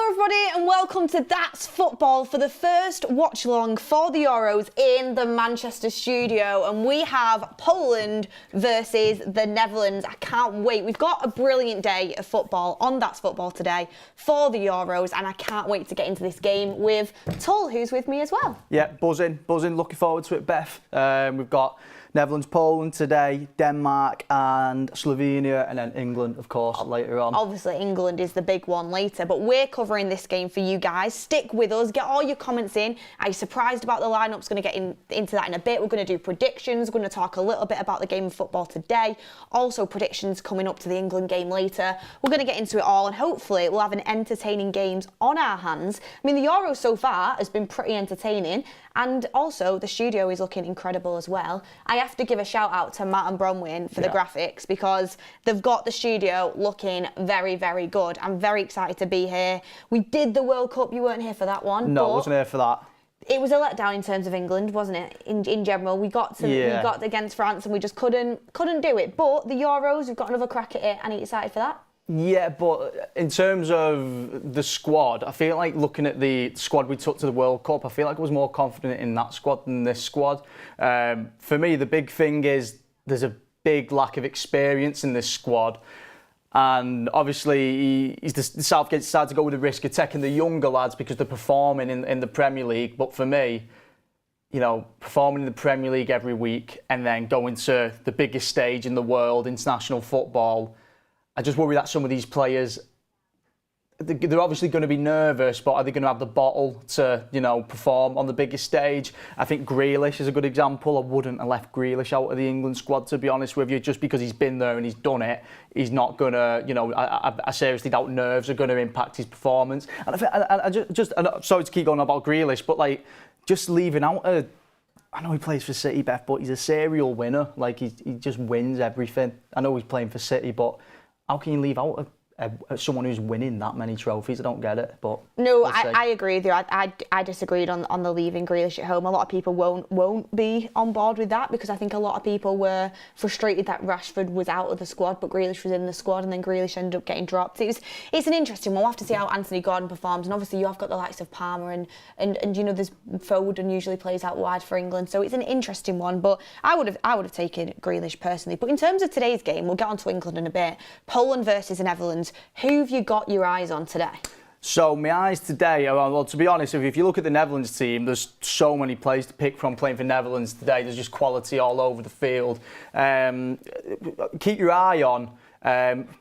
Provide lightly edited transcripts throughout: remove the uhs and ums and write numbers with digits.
Hello everybody and welcome to That's Football for the first watch-along for the Euros in the Manchester studio, and we have Poland versus the Netherlands. I can't wait. We've got a brilliant day of football on That's Football today for the Euros, and I can't wait to get into this game with Tull, who's with me as well. Yeah, buzzing, looking forward to it, Beth. We've got Netherlands, Poland today, Denmark and Slovenia, and then England, of course, later on. Obviously, England is the big one later, but we're covering this game for you guys. Stick with us, get all your comments in. Are you surprised about the lineups? Going to get into that in a bit. We're going to do predictions. We're going to talk a little bit about the game of football today. Also, predictions coming up to the England game later. We're going to get into it all, and hopefully we'll have an entertaining games on our hands. I mean, the Euros so far has been pretty entertaining, and also the studio is looking incredible as well. I have to give a shout out to Matt and Bronwyn for the graphics, because they've got the studio looking very, very good. I'm very excited to be here. We did the World Cup. You weren't here for that one. No, I wasn't here for that. It was a letdown in terms of England, wasn't it? In general, we got against France and we just couldn't do it. But the Euros, we've got another crack at it, and are you excited for that? Yeah, but in terms of the squad, I feel like looking at the squad we took to the World Cup, I feel like I was more confident in that squad than this squad. For me, the big thing is there's a big lack of experience in this squad. And obviously, Southgate decided to go with the risk of taking the younger lads because they're performing in the Premier League. But for me, you know, performing in the Premier League every week and then going to the biggest stage in the world, international football, I just worry that some of these players, they're obviously going to be nervous, but are they going to have the bottle to, you know, perform on the biggest stage? I think Grealish is a good example. I wouldn't have left Grealish out of the England squad, to be honest with you, just because he's been there and he's done it. He's not going to, you know, I seriously doubt nerves are going to impact his performance. And I just sorry to keep going about Grealish, but like, just leaving out I know he plays for City, Beth, but he's a serial winner. Like, he just wins everything. I know he's playing for City, but how can you leave out someone who's winning that many trophies? I don't get it. But no, I agree with you. I disagreed on the leaving Grealish at home. A lot of people won't be on board with that, because I think a lot of people were frustrated that Rashford was out of the squad, but Grealish was in the squad, and then Grealish ended up getting dropped. It's an interesting one. We'll have to see how Anthony Gordon performs, and obviously you have got the likes of Palmer and you know, there's Foden usually plays out wide for England, so it's an interesting one. But I would have taken Grealish personally. But in terms of today's game, we'll get on to England in a bit. Poland versus the Netherlands. Who have you got your eyes on today? So my eyes today are, well, to be honest, if you look at the Netherlands team, there's so many players to pick from playing for Netherlands today. There's just quality all over the field. Keep your eye on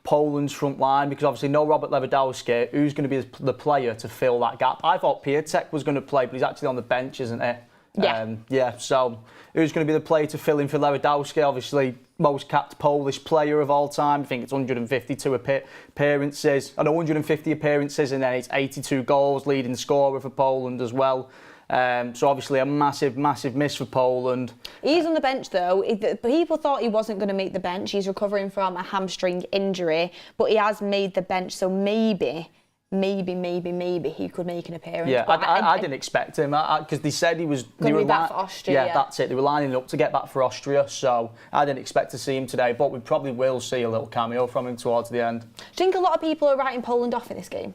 Poland's front line, because obviously no Robert Lewandowski. Who's going to be the player to fill that gap? I thought Piatek was going to play, but he's actually on the bench, isn't he? Yeah. So who's going to be the player to fill in for Lewandowski? Obviously, most capped Polish player of all time. I think it's 152 appearances. 150 appearances, and then it's 82 goals, leading scorer for Poland as well. So obviously a massive miss for Poland. He's on the bench though. People thought he wasn't going to make the bench. He's recovering from a hamstring injury, but he has made the bench, so maybe he could make an appearance. Yeah, I didn't expect him, because they said he was going to be back for Austria. Yeah, that's it. They were lining up to get back for Austria, so I didn't expect to see him today, but we probably will see a little cameo from him towards the end. Do you think a lot of people are writing Poland off in this game?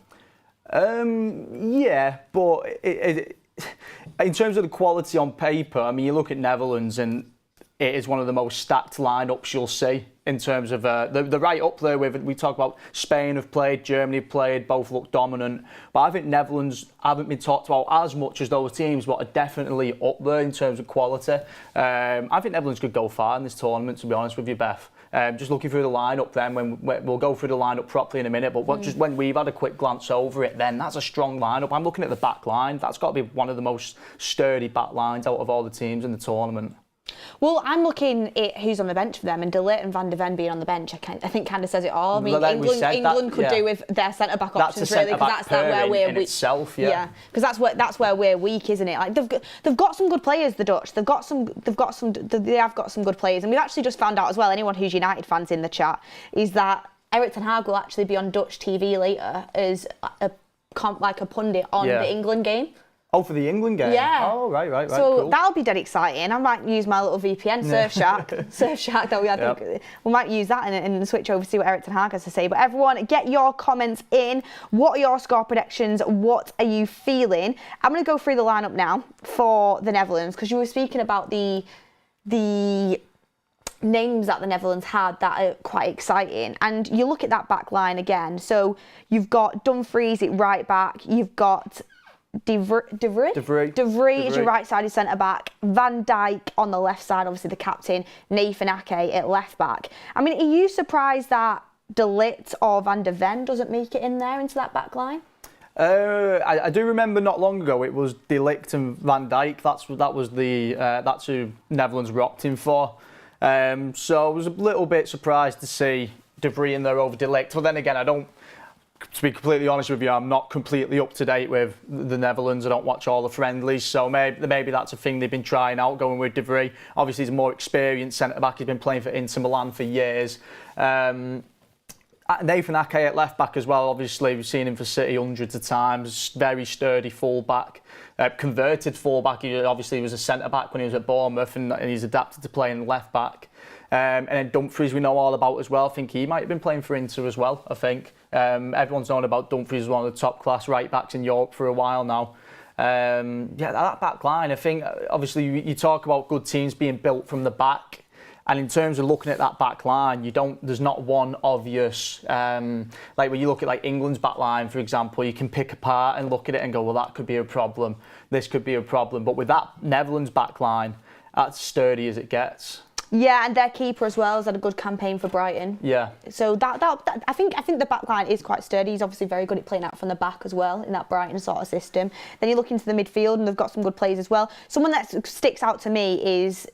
Yeah, but in terms of the quality on paper, I mean, you look at Netherlands and it is one of the most stacked lineups you'll see in terms of the right up there with. We talk about Spain have played, Germany have played, both look dominant. But I think Netherlands haven't been talked about as much as those teams, but are definitely up there in terms of quality. I think Netherlands could go far in this tournament, to be honest with you, Beth. Just looking through the lineup then, when we'll go through the lineup properly in a minute, but just when we've had a quick glance over it, then that's a strong lineup. I'm looking at the back line. That's got to be one of the most sturdy back lines out of all the teams in the tournament. Well, I'm looking at who's on the bench for them, and De Ligt and Van de Ven being on the bench, I think kind of says it all. I mean, England could do with their centre-back options, really, because that's where we're weak. Yeah, because that's where we're weak, isn't it? Like they've got some good players, the Dutch. They have got some good pundits, and we've actually just found out as well. Anyone who's United fans in the chat is that Erik ten Hag will actually be on Dutch TV later as a pundit on the England game. Oh, for the England game? Yeah. Oh, right. So cool. that'll be dead exciting. I might use my little VPN, Surfshark. That I think we might use that and switch over to see what Eric Ten Hag has to say. But everyone, get your comments in. What are your score predictions? What are you feeling? I'm going to go through the lineup now for the Netherlands, because you were speaking about the names that the Netherlands had that are quite exciting. And you look at that back line again. So you've got Dumfries at right back. You've got De Vrij is your right-sided centre-back. Van Dijk on the left side, obviously the captain. Nathan Ake at left-back. I mean, are you surprised that De Ligt or Van de Ven doesn't make it in there into that back line? I do remember not long ago it was De Ligt and Van Dijk. That's who Netherlands were opting for. So I was a little bit surprised to see De Vrij in there over De Ligt. But then again, to be completely honest with you, I'm not completely up to date with the Netherlands. I don't watch all the friendlies, so maybe that's a thing they've been trying out, going with De Vrij. Obviously, he's a more experienced centre-back. He's been playing for Inter Milan for years. Nathan Ake at left-back as well. Obviously, we've seen him for City hundreds of times. Very sturdy full-back. Converted full-back. He obviously was a centre-back when he was at Bournemouth, and he's adapted to playing left-back. And then Dumfries we know all about as well. I think he might have been playing for Inter as well, I think. Everyone's known about Dumfries as one of the top class right backs in Europe for a while now. That back line, I think, obviously you talk about good teams being built from the back. And in terms of looking at that back line, there's not one obvious, like when you look at like England's back line, for example, you can pick apart and look at it and go, well, that could be a problem. This could be a problem. But with that Netherlands back line, that's sturdy as it gets. Yeah, and their keeper as well has had a good campaign for Brighton. Yeah. So that I think the back line is quite sturdy. He's obviously very good at playing out from the back as well in that Brighton sort of system. Then you look into the midfield and they've got some good players as well. Someone that sticks out to me is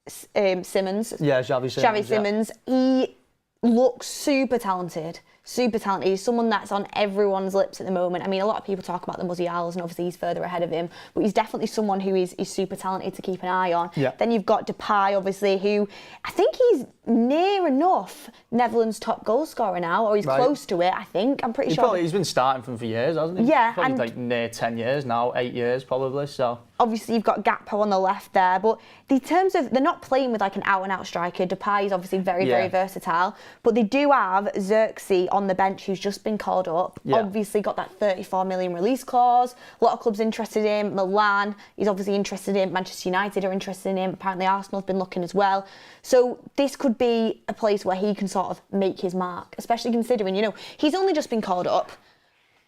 Simmons. Yeah, Xavi Simmons. He looks super talented. He's someone that's on everyone's lips at the moment. I mean, a lot of people talk about the Musials, and obviously he's further ahead of him, but he's definitely someone who is super talented to keep an eye on. Yeah. Then you've got Depay, obviously, who I think he's near enough Netherlands' top goal scorer now, or he's close to it, I think. I'm pretty sure. He's been starting for years, hasn't he? Yeah. Probably like near 10 years now, 8 years probably, so. Obviously, you've got Gakpo on the left there, but in terms of, they're not playing with like an out-and-out striker. Depay is obviously very versatile, but they do have Xerxes on the bench, who's just been called up. Yeah. Obviously, got that 34 million release clause. A lot of clubs interested in him. Milan, he's obviously interested in. Manchester United are interested in him. Apparently, Arsenal have been looking as well. So this could be a place where he can sort of make his mark, especially considering, he's only just been called up.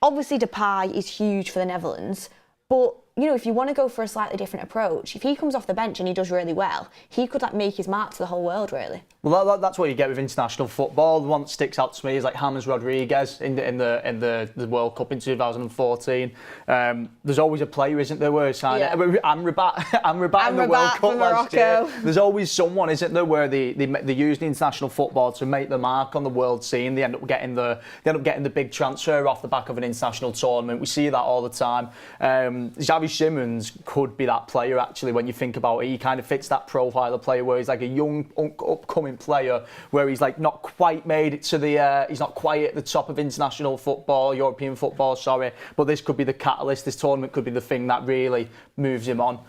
Obviously, Depay is huge for the Netherlands, but if you want to go for a slightly different approach, if he comes off the bench and he does really well, he could make his mark to the whole world, really. Well, that's what you get with international football. The one that sticks out to me is like James Rodriguez in the World Cup in 2014. There's always a player, isn't there, where Amrabat in the World Cup last year. There's always someone, isn't there, where they use the international football to make the mark on the world scene. They end up getting the big transfer off the back of an international tournament. We see that all the time. Xavi Simmons could be that player, actually, when you think about it. He kind of fits that profile of player where he's like a young, upcoming player, where he's like not quite made it to he's not quite at the top of international football, European football, sorry. But this could be the catalyst. This tournament could be the thing that really moves him on.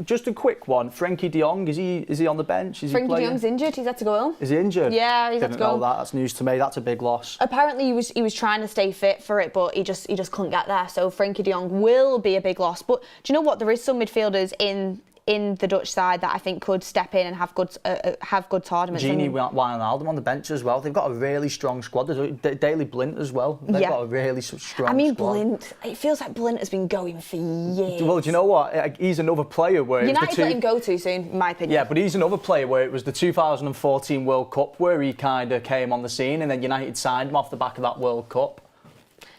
Just a quick one. Frenkie de Jong, is he on the bench? Frenkie de Jong's injured. He's had to go home. Is he injured? Yeah, he's had to go. Didn't know that. That's news to me. That's a big loss. Apparently, he was trying to stay fit for it, but he just couldn't get there. So Frenkie de Jong will be a big loss. But do you know what? There is some midfielders in the Dutch side that I think could step in and have good tournaments. Gini Wijnaldum on the bench as well. They've got a really strong squad. There's Daley Blind as well. They've got a really strong squad. Blind. It feels like Blind has been going for years. Well, do you know what? He's another player where United let him go too soon, in my opinion. Yeah, but he's another player where it was the 2014 World Cup where he kind of came on the scene, and then United signed him off the back of that World Cup.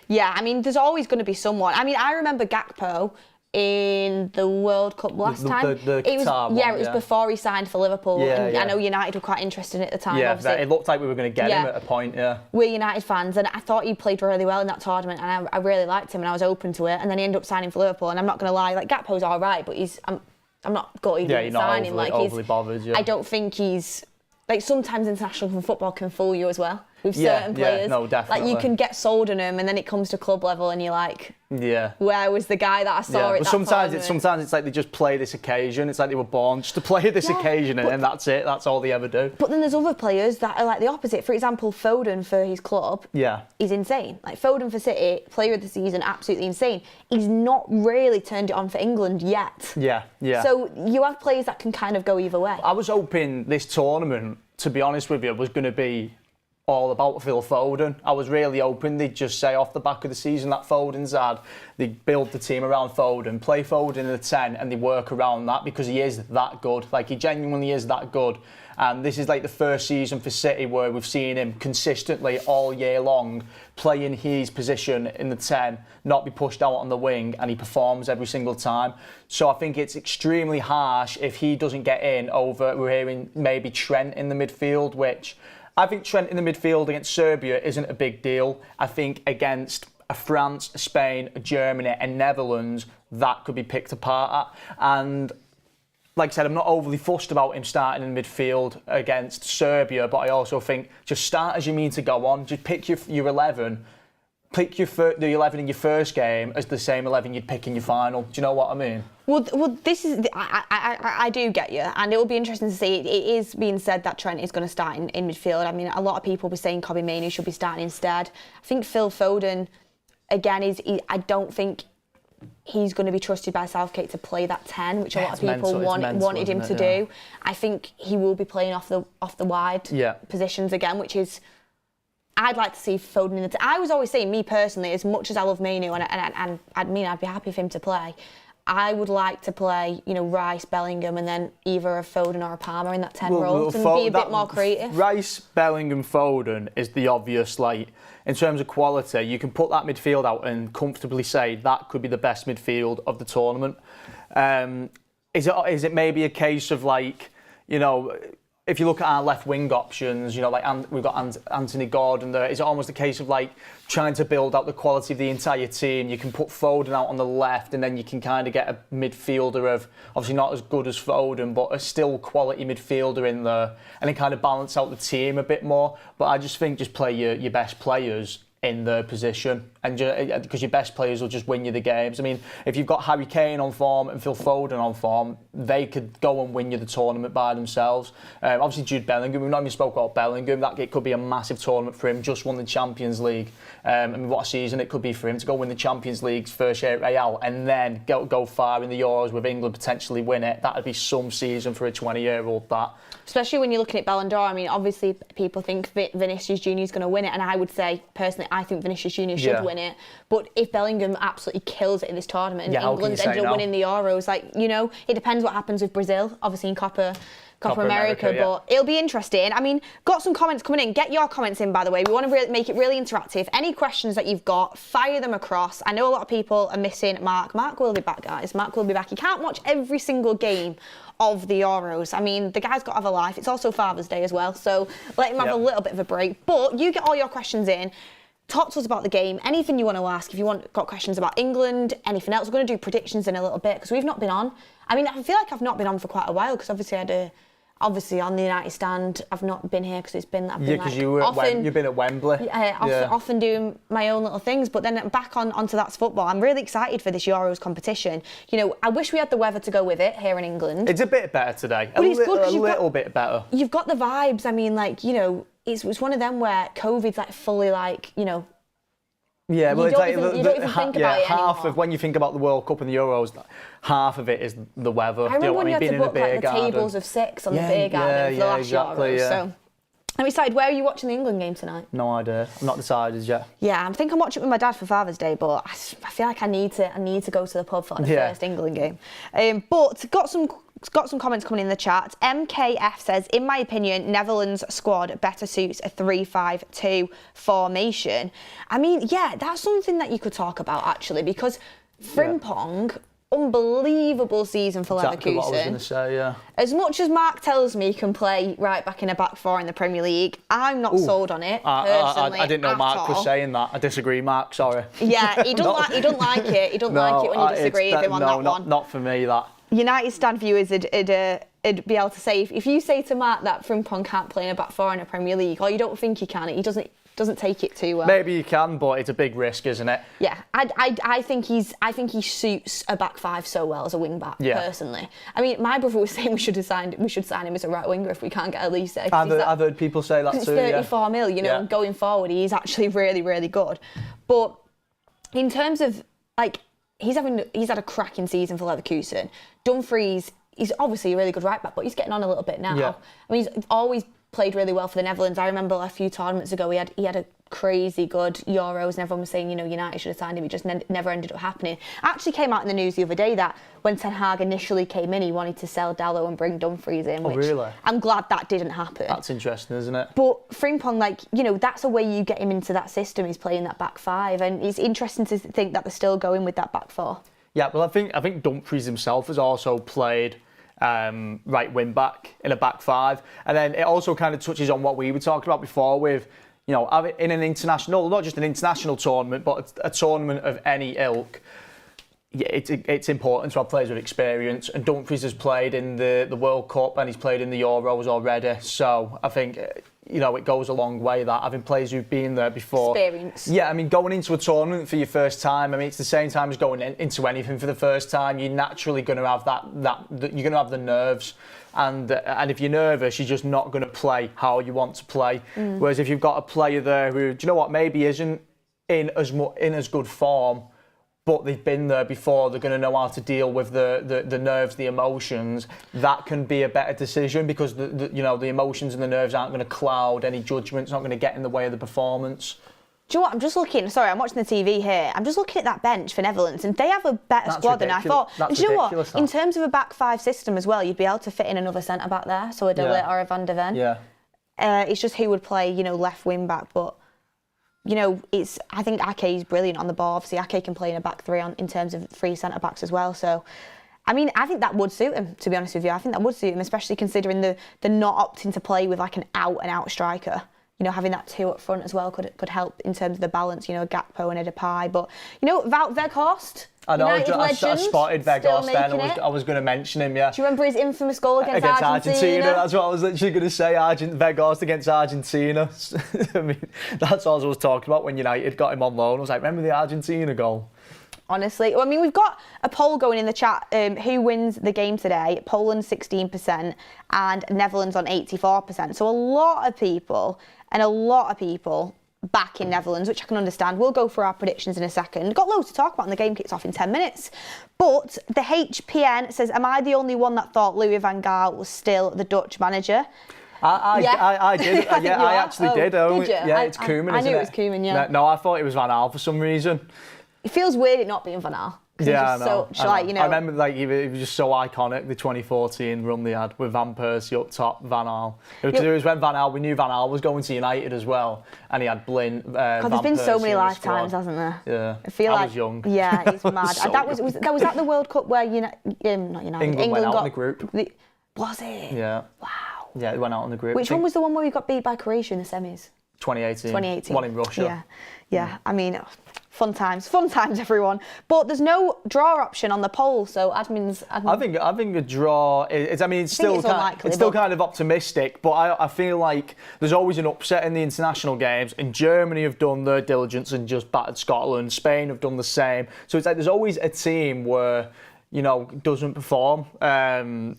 Yeah, I mean, there's always going to be someone. I mean, I remember Gakpo in the World Cup last time. It was before he signed for Liverpool. I know United were quite interested in it at the time. Yeah, it looked like we were going to get him at a point. Yeah, we're United fans, and I thought he played really well in that tournament, and I really liked him, and I was open to it. And then he ended up signing for Liverpool, and I'm not going to lie, like Gakpo's all right, but I'm not going to sign him. Overly bothered. Yeah. I don't think he's. Like, sometimes international football can fool you as well. with certain players. No, definitely. Like you can get sold on them, and then it comes to club level, and you're like, where was the guy that I saw at that sometimes it's like they just play this occasion. It's like they were born just to play this occasion, and then that's it. That's all they ever do. But then there's other players that are like the opposite. For example, Foden for his club, he's insane. Like Foden for City, player of the season, absolutely insane. He's not really turned it on for England yet. Yeah. So you have players that can kind of go either way. I was hoping this tournament, to be honest with you, was going to be all about Phil Foden. I was really hoping they'd just say off the back of the season that Foden's had, they build the team around Foden, play Foden in the 10 and they work around that because he is that good. Like he genuinely is that good. And this is like the first season for City where we've seen him consistently all year long playing his position in the 10, not be pushed out on the wing, and he performs every single time. So I think it's extremely harsh if he doesn't get in over, we're hearing maybe Trent in the midfield, which I think Trent in the midfield against Serbia isn't a big deal. I think against France, Spain, Germany and Netherlands, that could be picked apart at. And like I said, I'm not overly fussed about him starting in midfield against Serbia, but I also think just start as you mean to go on. Just pick your 11. Pick the 11 in your first game as the same 11 you'd pick in your final. Do you know what I mean? Well, this is I do get you, and it will be interesting to see. It is being said that Trent is going to start in midfield. I mean, a lot of people were saying Kobbie Mainoo should be starting instead. I think Phil Foden, again, I don't think he's going to be trusted by Southgate to play that 10, which a lot of people wanted him to do. I think he will be playing off the wide positions again, which is. I'd like to see Foden in the... I was always saying, me personally, as much as I love Mainoo, and I'd be happy for him to play, I would like to play, Rice, Bellingham, and then either a Foden or a Palmer in that 10 role and be a bit more creative. Rice, Bellingham, Foden is the obvious, in terms of quality, you can put that midfield out and comfortably say that could be the best midfield of the tournament. Is it maybe a case of if you look at our left wing options, we've got Anthony Gordon there. Is it almost a case of trying to build out the quality of the entire team? You can put Foden out on the left, and then you can kind of get a midfielder of obviously not as good as Foden, but a still quality midfielder in there, and then kind of balance out the team a bit more. But I just think just play your best players in their position, and because your best players will just win you the games. I mean, if you've got Harry Kane on form and Phil Foden on form, they could go and win you the tournament by themselves. Obviously, Jude Bellingham, we've not even spoke about Bellingham. It could be a massive tournament for him. Just won the Champions League. I mean, what a season it could be for him to go win the Champions League's first year at Real, and then go far in the Euros with England, potentially win it. That'd be some season for a 20-year-old. That. Especially when you're looking at Ballon d'Or. I mean, obviously people think Vinicius Junior is going to win it, and I would say personally, I think Vinicius Junior should win it. But if Bellingham absolutely kills it in this tournament, and England ends up winning the Euros, it depends what happens with Brazil, obviously in Copa America, but it'll be interesting. I mean, got some comments coming in. Get your comments in, by the way. We want to make it really interactive. Any questions that you've got, fire them across. I know a lot of people are missing Mark. Mark will be back, guys. Mark will be back. You can't watch every single game of the Euros. I mean, the guy's got to have a life. It's also Father's Day as well, so let him have a little bit of a break. But you get all your questions in. Talk to us about the game, anything you want to ask. If you got questions about England, anything else. We're going to do predictions in a little bit because we've not been on. I mean, I feel like I've not been on for quite a while because obviously on the United stand, I've not been here because it's been that. Yeah, because you've been at Wembley. Often doing my own little things, but then back onto That's Football. I'm really excited for this Euros competition. I wish we had the weather to go with it here in England. It's a bit better today. But it's good because a little bit better. You've got the vibes. I mean, it's one of them where COVID's fully Yeah, well, you don't even think about it half anymore. Of when you think about the World Cup and the Euros, half of it is the weather. I remember when you had to book the tables of 6 on the beer garden for the last Euros. Yeah. So, I'm excited. Where are you watching the England game tonight? No idea. I'm not decided yet. Yeah, I think I'm watching it with my dad for Father's Day, but I feel like I need to go to the pub for the first England game. But got some comments coming in the chat. MKF says, in my opinion, Netherlands squad better suits a 3-5-2 formation. I mean, yeah, that's something that you could talk about actually, because Frimpong, unbelievable season for Leverkusen. Exactly what I was going to say, yeah. As much as Mark tells me he can play right back in a back four in the Premier League, I'm not sold on it personally. I didn't know Mark was saying that. I disagree, Mark. Sorry. Yeah, he don't like it. He don't like it when you disagree with him on that one. Not for me. That. United stand viewers had would be able to say, if you say to Mark that Frimpong can't play in a back four in a Premier League, or you don't think he can, he doesn't take it too well. Maybe you can, but it's a big risk, isn't it? Yeah, I think he suits a back five so well as a wing back. Personally, I mean, my brother was saying we should sign him as a right winger if we can't get Elise. I've heard people say that too. It's 34 mil, you know, and going forward, he's actually really, really good. But in terms of like, he's had a cracking season for Leverkusen. Dumfries, he's obviously a really good right back, but he's getting on a little bit now. Yeah. I mean, he's always played really well for the Netherlands. I remember a few tournaments ago he had a crazy good Euros and everyone was saying, you know, United should have signed him. It just never ended up happening. Actually came out in the news the other day that when Ten Hag initially came in, he wanted to sell Dalot and bring Dumfries in. Oh, really? I'm glad that didn't happen. That's interesting, isn't it? But Frimpong, like, you know, that's a way you get him into that system. He's playing that back five, and it's interesting to think that they're still going with that back four. Yeah, well, I think Dumfries himself has also played right wing back in a back five, and then it also kind of touches on what we were talking about before with, you know, in an international, not just an international tournament, but a tournament of any ilk. Yeah, it's important to have players with experience, and Dumfries has played in the World Cup and he's played in the Euros already. So I think, you know, it goes a long way that having players who've been there before. Experience. Yeah, I mean, going into a tournament for your first time, I mean, it's the same time as going into anything for the first time. You're naturally going to have you're going to have the nerves. And if you're nervous, you're just not going to play how you want to play. Whereas if you've got a player there who, do you know what, maybe isn't in as good form, but they've been there before, they're going to know how to deal with the nerves, the emotions. That can be a better decision because the emotions and the nerves aren't going to cloud any judgments, not going to get in the way of the performance. Do you know what? I'm just looking. Sorry, I'm watching the TV here. I'm just looking at that bench for Netherlands, and they have a better squad than I thought. And do you know what? In terms of a back five system as well, you'd be able to fit in another centre back there, so a De Ligt or a Van der Ven. Yeah. It's just who would play, you know, left wing back, but. You know, I think Ake's brilliant on the ball. Obviously, Ake can play in a back three in terms of three centre-backs as well. So, I mean, I think that would suit him, to be honest with you. I think that would suit him, especially considering the not opting to play with like an out-and-out striker. You know, having that two up front as well could help in terms of the balance, you know, Gakpo and Depay. But, you know, Wout Weghorst, I know, United I spotted Weghorst then. I was going to mention him, yeah. Do you remember his infamous goal against Argentina? That's what I was literally going to say, Weghorst against Argentina. I mean, that's all I was talking about when United got him on loan. I was like, remember the Argentina goal? Honestly, I mean, we've got a poll going in the chat. Who wins the game today? Poland 16% and Netherlands on 84%. So a lot of people back in Netherlands, which I can understand. We'll go through our predictions in a second. Got loads to talk about, and the game kicks off in 10 minutes. But the HPN says, am I the only one that thought Louis van Gaal was still the Dutch manager? I did. I actually did. Did you? Yeah, it's Koeman, I isn't knew it? it was Koeman, yeah. No, I thought it was Van Gaal for some reason. It feels weird it not being Van Gaal. Yeah, I know. Like, you know, I remember like he was just so iconic, the 2014 run they had with Van Persie up top, Van Gaal. It was when we knew Van Gaal was going to United as well, and he had Blind. There's been so many lifetimes, hasn't there? Yeah, I feel like was young. Yeah, it's mad. So that was at the World Cup where not United. England went out in the group. Was it? Yeah. Wow. Yeah, it went out in the group. Which one was the one where we got beat by Croatia in the semis? 2018. One in Russia. Yeah. I mean, fun times, everyone. But there's no draw option on the poll, so admins. I think a draw. It's still kind of optimistic, but I feel like there's always an upset in the international games. And Germany have done their diligence and just battered Scotland. Spain have done the same. So it's like there's always a team where, you know, doesn't perform,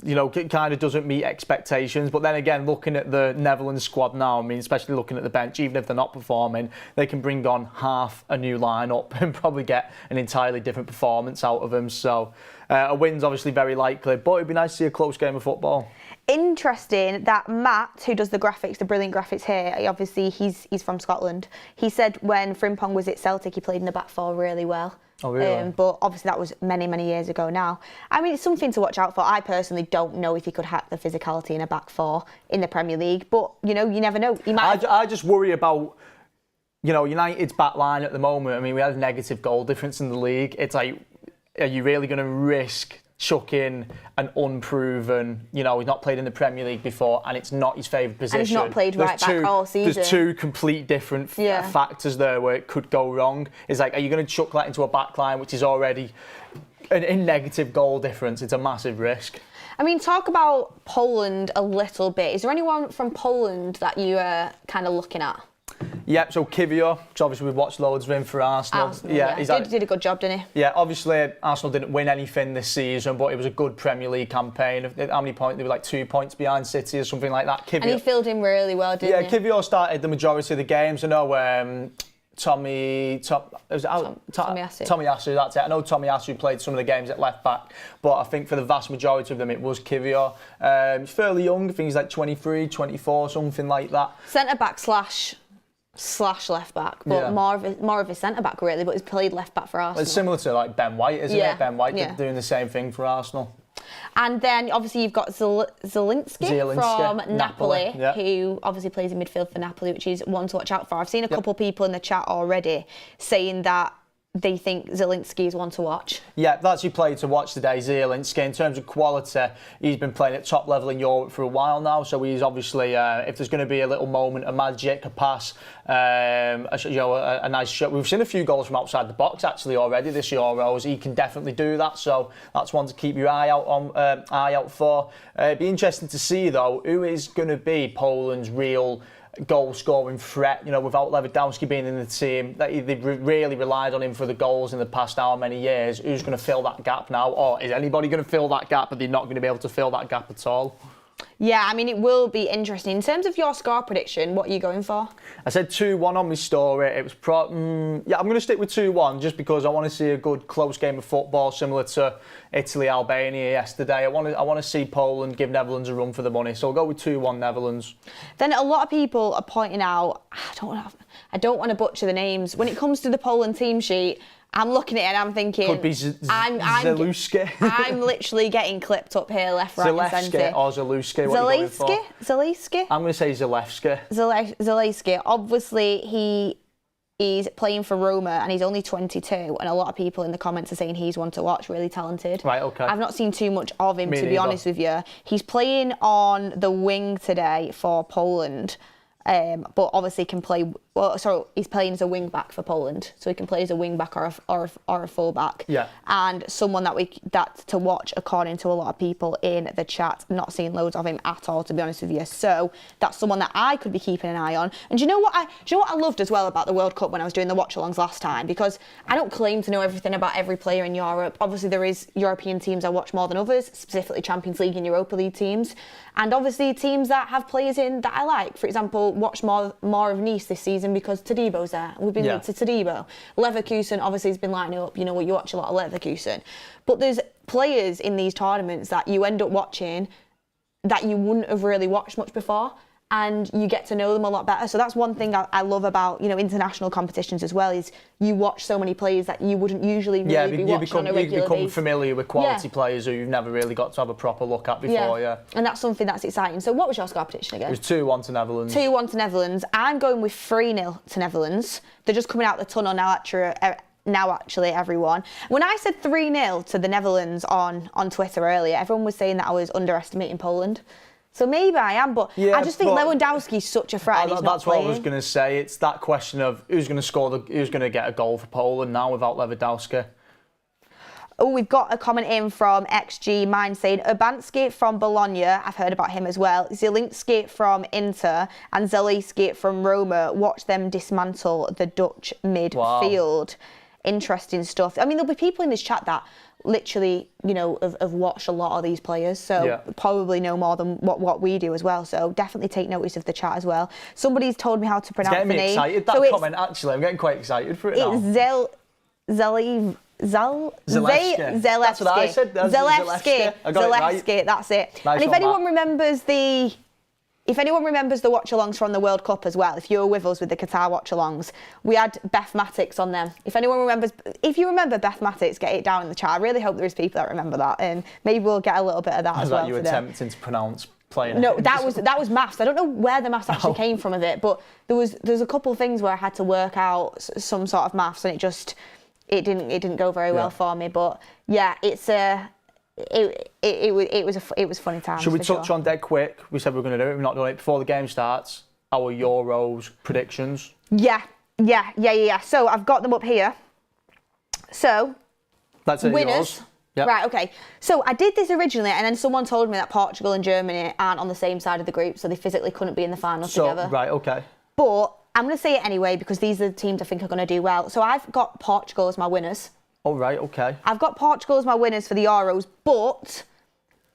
you know, kind of doesn't meet expectations. But then again, looking at the Netherlands squad now, I mean, especially looking at the bench, even if they're not performing, they can bring on half a new lineup and probably get an entirely different performance out of them. So a win's obviously very likely, but it'd be nice to see a close game of football. Interesting that Matt, who does the graphics, the brilliant graphics here, obviously he's from Scotland. He said when Frimpong was at Celtic, he played in the back four really well. Oh, really? But obviously that was many, many years ago now. I mean, it's something to watch out for. I personally don't know if he could hack the physicality in a back four in the Premier League, but, you know, you never know. He might. I just worry about, you know, United's back line at the moment. I mean, we had a negative goal difference in the league. It's like, are you really going to risk chucking an unproven, you know, he's not played in the Premier League before and it's not his favourite position. And he's not played right back all season. There's two complete different factors there where it could go wrong. It's like, are you going to chuck that into a back line which is already in negative goal difference? It's a massive risk. I mean, talk about Poland a little bit. Is there anyone from Poland that you are kind of looking at? Yeah, so Kivior, because obviously we've watched loads of him for Arsenal. Yeah. He did a good job, didn't he? Yeah, obviously Arsenal didn't win anything this season, but it was a good Premier League campaign. How many points? They were like 2 points behind City or something like that. And he filled in really well, didn't he? Yeah, Kivior started the majority of the games. I know Tomiyasu, that's it. I know Tomiyasu played some of the games at left back, but I think for the vast majority of them it was Kivior. He's fairly young, I think he's like 23, 24, something like that. Centre back slash left back, but more of a centre back really, but he's played left back for Arsenal. It's similar to like Ben White, isn't it? Ben White doing the same thing for Arsenal. And then obviously you've got Zielinski from Napoli, who obviously plays in midfield for Napoli, which is one to watch out for. I've seen a couple people in the chat already saying that they think Zielinski is one to watch. Yeah, that's your player to watch today, Zielinski. In terms of quality, he's been playing at top level in Europe for a while now, so he's obviously, if there's going to be a little moment, a magic, a pass, a nice shot. We've seen a few goals from outside the box actually already this Euros. He can definitely do that, so that's one to keep your eye out for. It'd be interesting to see though who is going to be Poland's real goal-scoring threat. You know, without Lewandowski being in the team, they've really relied on him for the goals in the past how many years. Who's going to fill that gap now? Or is anybody going to fill that gap, but they're not going to be able to fill that gap at all? Yeah, I mean, it will be interesting. In terms of your score prediction, what are you going for? I said 2-1 on my story. It was I'm going to stick with 2-1 just because I want to see a good close game of football similar to Italy-Albania yesterday. I want to see Poland give Netherlands a run for the money. So I'll go with 2-1 Netherlands. Then a lot of people are pointing out, I don't want to butcher the names. When it comes to the Poland team sheet, I'm looking at it and I'm thinking... Could be Zaluski. I'm literally getting clipped up here, left, right and centre. Or Zaluski, what are you going for? Zalewski? I'm going to say Zalewski. Zalewski. Obviously, he's playing for Roma and he's only 22, and a lot of people in the comments are saying he's one to watch, really talented. Right, OK. I've not seen too much of him, to be honest with you. He's playing on the wing today for Poland. But obviously can play. Well, sorry, he's playing as a wing back for Poland, so he can play as a wing back or a full back. Yeah. And someone that to watch, according to a lot of people in the chat. Not seeing loads of him at all, to be honest with you. So that's someone that I could be keeping an eye on. And do you know what I loved as well about the World Cup when I was doing the watch-alongs last time? Because I don't claim to know everything about every player in Europe. Obviously, there is European teams I watch more than others, specifically Champions League and Europa League teams, and obviously teams that have players in that I like. For example, watch more of Nice this season because Tadebo's there. We've been linked to Tadebo. Leverkusen obviously has been lining up. You know what, you watch a lot of Leverkusen. But there's players in these tournaments that you end up watching that you wouldn't have really watched much before, and you get to know them a lot better. So that's one thing I love about, you know, international competitions as well, is you watch so many players that you wouldn't usually really be watching on a regular basis. You become familiar with quality players who you've never really got to have a proper look at before, And that's something that's exciting. So what was your score prediction again? It was 2-1 to Netherlands. 2-1 to Netherlands. I'm going with 3-0 to Netherlands. They're just coming out the tunnel now, actually, everyone. When I said 3-0 to the Netherlands on Twitter earlier, everyone was saying that I was underestimating Poland. So maybe I am, but I just think Lewandowski's such a threat and he's not That's playing. What I was going to say. It's that question of who's going to get a goal for Poland now without Lewandowski. Oh, we've got a comment in from XG Mine saying Urbanski from Bologna, I've heard about him as well, Zielinski from Inter and Zalewski from Roma. Watch them dismantle the Dutch midfield. Wow. Interesting stuff. I mean, there'll be people in this chat that literally, you know, have watched a lot of these players, so probably know more than what we do as well. So definitely take notice of the chat as well. Somebody's told me how to pronounce the name. It's getting me excited, that comment, actually. I'm getting quite excited for it now. It's Zalewski. That's what I said. Zalewski. I got it right. That's it. Nice. And if anyone remembers the watch-alongs from the World Cup as well, if you were with us with the Qatar watch-alongs, we had Beth Matix on them. If you remember Beth Matix, get it down in the chat. I really hope there's people that remember that, and maybe we'll get a little bit of that as well. You attempting to pronounce playing? No, that was maths. I don't know where the maths actually came from of it, but there's a couple of things where I had to work out some sort of maths, and it didn't go very well for me. But yeah, it was funny times. Should we touch on dead quick? We said we were going to do it. We've not done it before the game starts. Our Euros predictions. Yeah. So I've got them up here. So that's winners. Yep. Right, okay. So I did this originally, and then someone told me that Portugal and Germany aren't on the same side of the group, so they physically couldn't be in the final together. Right, okay. But I'm going to say it anyway, because these are the teams I think are going to do well. So I've got Portugal as my winners. Oh, right, okay. I've got Portugal as my winners for the Euros, but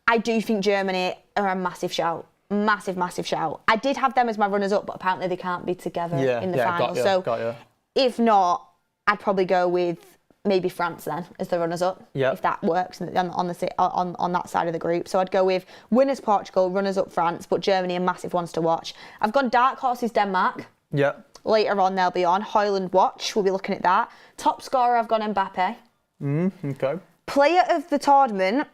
I do think Germany are a massive shout. Massive, massive shout. I did have them as my runners-up, but apparently they can't be together in the final. Got you. If not, I'd probably go with maybe France then as the runners-up, if that works on that side of the group. So I'd go with winners Portugal, runners-up France, but Germany are massive ones to watch. I've gone dark horses Denmark. Yeah. Later on they'll be on. Hoyland watch, we'll be looking at that. Top scorer, I've gone Mbappe. Okay. Player of the tournament,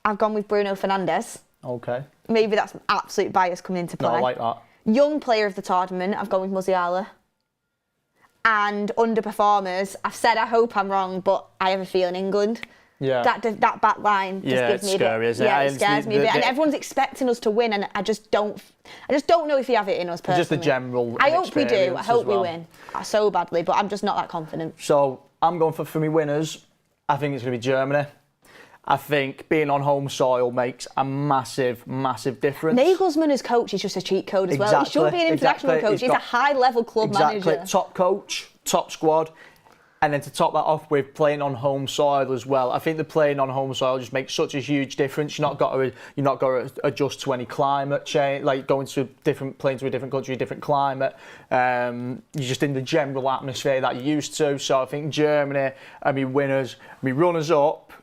I've gone with Bruno Fernandes. Okay. Maybe that's absolute bias coming into play. No, I like that. Young player of the tournament, I've gone with Musiala. And underperformers, I've said I hope I'm wrong, but I have a feeling England. Yeah. That back line just gives me a bit. Scary, isn't it? Yeah, it scares me a bit. And everyone's expecting us to win, and I just don't know if we have it in us personally. Just the general I hope we do. I hope we well. win so badly, but I'm just not that confident. So I'm going for me winners. I think it's going to be Germany. I think being on home soil makes a massive, massive difference. Nagelsmann as coach is just a cheat code as well. He shouldn't be an international coach. He's a high-level club manager. Top coach, top squad. And then to top that off with playing on home soil as well. I think the playing on home soil just makes such a huge difference. You're not got to adjust to any climate change, like playing to a different country, a different climate. You're just in the general atmosphere that you're used to. So I think Germany are my winners, my runners up.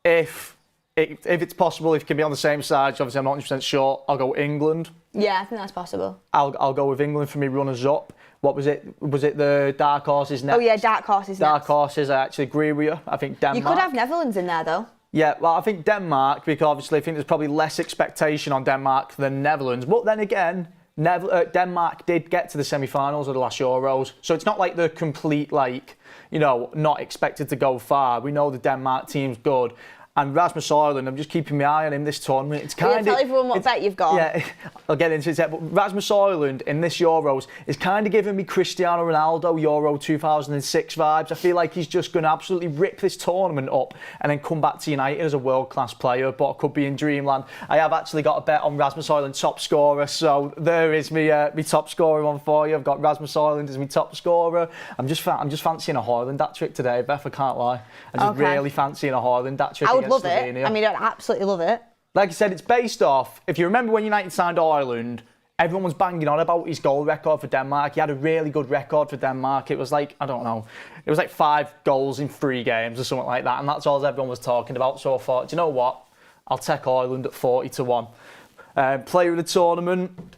If it's possible, if it can be on the same side, obviously I'm not 100% sure, I'll go England. Yeah, I think that's possible. I'll go with England for me runners up. What was it? Was it the dark horses next? Oh yeah, dark horses next. Dark horses, I actually agree with you. I think Denmark. You could have Netherlands in there though. Yeah, well, I think Denmark, because obviously I think there's probably less expectation on Denmark than Netherlands. But then again, Denmark did get to the semi-finals of the last Euros. So it's not like they're complete, not expected to go far. We know the Denmark team's good. And Rasmus Højlund, I'm just keeping my eye on him this tournament. It's kind of tell everyone what bet you've got. Yeah, I'll get into it. But Rasmus Højlund in this Euros is kind of giving me Cristiano Ronaldo Euro 2006 vibes. I feel like he's just going to absolutely rip this tournament up and then come back to United as a world-class player. But I could be in dreamland. I have actually got a bet on Rasmus Højlund top scorer. So there is me top scorer one for you. I've got Rasmus Højlund as my top scorer. I'm just fancying a Højlund hat-trick today, Beth. I can't lie. I'm just really fancying a Højlund hat-trick. Love it. I mean, I'd absolutely love it. Like I said, it's based off, if you remember when United signed Højlund, everyone was banging on about his goal record for Denmark. He had a really good record for Denmark. It was like, I don't know, it was like 5 goals in 3 games or something like that. And that's all everyone was talking about. So I thought, do you know what? I'll take Højlund at 40-1. Player of the tournament,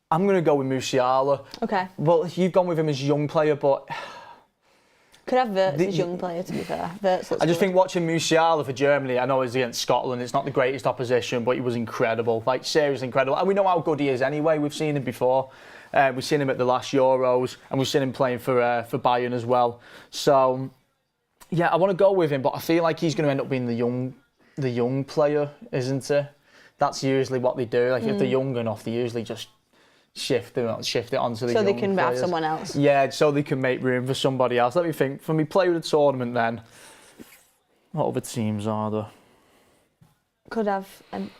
I'm going to go with Musiala. Okay. Well, you've gone with him as young player, but... Could have Wirtz as young player, to be fair. I just think watching Musiala for Germany, I know it's against Scotland, it's not the greatest opposition, but he was incredible, seriously incredible. And we know how good he is anyway, we've seen him before. We've seen him at the last Euros, and we've seen him playing for Bayern as well. So, yeah, I want to go with him, but I feel like he's going to end up being the young player, isn't he? That's usually what they do. If they're young enough, they usually just shift it onto the young players. So they can have someone else. Yeah, so they can make room for somebody else. Let me think. For me, player of the tournament then, what other teams are there? You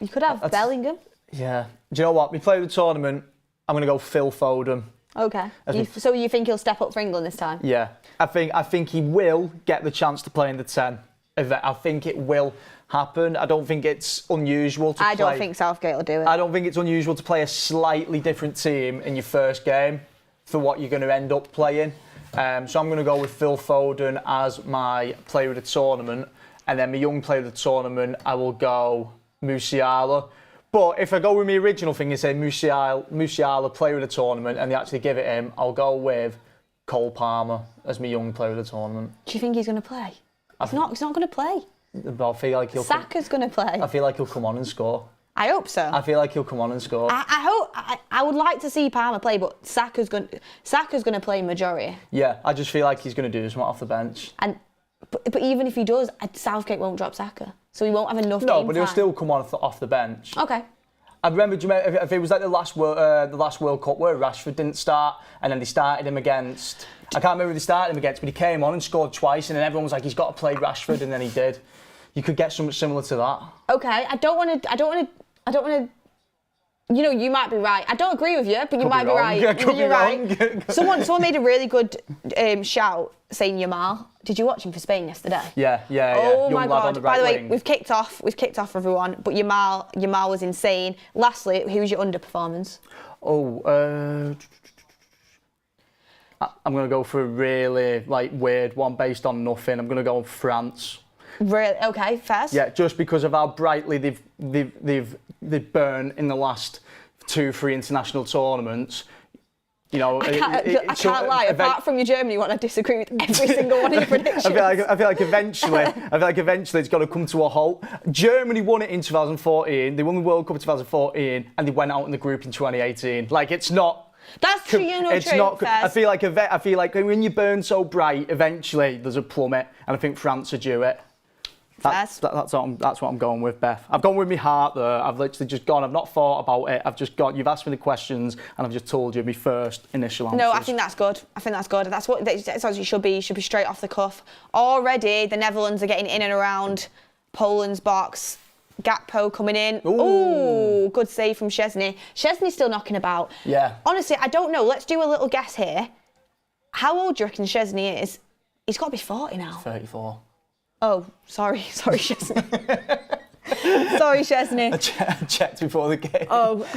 could have Bellingham. Yeah. Do you know what? Me player of the tournament, I'm going to go Phil Foden. Okay. So you think he'll step up for England this time? Yeah. I think he will get the chance to play in the 10. I think it will happen. I don't think it's unusual to play. I don't think Southgate will do it. I don't think it's unusual to play a slightly different team in your first game for what you're going to end up playing. So I'm going to go with Phil Foden as my player of the tournament. And then my young player of the tournament, I will go Musiala. But if I go with my original thing and say Musiala player of the tournament and they actually give it him, I'll go with Cole Palmer as my young player of the tournament. Do you think he's going to play? He's not going to play. I feel like Saka's going to play. I feel like he'll come on and score. I hope so. I feel like he'll come on and score. I would like to see Palmer play, but Saka's going to play majority. Yeah, I just feel like he's going to do something off the bench. But even if he does, Southgate won't drop Saka, so he won't have enough. No, but he'll still come on off the bench. Okay. I remember, do you remember if it was like the last World Cup where Rashford didn't start, and then they started him against, I can't remember who they started him against, but he came on and scored twice, and then everyone was like, he's got to play Rashford, and then he did. You could get something similar to that. Okay, I don't want to. You know, you might be right. I don't agree with you, but you might be right. You're right. Someone made a really good shout saying Yamal. Did you watch him for Spain yesterday? Yeah. Oh Young my lad God! on the right By the way, wing. we've kicked off everyone. But Yamal was insane. Lastly, who's your underperformance? I'm going to go for a really weird one based on nothing. I'm going to go France. Really? Okay, first. Yeah, just because of how brightly they've burned in the last 2-3 international tournaments. You know, I can't lie. Apart from your Germany one, I disagree with every single one of your predictions. I feel like eventually it's got to come to a halt. Germany won it in 2014. They won the World Cup in 2014, and they went out in the group in 2018. Like, it's not. That's true. You know, it's true. not. First. I feel like when you burn so bright, eventually there's a plummet, and I think France are due it. That's what I'm going with, Beth. I've gone with my heart there. I've literally just gone. I've not thought about it. I've just gone. You've asked me the questions, and I've just told you my first initial answers. No, I think that's good. That's what it should be. It should be straight off the cuff. Already, the Netherlands are getting in and around Poland's box. Gakpo coming in. Ooh, good save from Szczesny. Szczesny's still knocking about. Yeah. Honestly, I don't know. Let's do a little guess here. How old do you reckon Szczesny is? He's got to be 40 now. 34. Oh, sorry, Szczesny. Sorry, Szczesny. I checked before the game. Oh,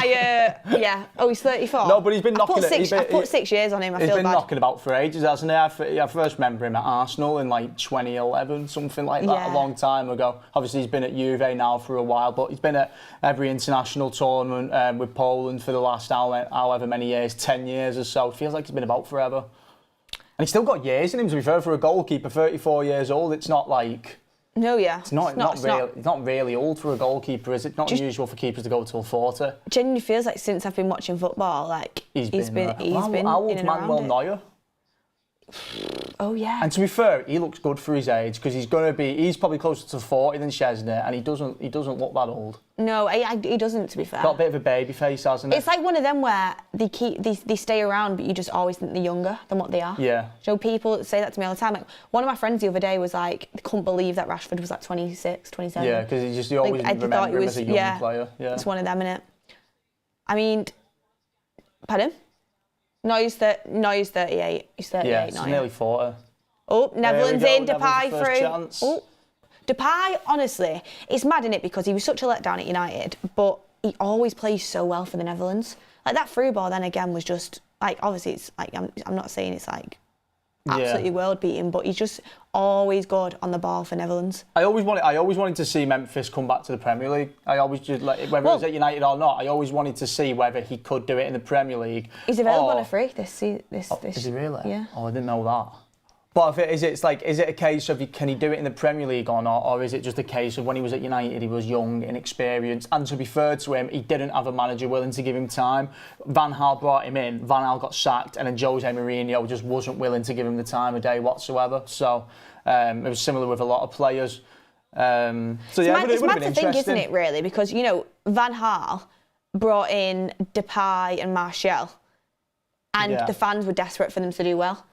yeah. Oh, he's 34. No, but he's been knocking it. I put 6 years on him. I feel bad. He's been knocking about for ages, hasn't he? I first remember him at Arsenal in 2011, something like that, a long time ago. Obviously, he's been at Juve now for a while, but he's been at every international tournament with Poland for the last however many years, 10 years or so. It feels like he's been about forever. And he's still got years in him, to be fair, for a goalkeeper, 34 years old. It's not like... No, yeah. It's not really old for a goalkeeper, is it? Not unusual for keepers to go till 40. Genuinely feels like since I've been watching football, he's been How old's Manuel Neuer? Oh yeah. And to be fair, he looks good for his age because he's probably closer to 40 than Szczesny, and he doesn't look that old. No, he doesn't. To be fair, got a bit of a baby face, hasn't he? It's like one of them where they stay around, but you just always think they're younger than what they are. Yeah. So people say that to me all the time. Like, one of my friends the other day was like, they couldn't believe that Rashford was like 26, 27. Yeah, because you always remember him as a young player. Yeah. It's one of them, innit? I mean, pardon? No, he's 38. He's 38 now. Yeah, he's nearly 40. Oh, Netherlands in, Depay through. Oh, Depay, honestly, it's mad, innit? Because he was such a letdown at United, but he always plays so well for the Netherlands. Like, that through ball then again was just, like, obviously it's like, I'm not saying it's like absolutely world beating, but he's just always good on the ball for Netherlands. I always wanted to see Memphis come back to the Premier League. I always just whether it was at United or not, I always wanted to see whether he could do it in the Premier League. He's available on a free this. Is he really? Yeah. Oh, I didn't know that. But is it a case of can he do it in the Premier League or not, or is it just a case of when he was at United he was young, inexperienced, and to be fair to him, he didn't have a manager willing to give him time. Van Gaal brought him in, Van Gaal got sacked, and then Jose Mourinho just wasn't willing to give him the time of day whatsoever. So it was similar with a lot of players. It's mad to think, isn't it, really? Because, you know, Van Gaal brought in Depay and Martial, and the fans were desperate for them to do well.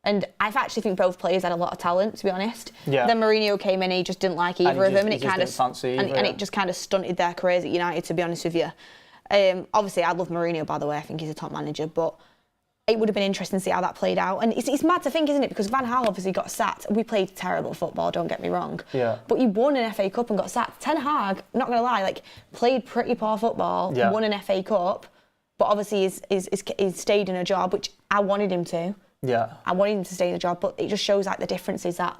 And I actually think both players had a lot of talent, to be honest. Yeah. Then Mourinho came in, he just didn't like either of them, and it just kind of stunted their careers at United, to be honest with you. Obviously, I love Mourinho, by the way. I think he's a top manager, but it would have been interesting to see how that played out. And it's mad to think, isn't it? Because Van Gaal obviously got sacked. We played terrible football, don't get me wrong. Yeah. But he won an FA Cup and got sacked. Ten Hag, not going to lie, played pretty poor football, won an FA Cup, but obviously he's stayed in a job, which I wanted him to. Yeah. I wanted him to stay in the job, but it just shows the differences that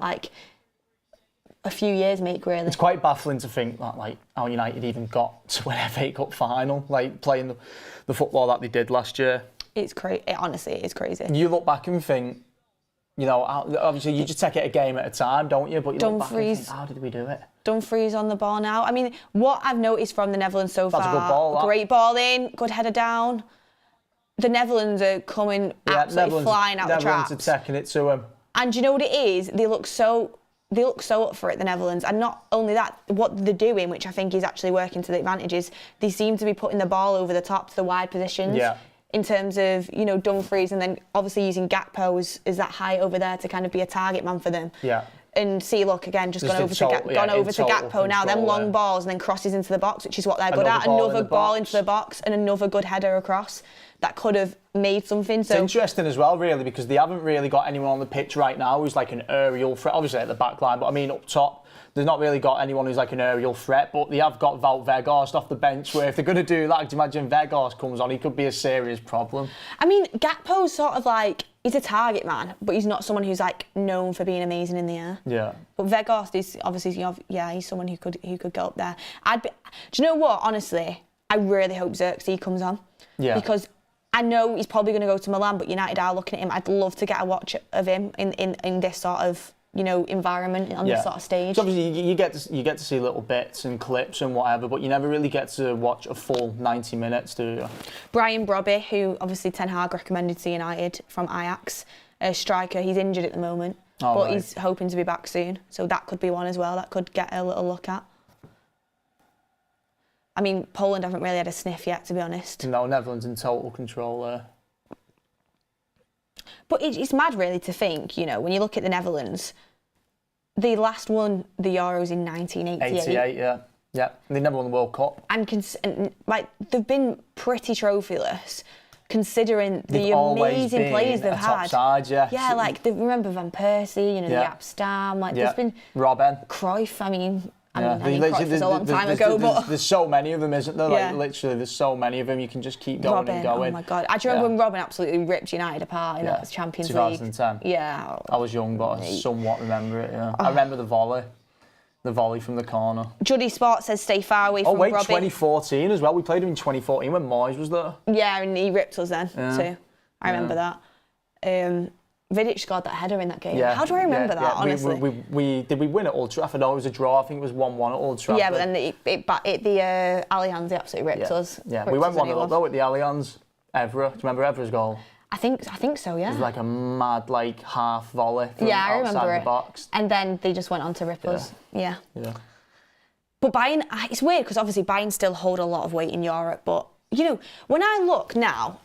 a few years make, really. It's quite baffling to think that how United even got to an FA Cup final, playing the football that they did last year. It's crazy. Honestly, it is crazy. You look back and think, you know, obviously you just take it a game at a time, don't you? But you look back and think, how did we do it? Dumfries on the ball now. I mean, what I've noticed from the Netherlands so far, that's a good ball, great ball in, good header down. The Netherlands are coming absolutely flying out the traps. Netherlands are taking it to them. And do you know what it is? They look so they look so up for it, the Netherlands. And not only that, what they're doing, which I think is actually working to the advantage, is they seem to be putting the ball over the top to the wide positions. Yeah. In terms of, you know, Dumfries, and then obviously using Gakpo as that height over there to kind of be a target man for them. Yeah. And see, look, again, just gone over to Gakpo now, them long balls and then crosses into the box, which is what they're good at. Another ball into the box and another good header across. That could have made something. So it's interesting as well, really, because they haven't really got anyone on the pitch right now who's like an aerial threat. Obviously at the back line, but I mean up top, they've not really got anyone who's like an aerial threat. But they have got Wout Weghorst off the bench, where if they're going to do that, do you imagine Weghorst comes on, he could be a serious problem. I mean, Gakpo's sort of like, he's a target man, but he's not someone who's like known for being amazing in the air. Yeah. But Weghorst is obviously, he's someone who could go up there. Do you know what? Honestly, I really hope Xerxes comes on. Yeah. Because I know he's probably going to go to Milan, but United are looking at him. I'd love to get a watch of him in this sort of, you know, environment, on this sort of stage. So obviously you get to see little bits and clips and whatever, but you never really get to watch a full 90 minutes, do you? Brian Brobby, who obviously Ten Hag recommended to United from Ajax, a striker, he's injured at the moment, but he's hoping to be back soon. So that could be one as well, that could get a little look at. I mean, Poland haven't really had a sniff yet, to be honest. No, Netherlands in total control there. But it's mad, really, to think, you know, when you look at the Netherlands, they last won the Euros in 1988. 88, yeah. Yeah, and they never won the World Cup. And like, they've been pretty trophyless, considering the amazing players they've had. Top side, yeah. Yeah, like, remember Van Persie, you know, the Apstam, like, there's been... Robben. Cruyff, I mean, Cruyff was a long time ago, but... There's so many of them, isn't there? Like, literally, there's so many of them, you can just keep going and going. Oh my God. I do remember when Robben absolutely ripped United apart in that Champions League. 2010. Yeah. I was young, but I somewhat remember it, I remember the volley from the corner. Juddy Sport says stay far away from Robbie. 2014 as well. We played him in 2014 when Moyes was there. Yeah, and he ripped us then too. I remember that. Vidic scored that header in that game. How do I remember that, honestly? Did we win at Old Trafford? No, it was a draw. I think it was 1-1 at Old Trafford. Yeah, but then the Allianz, they absolutely ripped us. Yeah, we went 1-0 though at the Allianz. Evra. Do you remember Evra's goal? I think so, yeah. It was like a mad, like, half volley from I remember outside the box. And then they just went on to rip us. Yeah. But Bayern, it's weird because obviously Bayern still hold a lot of weight in Europe. But, you know, when I look now,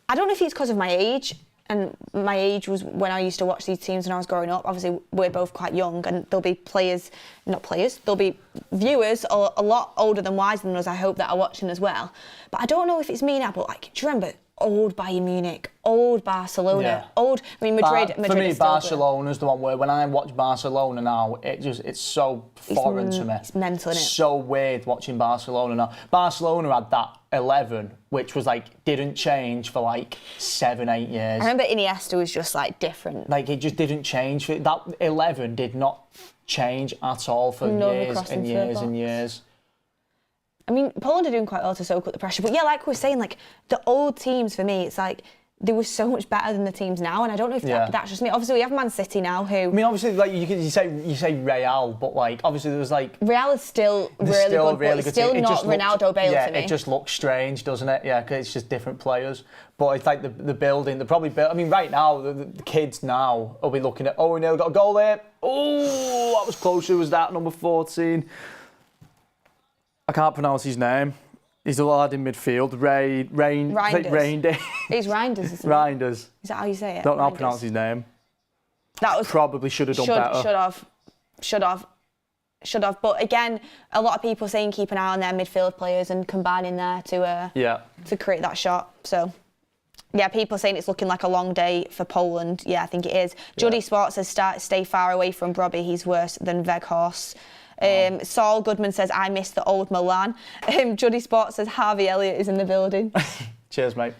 I don't know if it's because of my age, and my age was when I used to watch these teams when I was growing up. Obviously, we're both quite young, and there'll be there'll be viewers a lot older than wiser than us, I hope, that are watching as well. But I don't know if it's me now, but like, do you remember old Bayern Munich, old Barcelona, old, I mean, Madrid for me, Barcelona's the one where when I watch Barcelona now, it's so foreign to me. It's mental, isn't it? It's so weird watching Barcelona now. Barcelona had that 11, which was like, didn't change for like 7-8 years. I remember Iniesta was just like different. Like, it just didn't change. That 11 did not change at all for years and years and years. I mean, Poland are doing quite well to soak up the pressure. But yeah, like we were saying, like, the old teams, for me, it's like, they were so much better than the teams now, and I don't know if that's just me. Obviously, we have Man City now, who... I mean, obviously, like, you say Real, but, like, obviously there was, like... Real is still really good, but it's still not Ronaldo, Bale to me. It just looks strange, doesn't it? Yeah, because it's just different players. But it's like the building, they're probably... I mean, right now, the kids now will be looking at, we nearly got a goal there. Oh, that was close. Who was that, number 14? I can't pronounce his name. He's a lad in midfield. Reinders. He's Reinders, isn't it? Reinders. Is that how you say it? Don't know how to pronounce his name. That was probably should have done better. Should have. But again, a lot of people saying keep an eye on their midfield players and combining there to create that shot. So yeah, people saying it's looking like a long day for Poland. Yeah, I think it is. Juddy Sport says stay far away from Brobby. He's worse than Weghorst. Saul Goodman says, I miss the old Milan. Juddy Sport says, Harvey Elliott is in the building. Cheers, mate.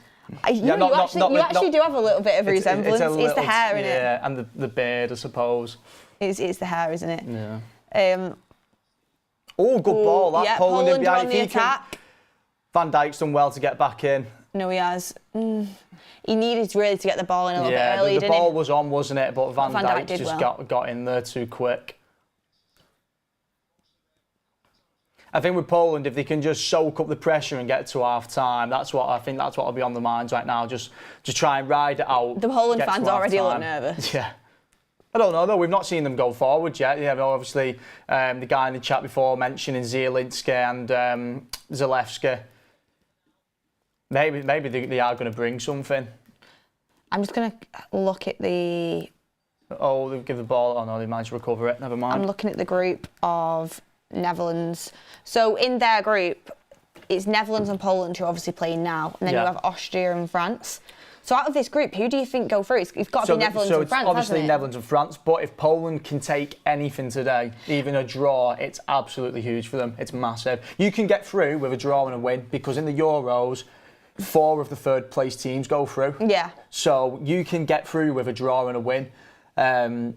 You actually do have a little bit of resemblance. It's the hair, isn't it? Yeah, and the beard, I suppose. It's the hair, isn't it? Yeah. Good ball. That Poland in behind. On the attack. Van Dijk's done well to get back in. No, he has. He needed really to get the ball in a little bit early, the ball was on, wasn't it? But Van Dijk just got in there too quick. I think with Poland, if they can just soak up the pressure and get to half-time, that's what will be on the minds right now. Just try and ride it out. The Poland fans already look nervous. Yeah. I don't know though. We've not seen them go forward yet. Yeah, obviously the guy in the chat before mentioning Zielinski and Zalewski. Maybe they are going to bring something. I'm just going to look at the... Oh, they give the ball. Oh no, they managed to recover it. Never mind. I'm looking at the group of Netherlands. So in their group, it's Netherlands and Poland who are obviously playing now, and then you have Austria and France. So out of this group, who do you think go through? It's got to be Netherlands and France, obviously hasn't it? Netherlands and France, but if Poland can take anything today, even a draw, it's absolutely huge for them. It's massive. You can get through with a draw and a win because in the Euros, 4 of the third place teams go through. Yeah. So you can get through with a draw and a win.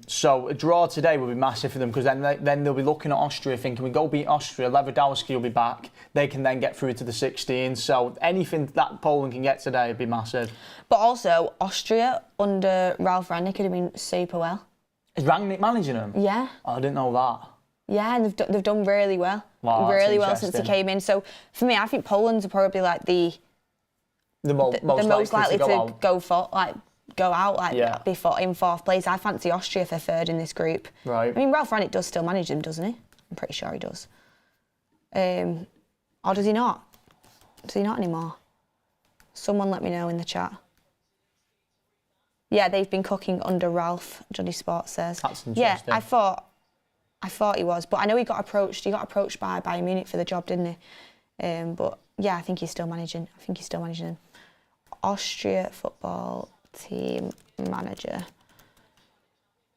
So a draw today will be massive for them because then they'll be looking at Austria thinking, we go beat Austria, Lewandowski will be back. They can then get through to the 16. So anything that Poland can get today would be massive. But also, Austria under Ralf Rangnick could have been super well. Is Rangnick managing them? Yeah. Oh, I didn't know that. Yeah, and they've done really well. Wow, really well since he came in. So for me, I think Poland's are probably like the most likely to go out before in 4th place. I fancy Austria for 3rd in this group. Right. I mean, Ralf Rangnick does still manage them, doesn't he? I'm pretty sure he does. Or does he not? Does he not anymore? Someone let me know in the chat. Yeah, they've been cooking under Ralph, Johnny Sports says. That's interesting. Yeah, I thought he was, but I know he got approached. He got approached by Bayern Munich for the job, didn't he? But yeah, I think he's still managing. Them. Austria football team manager.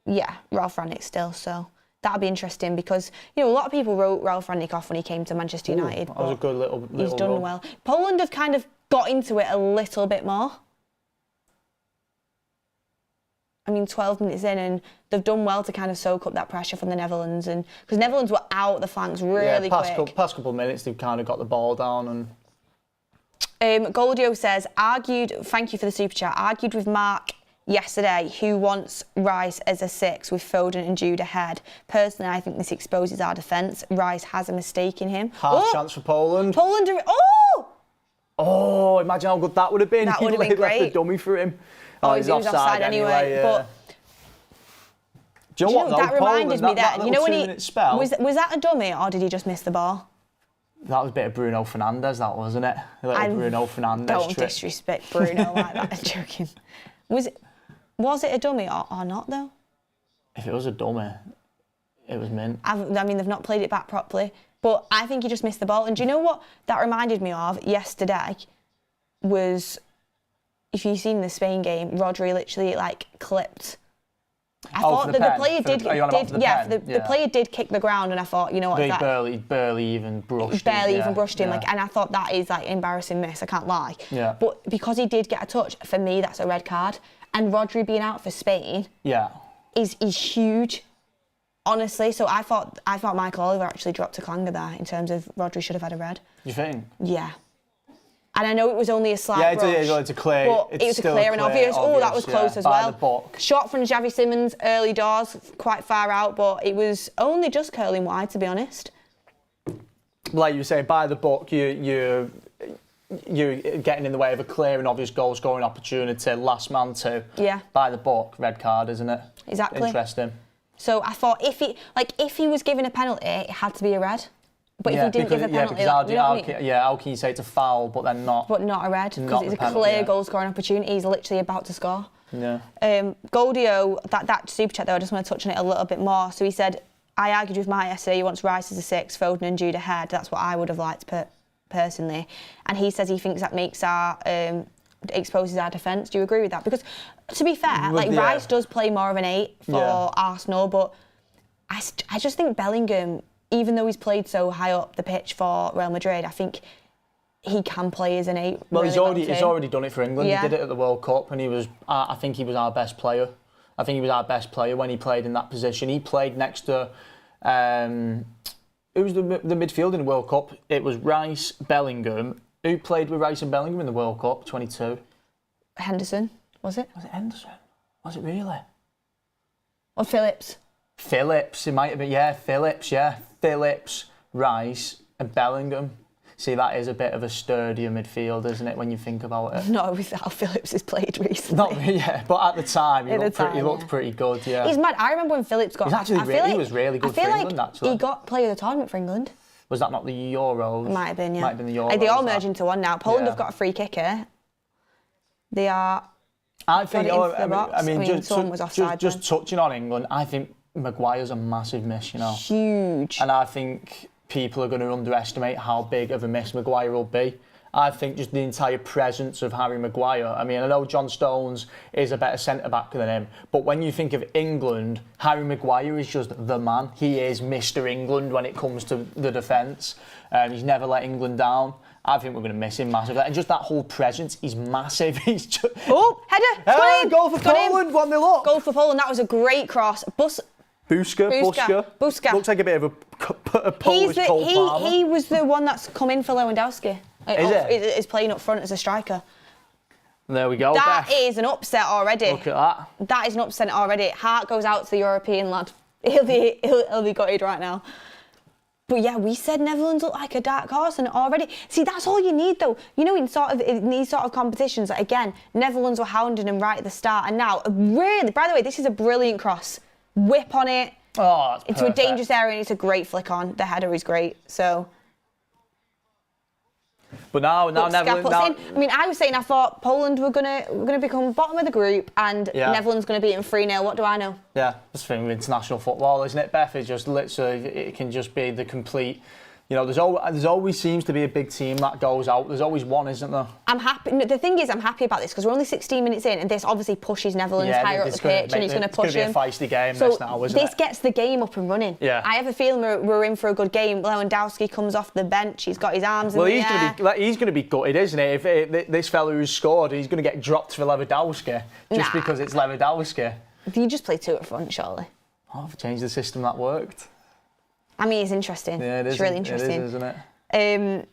Yeah, Ralf Rangnick still. So that'll be interesting because a lot of people wrote Ralf Rangnick off when he came to Manchester United. That was a good little he's done run. well. Poland have kind of got into it a little bit more. I mean, 12 minutes in, and they've done well to kind of soak up that pressure from the Netherlands, and because Netherlands were out the flanks really quick. Past couple of minutes, they've kind of got the ball down. And Goldio says, thank you for the super chat, argued with Mark yesterday who wants Rice as a 6 with Foden and Jude ahead. Personally, I think this exposes our defence. Rice has a mistake in him. Half chance for Poland. Oh, imagine how good that would have been. That would have been great. Left the dummy for him. He's offside anyway. Yeah. But do you know what? That reminded me that then. You know when was that a dummy or did he just miss the ball? That was a bit of Bruno Fernandes, that wasn't it? A little Bruno Fernandes don't trick. Disrespect Bruno like that. I'm joking. Was it a dummy or not though? If it was a dummy, it was mint. I mean, they've not played it back properly, but I think he just missed the ball. And do you know what that reminded me of yesterday? Was if you've seen the Spain game, Rodri literally clipped. I thought that the player the player did kick the ground, and I thought, you know what, they barely even brushed him. And I thought that is embarrassing miss. I can't lie. Yeah. But because he did get a touch, for me that's a red card. And Rodri being out for Spain, is huge. Honestly, so I thought Michael Oliver actually dropped a clanger there in terms of Rodri should have had a red. You think? Yeah. And I know it was only a slight brush, it's a clear, but it was a clear and obvious. Oh, that was close as well. The book. Shot from Xavi Simons, early doors, quite far out, but it was only just curling wide, to be honest. Like you say, by the book, you're getting in the way of a clear and obvious goal scoring opportunity. Last man to. Yeah. By the book, red card, isn't it? Exactly. Interesting. So I thought if he was given a penalty, it had to be a red. But if he didn't give a penalty, how can you say it's a foul, but then not? But not a red, because it's a clear goal-scoring opportunity. He's literally about to score. Yeah. Goldio, that super chat though, I just want to touch on it a little bit more. So he said, I argued with Mike yesterday, he wants Rice as a 6, Foden and Jude ahead. That's what I would have liked personally. And he says he thinks that makes exposes our defence. Do you agree with that? Because to be fair, Rice does play more of an 8 for Arsenal, but I just think Bellingham, even though he's played so high up the pitch for Real Madrid, I think he can play as an 8. Well, he's already done it for England. Yeah. He did it at the World Cup, and I think he was our best player. I think he was our best player when he played in that position. He played next to who was the midfield in the World Cup? It was Rice, Bellingham. Who played with Rice and Bellingham in the World Cup 22? Henderson, was it? Was it Henderson? Was it really? Or Phillips? Phillips, it might have been. Yeah, Phillips, Rice and Bellingham. See, that is a bit of a sturdier midfield, isn't it, when you think about it? No, with how Phillips has played recently. Not yeah, but at the time, he looked pretty good, yeah. He's mad. I remember when Phillips got... He was really good for England, actually. He got player of the tournament for England. Was that not the Euros? It might have been, yeah. Might have been the Euros. They all merge into one now. Poland have got a free kicker. They are... I think, just touching on England, I think Maguire's a massive miss, you know. Huge. And I think people are going to underestimate how big of a miss Maguire will be. I think just the entire presence of Harry Maguire. I mean, I know John Stones is a better centre-back than him, but when you think of England, Harry Maguire is just the man. He is Mr. England when it comes to the defence. He's never let England down. I think we're going to miss him massively. And just that whole presence, he's massive. He's just... Oh, header! Goal for Poland, 1-0 up. Goal for Poland, that was a great cross. Buska. Looks like a bit of a Polish Cole Palmer. He was the one that's come in for Lewandowski. Is playing up front as a striker. There we go. That is an upset already. Look at that. That is an upset already. Heart goes out to the European lad. He'll be gutted right now. But yeah, we said Netherlands look like a dark horse, and already... See, that's all you need, though. You know, in these sort of competitions, like, again, Netherlands were hounding them right at the start, and now, really, by the way, this is a brilliant cross. Whip on it. Oh, that's into perfect. a dangerous area, and it's a great flick on. The header is great, so... But now Netherlands... I mean, I was saying I thought Poland were gonna become bottom of the group, and Netherlands going to beat them 3-0. What do I know? Yeah, that's the thing with international football, isn't it, Beth? It's just literally, it can just be the complete... You know, there's always seems to be a big team that goes out. There's always one, isn't there? I'm happy. No, the thing is, I'm happy about this because we're only 16 minutes in, and this obviously pushes Netherlands higher up the pitch, and it's going to push them. It's going to be a feisty game so this now, isn't it? This gets the game up and running. Yeah. I have a feeling we're in for a good game. Lewandowski comes off the bench. He's got his arms in the air. He's going to be gutted, isn't he? If this fella who's scored, he's going to get dropped for Lewandowski just because it's Lewandowski. You just play two up front, surely. Oh, if I changed the system, that worked. I mean, it's interesting. Yeah, it is. It's really interesting. It is, isn't it?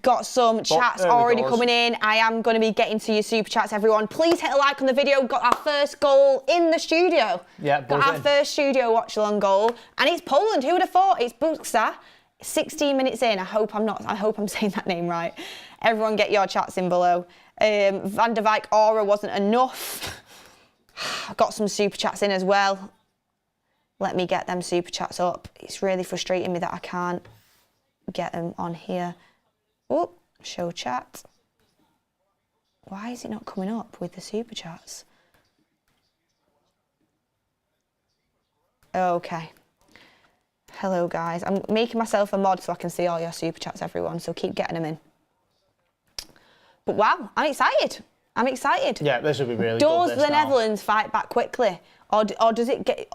Got some chats already coming in. I am going to be getting to your super chats, everyone. Please hit a like on the video. Got our first goal in the studio. Yeah, got our first studio watch-along goal, and it's Poland. Who would have thought? It's Buska. 16 minutes in. I hope I'm saying that name right. Everyone, get your chats in below. Van der Vaart aura wasn't enough. Got some super chats in as well. Let me get them super chats up. It's really frustrating me that I can't get them on here. Oh, show chat. Why is it not coming up with the super chats? Okay. Hello, guys. I'm making myself a mod so I can see all your super chats, everyone. So keep getting them in. But wow, I'm excited. Yeah, this will be really good. Does the Netherlands fight back quickly? Or does it get?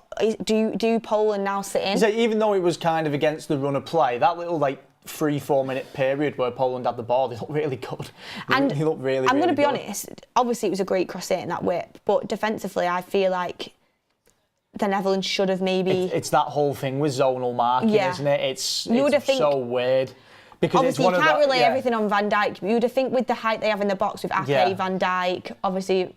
Do Poland now sit in? So even though it was kind of against the run of play, that little 3-4 minute period where Poland had the ball, they looked really good. And they looked really. I'm going to be good. honest. Obviously, it was a great cross in that whip, but defensively, I feel like the Netherlands should have maybe. It's that whole thing with zonal marking, isn't it? It's so weird. Because obviously, you can't relay everything on Van Dijk. You would have think with the height they have in the box with Ake, Van Dijk, obviously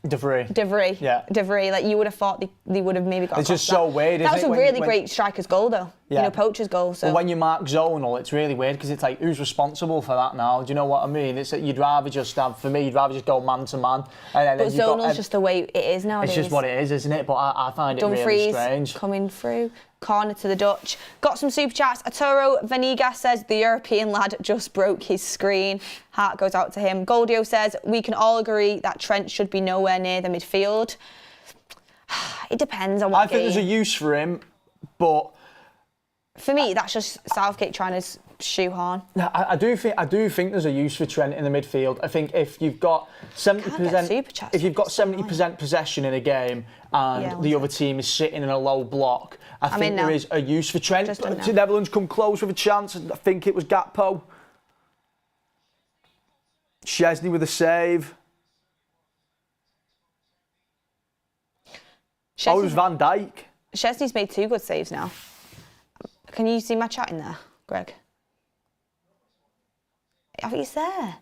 De Vrij. Yeah. De Vrij. Like, you would have thought they would have maybe got. It's just so weird. That was a really great striker's goal, though. Yeah. You know, poacher's goal. So. But when you mark zonal, it's really weird because it's like, who's responsible for that now? Do you know what I mean? It's that you'd rather just go man to man. But zonal's just the way it is nowadays. It's just what it is, isn't it? But I find it really strange. Coming through. Corner to the Dutch. Got some super chats. Arturo Vaniga says the European lad just broke his screen. Heart goes out to him. Goldio says we can all agree that Trent should be nowhere near the midfield. It depends on what I think there's a use for him, but for me that's just Southgate trying to shoehorn. I do think there's a use for Trent in the midfield. I think if you've got 70% possession in a game and the other team is sitting in a low block, I think there is a use for Trent. The Netherlands come close with a chance. I think it was Gakpo. Szczesny with a save. It was Van Dijk. Szczesny's made 2 good saves now. Can you see my chat in there, Greg? I think he's there.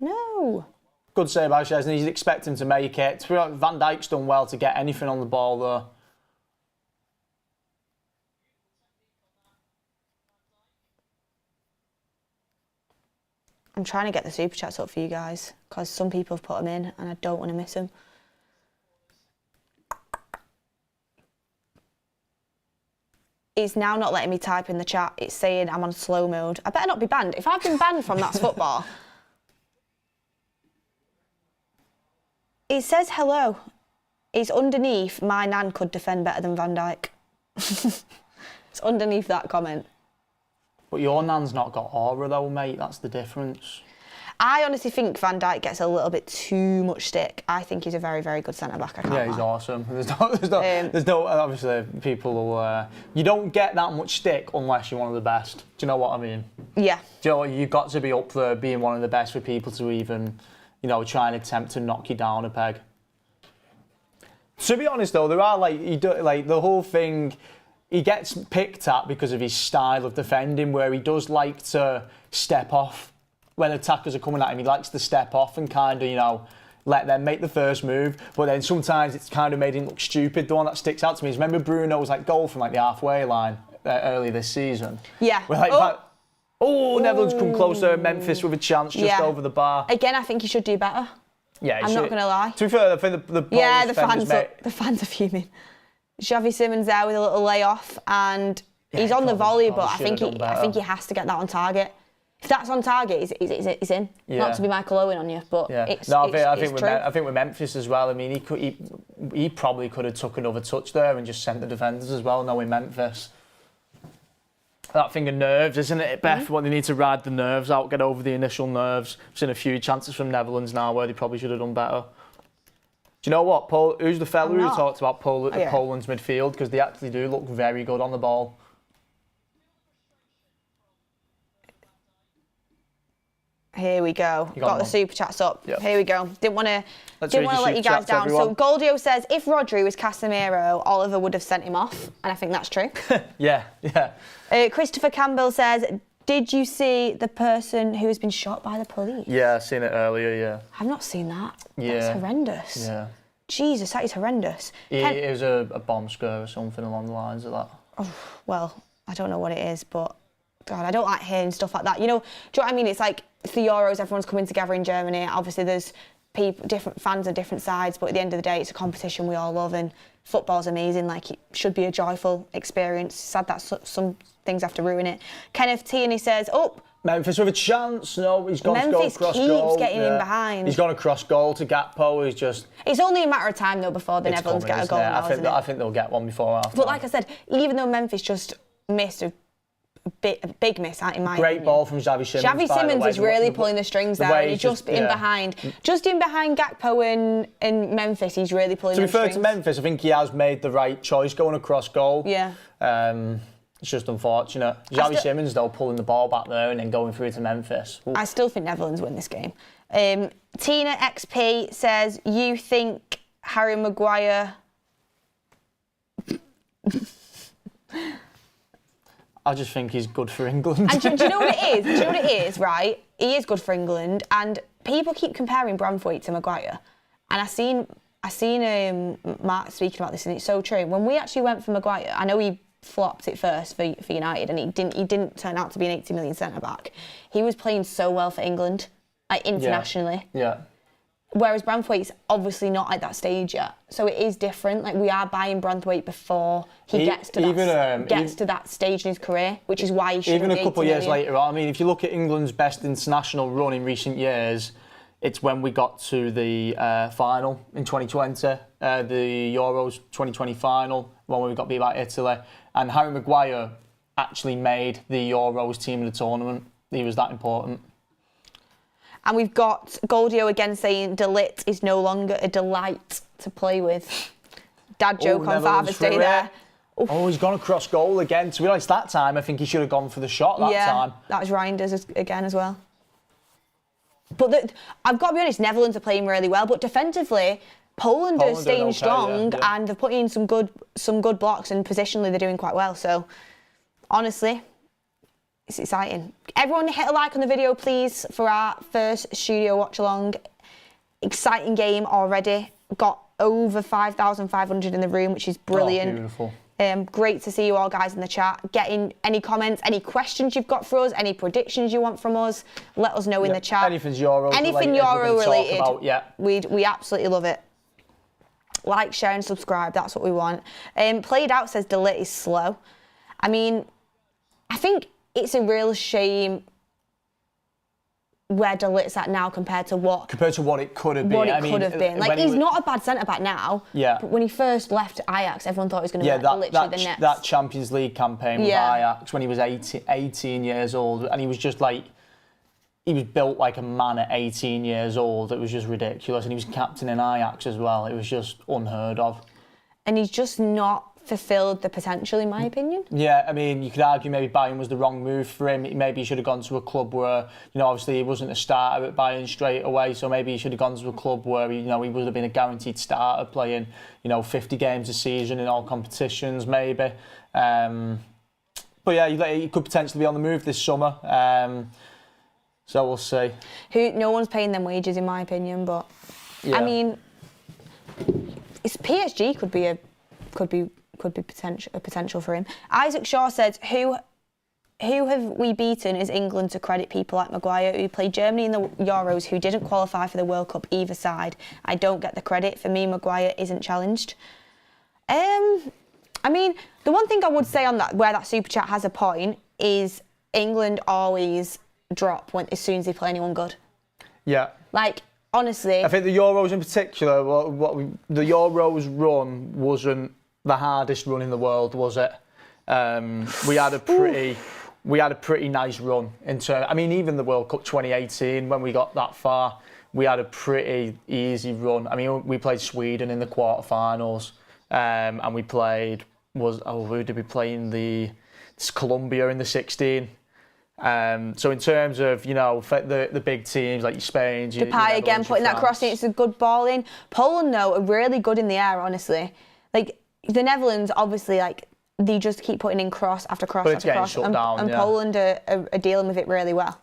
No. Good save by Szczesny. You'd expect him to make it. Van Dijk's done well to get anything on the ball, though. I'm trying to get the super chats up for you guys because some people have put them in and I don't want to miss them. It's now not letting me type in the chat. It's saying I'm on slow mode. I better not be banned. If I've been banned from That's Football. It says hello. It's underneath, my nan could defend better than Van Dijk. It's underneath that comment. But your nan's not got aura though, mate. That's the difference. I honestly think Van Dijk gets a little bit too much stick. I think he's a very, very good centre-back. Yeah, he's awesome. There's no obviously, people will... you don't get that much stick unless you're one of the best. Do you know what I mean? Yeah. Do you know what? You've got to be up there being one of the best for people to even, you know, try and attempt to knock you down a peg. To be honest though, there are the whole thing, he gets picked at because of his style of defending, where he does like to step off. When attackers are coming at him, he likes to step off and kind of, you know, let them make the first move. But then sometimes it's kind of made him look stupid. The one that sticks out to me is, remember Bruno's goal from the halfway line early this season? Yeah. Where, Netherlands come closer, Memphis with a chance just over the bar. Again, I think he should do better. Yeah, I'm not going to lie. To be fair, I think the fans are fuming. Xavi Simons there with a little layoff, and he's on the volley, but I think he has to get that on target. If that's on target, he's in. Yeah. Not to be Michael Owen on you, but it's true. I think with Memphis as well. I mean, he probably could have took another touch there and just sent the defenders as well. Knowing Memphis, that thing of nerves, isn't it, Beth? What they need to ride the nerves out, get over the initial nerves. I've seen a few chances from Netherlands now where they probably should have done better. Do you know what? Who's the fella who talked about Poland's midfield? Because they actually do look very good on the ball. Here we go. Got the super chats up. Yep. Here we go. Didn't want to let you guys down. Everyone. So Goldio says, if Rodri was Casemiro, Oliver would have sent him off, and I think that's true. Yeah. Christopher Campbell says, did you see the person who has been shot by the police? Yeah, I've seen it earlier. Yeah. I've not seen that. Yeah. That's horrendous. Yeah. Jesus, that is horrendous. It was a bomb scare or something along the lines of that. Oh, well, I don't know what it is, but God, I don't like hearing stuff like that. You know, do you know what I mean? It's like it's the Euros, everyone's coming together in Germany. Obviously, there's people, different fans of different sides, but at the end of the day, it's a competition we all love, and football's amazing. Like, it should be a joyful experience. Sad that some things have to ruin it. Kenneth Tierney says, Memphis with a chance. No, he's gone to go cross goal. Memphis keeps getting in behind. He's gone a cross goal to Gakpo. He's just... It's only a matter of time, though, before the Netherlands get a goal now, isn't it? I think they'll get one before after. But like I said, even though Memphis just missed a big miss, in my opinion. Great ball from Xavi Simons. Xavi Simons is really pulling the strings there, and he's just in behind. Just in behind Gakpo in Memphis, he's really pulling the strings. To be fair to Memphis, I think he has made the right choice going across goal. Yeah. It's just unfortunate. Xavi Simons, though, pulling the ball back there and then going through to Memphis. Ooh. I still think Netherlands win this game. Tina XP says, you think Harry Maguire... I just think he's good for England. And do you know what it is? Do you know what it is, right? He is good for England, and people keep comparing Branthwaite to Maguire. And I seen Mark speaking about this, and it's so true. When we actually went for Maguire, I know he flopped it first for United, and he didn't turn out to be an 80 million centre-back. He was playing so well for England, internationally. Yeah. Whereas Branthwaite's obviously not at that stage yet, so it is different. Like, we are buying Branthwaite before he gets to that stage in his career, which is why he shouldn't be 80 million. Even a couple of years later, I mean, if you look at England's best international run in recent years, it's when we got to the final in 2020, the Euros 2020 final, when we got beat by Italy, and Harry Maguire actually made the Euros team of the tournament. He was that important. And we've got Goldio again saying De Ligt is no longer a delight to play with. Dad joke on Father's Day there. Oof. Oh, he's gone across goal again. To be honest, that time I think he should have gone for the shot that time. That was Reinders again as well. But I've got to be honest, Netherlands are playing really well, but defensively, Poland are staying strong, and they're putting in some good blocks, and positionally they're doing quite well. So, honestly, it's exciting. Everyone hit a like on the video, please, for our first studio watch-along. Exciting game already. Got over 5,500 in the room, which is brilliant. Oh, beautiful. Great to see you all guys in the chat. Getting any comments, any questions you've got for us, any predictions you want from us, let us know in the chat. Anything's Euro related. Yeah. We absolutely love it. Like, share and subscribe, that's what we want. Played Out says Delit is slow. I mean, I think it's a real shame where Delit's at now compared to what it could have been. What it could have been. Like, he's not a bad centre-back now. Yeah. But when he first left Ajax, everyone thought he was going to be literally the next. That Champions League campaign with Ajax when he was 18 years old, and he was just like, he was built like a man at 18 years old. It was just ridiculous. And he was captain in Ajax as well. It was just unheard of. And he's just not fulfilled the potential, in my opinion. Yeah, I mean, you could argue maybe Bayern was the wrong move for him. Maybe he should have gone to a club where, obviously he wasn't a starter at Bayern straight away, so maybe he should have gone to a club where, he would have been a guaranteed starter playing, 50 games a season in all competitions, maybe. But yeah, he could potentially be on the move this summer. So we'll see. No one's paying them wages, in my opinion, but yeah. I mean, PSG could be a potential for him. Isaac Shaw says, who have we beaten as England to credit people like Maguire, who played Germany in the Euros, who didn't qualify for the World Cup either side? I don't get the credit. For me, Maguire isn't challenged. I mean, the one thing I would say on that, where that super chat has a point, is England always drop as soon as they play anyone good. Yeah. Like, honestly, I think the Euros in particular, the Euros run wasn't the hardest run in the world, was it? We had a pretty nice run even the World Cup 2018, when we got that far, we had a pretty easy run. I mean, we played Sweden in the quarterfinals, and we played who did we play in it's Colombia in the 16. So in terms of the big teams like Spain, Depay again putting that cross in, it's a good ball in. Poland though are really good in the air, honestly. Like the Netherlands, obviously, like they just keep putting in cross after cross after cross, and Poland are dealing with it really well.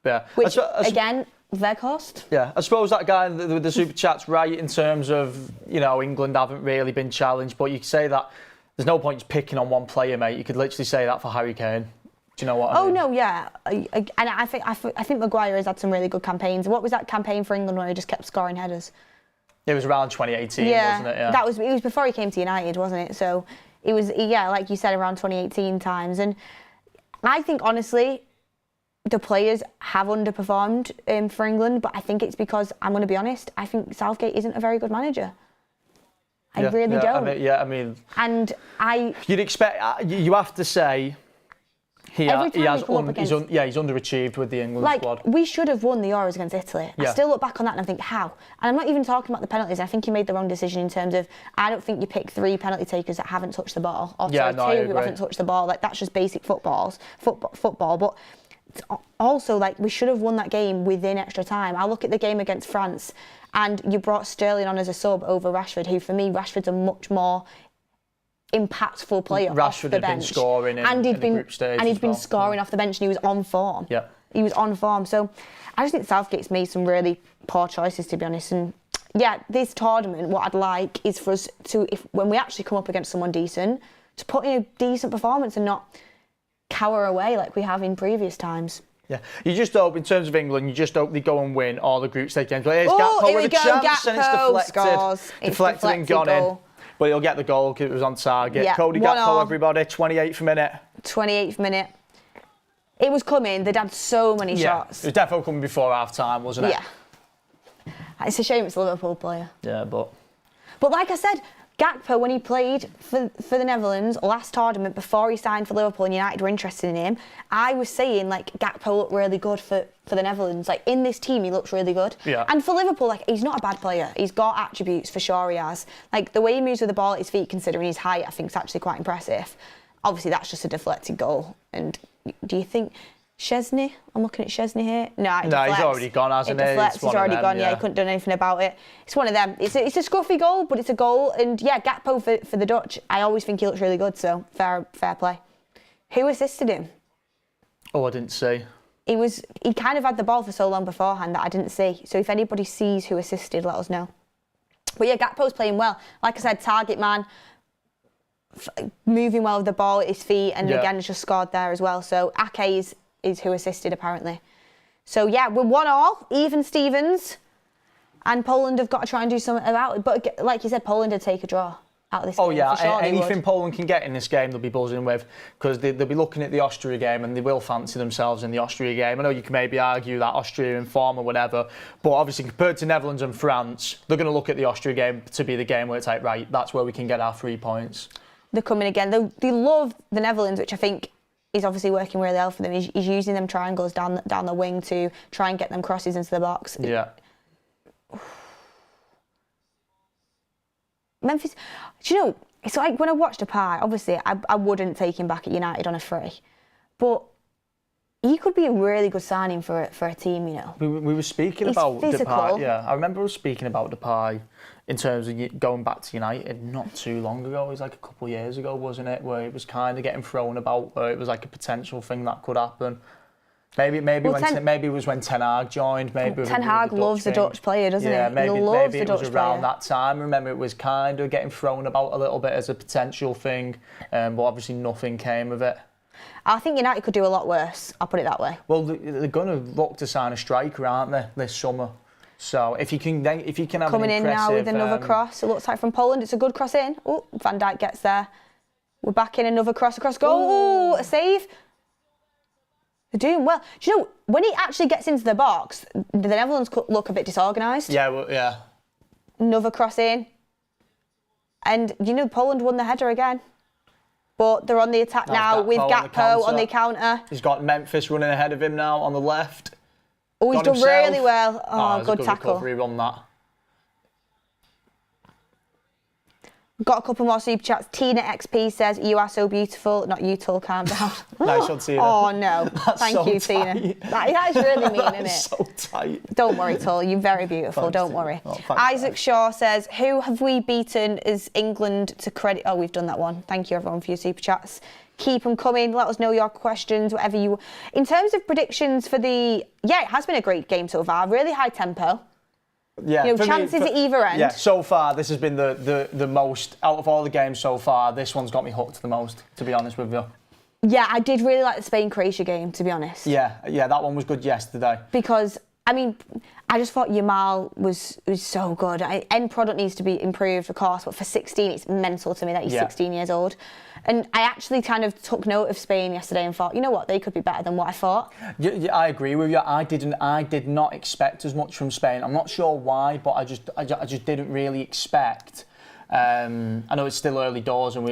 Yeah, which again, Weghorst. Yeah, I suppose that guy with the super chat's right in terms of England haven't really been challenged, but you could say that there's no point just picking on one player, mate. You could literally say that for Harry Kane. Do you know what I mean? No, yeah. And I think Maguire has had some really good campaigns. What was that campaign for England where he just kept scoring headers? It was around 2018, wasn't it? Yeah. It was before he came to United, wasn't it? So it was, like you said, around 2018 times. And I think, honestly, the players have underperformed for England, but I think it's because, I'm going to be honest, I think Southgate isn't a very good manager. I really don't. And you'd expect, you have to say, he's underachieved with the England squad. We should have won the Euros against Italy. Yeah. I still look back on that and I think, how? And I'm not even talking about the penalties. I think he made the wrong decision in terms of, I don't think you pick 3 penalty takers that haven't touched the ball, or 2 who haven't touched the ball. Like, that's just basic football. But also, like, we should have won that game within extra time. I look at the game against France, and you brought Sterling on as a sub over Rashford, who for me, Rashford's a much more impactful player off the bench. Been scoring in the group stage, and he'd been scoring off the bench, and he was on form. Yeah, he was on form. So I just think Southgate's made some really poor choices, to be honest. And yeah, this tournament, what I'd like is for us to, when we actually come up against someone decent, to put in a decent performance and not cower away like we have in previous times. Yeah, you just hope, in terms of England, you just hope they go and win all the group stage games. But here's Gakpo with a chance, and it's deflected and gone in. But he'll get the goal because it was on target. Yeah, Cody Gakpo, everybody, 28th minute. 28th minute. It was coming. They'd had so many shots. It was definitely coming before half-time, wasn't it? Yeah. It's a shame it's a Liverpool player. Yeah, but like I said, Gakpo, when he played for the Netherlands last tournament, before he signed for Liverpool and United were interested in him, I was saying, like, Gakpo looked really good for the Netherlands. Like, in this team, he looks really good. Yeah. And for Liverpool, like, he's not a bad player. He's got attributes, for sure he has. Like, the way he moves with the ball at his feet, considering his height, I think is actually quite impressive. Obviously, that's just a deflected goal. And do you think Szczesny? I'm looking at Szczesny here. No, he's already gone, hasn't he? He's already gone, yeah. He couldn't do anything about it. It's one of them. It's a scruffy goal, but it's a goal. And yeah, Gakpo for the Dutch, I always think he looks really good, so fair play. Who assisted him? Oh, I didn't see. He kind of had the ball for so long beforehand that I didn't see. So if anybody sees who assisted, let us know. But yeah, Gakpo's playing well. Like I said, target man. moving well with the ball at his feet, and Yeah. again, has just scored there as well. So Ake is who assisted, apparently. So yeah, we're 1-1, even Stevens, and Poland have got to try and do something about it. But like you said, Poland would take a draw out of this game. Yeah, for sure they anything would. Poland can get in this game they'll be buzzing with, because they'll be looking at the Austria game and they will fancy themselves in the Austria game. I know you can maybe argue that Austria in form or whatever, but obviously compared to Netherlands and France, they're going to look at the Austria game to be the game where it's like, right, that's where we can get our 3 points. They're coming again. They love the Netherlands, which I think is obviously working really well for them. He's using them triangles down the wing to try and get them crosses into the box. Yeah. Memphis, do you know, it's like when I watched Depay, obviously I wouldn't take him back at United on a free, but he could be a really good signing for a team, you know. We were speaking He's about physical. Depay. Yeah, I remember us speaking about Depay in terms of going back to United not too long ago. It was like a couple of years ago, wasn't it? Where it was kind of getting thrown about, where it was like a potential thing that could happen. Maybe it was when Ten Hag joined. Maybe Ten Hag loves a Dutch player, doesn't yeah, he? maybe it was around player. that time. I remember it was kind of getting thrown about a little bit as a potential thing, but obviously nothing came of it. I think United could do a lot worse. I'll put it that way. Well, they're going to look to sign a striker, aren't they, this summer? So if you can have Coming an in now with another impressive, cross, it looks like from Poland. It's a good cross in. Oh, Van Dijk gets there. We're back in, another cross across goal. Oh, a save. They're doing well. Do you know, when he actually gets into the box, the Netherlands could look a bit disorganised. Yeah, well, yeah. Another cross in. And, you know, Poland won the header again. But they're on the attack now with Gakpo on the counter. He's got Memphis running ahead of him now on the left. Oh, he's Got done himself. really well. Oh, Good good tackle. recovery on that. Got a couple more super chats. Tina XP says, "You are so beautiful." Not you, Tull, calm down. Nice one, Tina. Oh, no. That's Thank so you, tight. Tina. That is really mean, isn't it? So tight. Don't worry, Tull. You're very beautiful. Thanks, Don't Tina. worry. Oh, thanks, Isaac guys. Shaw says, "Who have we beaten as England to credit?" Oh, we've done that one. Thank you, everyone, for your super chats. Keep them coming. Let us know your questions, whatever you... In terms of predictions for the... Yeah, it has been a great game so far. Really high tempo. Yeah, You know, for me, chances at either end. Yeah, so far this has been the most out of all the games so far. This one's got me hooked the most, to be honest with you. Yeah, I did really like the Spain-Croatia game, to be honest. Yeah, that one was good yesterday. Because, I mean, I just thought Yamal was so good. End product needs to be improved, of course, but for 16, it's mental to me that he's 16 years old. And I actually kind of took note of Spain yesterday and thought, you know what, they could be better than what I thought. Yeah, I agree with you. I did not expect as much from Spain. I'm not sure why, but I just didn't really expect. I know it's still early doors, and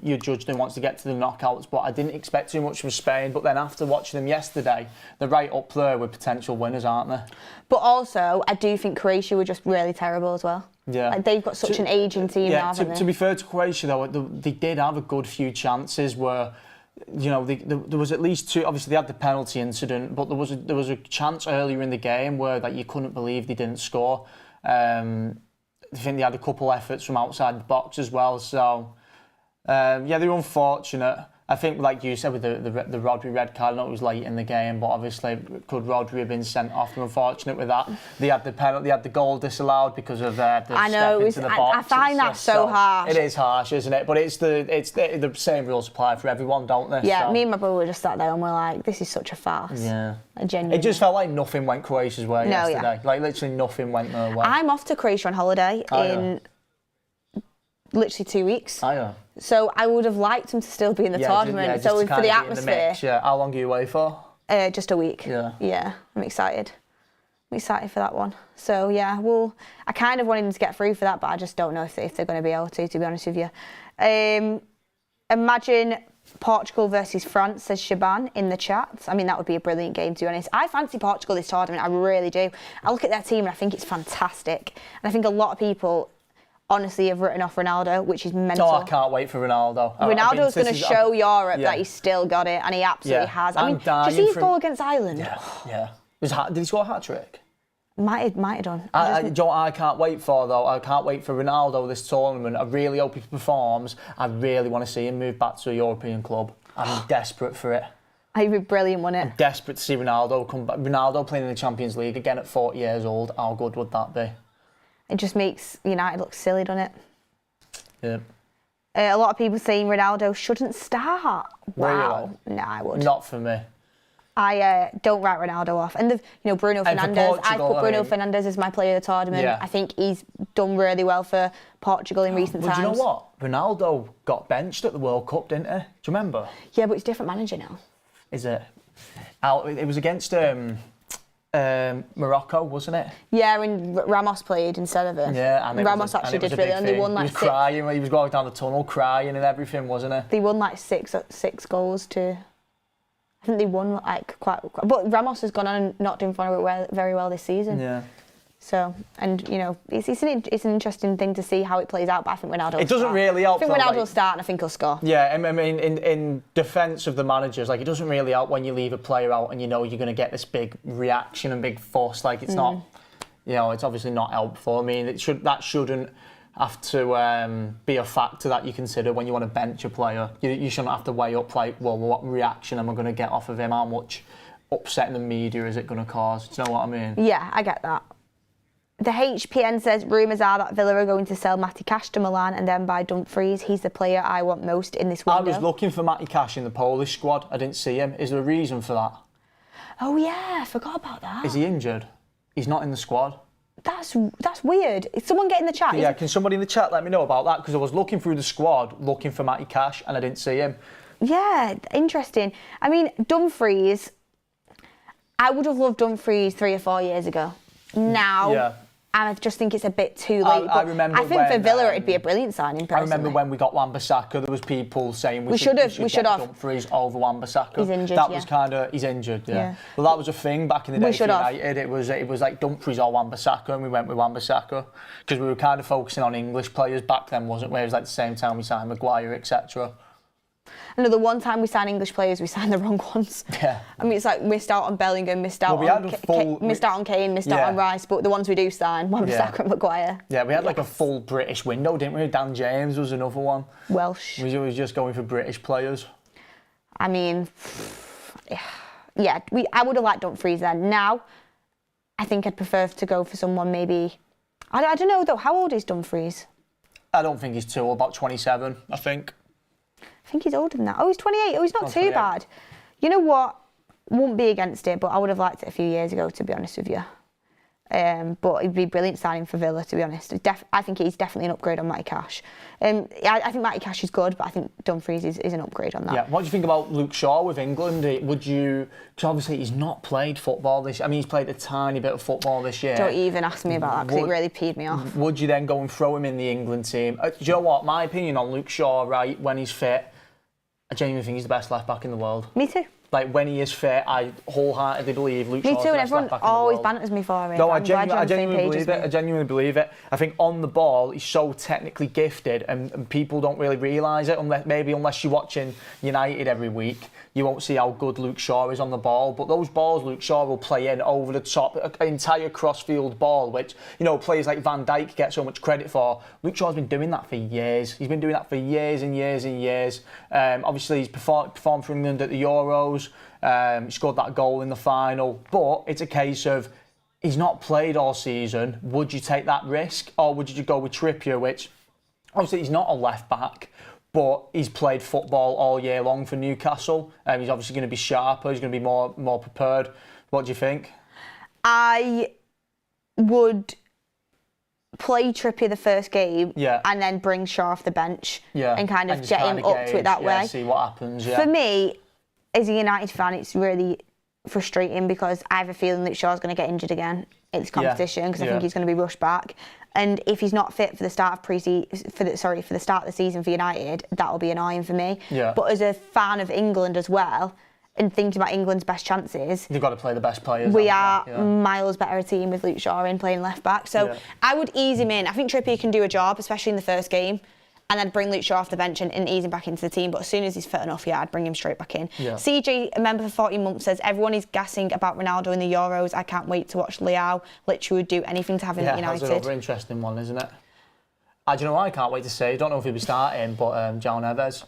you judge them once they get to the knockouts, but I didn't expect too much from Spain. But then after watching them yesterday, they're right up there with potential winners, aren't they? But also, I do think Croatia were just really terrible as well. Yeah, like, they've got such an ageing team now, haven't they? To be fair to Croatia, though, they did have a good few chances where, there was at least two. Obviously, they had the penalty incident, but there was a chance earlier in the game where you couldn't believe they didn't score. I think they had a couple efforts from outside the box as well. So, they were unfortunate. I think, like you said, with the Rodri red card, I know it was late in the game, but obviously, could Rodri have been sent off? They're unfortunate with that. They had the penalty, they had the goal disallowed because of the I know, step into the box. I find that so harsh. It is harsh, isn't it? But it's the same rules apply for everyone, don't they? Yeah, so. me and my brother were just sat there and we're like, this is such a farce. Yeah. Genuinely. It just felt like nothing went Croatia's way yesterday. Like, literally nothing went their way. I'm off to Croatia on holiday in literally 2 weeks. Oh, yeah. So I would have liked him to still be in the tournament. Just So to for the kind of be in atmosphere. mix, yeah. How long are you away for? Just a week. Yeah. Yeah, I'm excited. I'm excited for that one. So yeah, I kind of wanted them to get through for that, but I just don't know if they're going to be able to be honest with you. Imagine Portugal versus France, says Shaban in the chat. I mean, that would be a brilliant game, to be honest. I fancy Portugal this tournament, I really do. I look at their team and I think it's fantastic. And I think a lot of people honestly have written off Ronaldo, which is mental. Oh, I can't wait for Ronaldo. Ronaldo's going to show Europe that he's still got it, and he absolutely has. I mean, did you see his goal against Ireland? Yeah. Did he score a hat-trick? Might have done. I can't wait for, though. I can't wait for Ronaldo this tournament. I really hope he performs. I really want to see him move back to a European club. I'm desperate for it. He'd be brilliant, wouldn't it? I'm desperate to see Ronaldo come back. Ronaldo playing in the Champions League again at 40 years old. How good would that be? It just makes United look silly, doesn't it? Yeah. A lot of people saying Ronaldo shouldn't start. Wow. Really? No, I would. Not for me. I don't write Ronaldo off. And Bruno Fernandes. I put Bruno Fernandes as my player of the tournament. Yeah. I think he's done really well for Portugal in recent times. Do you know what? Ronaldo got benched at the World Cup, didn't he? Do you remember? Yeah, but it's a different manager now. Is it? It was against Morocco, wasn't it? Yeah, and Ramos played instead of it. Yeah, and Ramos actually did really, and they won like he was crying when he was going down the tunnel, crying and everything, wasn't he? They won like six goals to. I think they won like quite. But Ramos has gone on and not doing very well this season. Yeah. So, and it's an interesting thing to see how it plays out. But I think Ronaldo. It doesn't really help. I think Ronaldo will start, and I think he'll score. Yeah, I mean, in defence of the managers, like it doesn't really help when you leave a player out and you know you're going to get this big reaction and big fuss. Like it's not, it's obviously not helpful. I mean, that shouldn't have to be a factor that you consider when you want to bench a player. You shouldn't have to weigh up like, well, what reaction am I going to get off of him? How much upset in the media is it going to cause? Do you know what I mean? Yeah, I get that. The HPN says rumours are that Villa are going to sell Matty Cash to Milan and then buy Dumfries. He's the player I want most in this window. I was looking for Matty Cash in the Polish squad. I didn't see him. Is there a reason for that? Oh yeah, I forgot about that. Is he injured? He's not in the squad. That's weird. Is someone get in the chat? Yeah, can somebody in the chat let me know about that? Because I was looking through the squad, looking for Matty Cash, and I didn't see him. Yeah, interesting. I mean, Dumfries, I would have loved Dumfries 3 or 4 years ago. Now, I just think it's a bit too late. I think for Villa it'd be a brilliant signing, personally. I remember when we got Wan-Bissaka, there was people saying we should have Dumfries over Wan-Bissaka. He's injured, That was he's injured, yeah. Well, that was a thing back in the day for United. It was like Dumfries or Wan-Bissaka, and we went with Wan-Bissaka because we were kind of focusing on English players back then, wasn't we? It was like the same time we signed Maguire, etc. I know the one time we signed English players, we signed the wrong ones. Yeah. I mean, it's like missed out on Bellingham, missed out on Kane, missed out on Rice, but the ones we do sign, Wan-Bissaka and Maguire. Yeah, we had like a full British window, didn't we? Dan James was another one. Welsh. We was just going for British players. I mean, yeah, I would have liked Dumfries then. Now, I think I'd prefer to go for someone maybe. I don't know though. How old is Dumfries? I don't think he's too old, about 27, I think. I think he's older than that. Oh, he's 28. Oh, he's not too bad. You know what? Wouldn't be against it, but I would have liked it a few years ago, to be honest with you. But it'd be brilliant signing for Villa, to be honest. I think he's definitely an upgrade on Matty Cash. I think Matty Cash is good, but I think Dumfries is an upgrade on that. Yeah. What do you think about Luke Shaw with England? Because obviously he's not played football this year. I mean, he's played a tiny bit of football this year. Don't even ask me about that, because it really peed me off. Would you then go and throw him in the England team? Do you know what? My opinion on Luke Shaw, right, when he's fit, I genuinely think he's the best left-back in the world. Me too. Like, when he is fit, I wholeheartedly believe Luke Shaw's the best left-back in the world. Me too, and everyone always banters me for it. No, I genuinely believe it. I genuinely believe it. I think on the ball, he's so technically gifted, and people don't really realise it, unless you're watching United every week. You won't see how good Luke Shaw is on the ball. But those balls Luke Shaw will play in over the top, an entire cross-field ball, which, players like Van Dijk get so much credit for. Luke Shaw's been doing that for years. He's been doing that for years and years and years. Obviously, he's performed for England at the Euros. He scored that goal in the final. But it's a case of he's not played all season. Would you take that risk? Or would you just go with Trippier, which obviously he's not a left-back, but he's played football all year long for Newcastle. He's obviously going to be sharper. He's going to be more prepared. What do you think? I would play Trippier the first game and then bring Shaw off the bench and kind of get him up to it that way. See what happens. For me, as a United fan, it's really frustrating because I have a feeling that Shaw's going to get injured again in this competition because I think he's going to be rushed back. And if he's not fit for the start of for the start of the season for United, that'll be annoying for me. Yeah. But as a fan of England as well, and thinking about England's best chances, you've got to play the best players. We are miles better a team with Luke Shaw in playing left back. So I would ease him in. I think Trippier can do a job, especially in the first game, and then bring Luke Shaw off the bench and ease him back into the team. But as soon as he's fit enough, I'd bring him straight back in. Yeah. CJ, a member for 14 months, says, everyone is gassing about Ronaldo in the Euros. I can't wait to watch Leao. Literally would do anything to have him at United. That's another interesting one, isn't it? Do you know what I can't wait to see? I don't know if he'll be starting, but João Neves.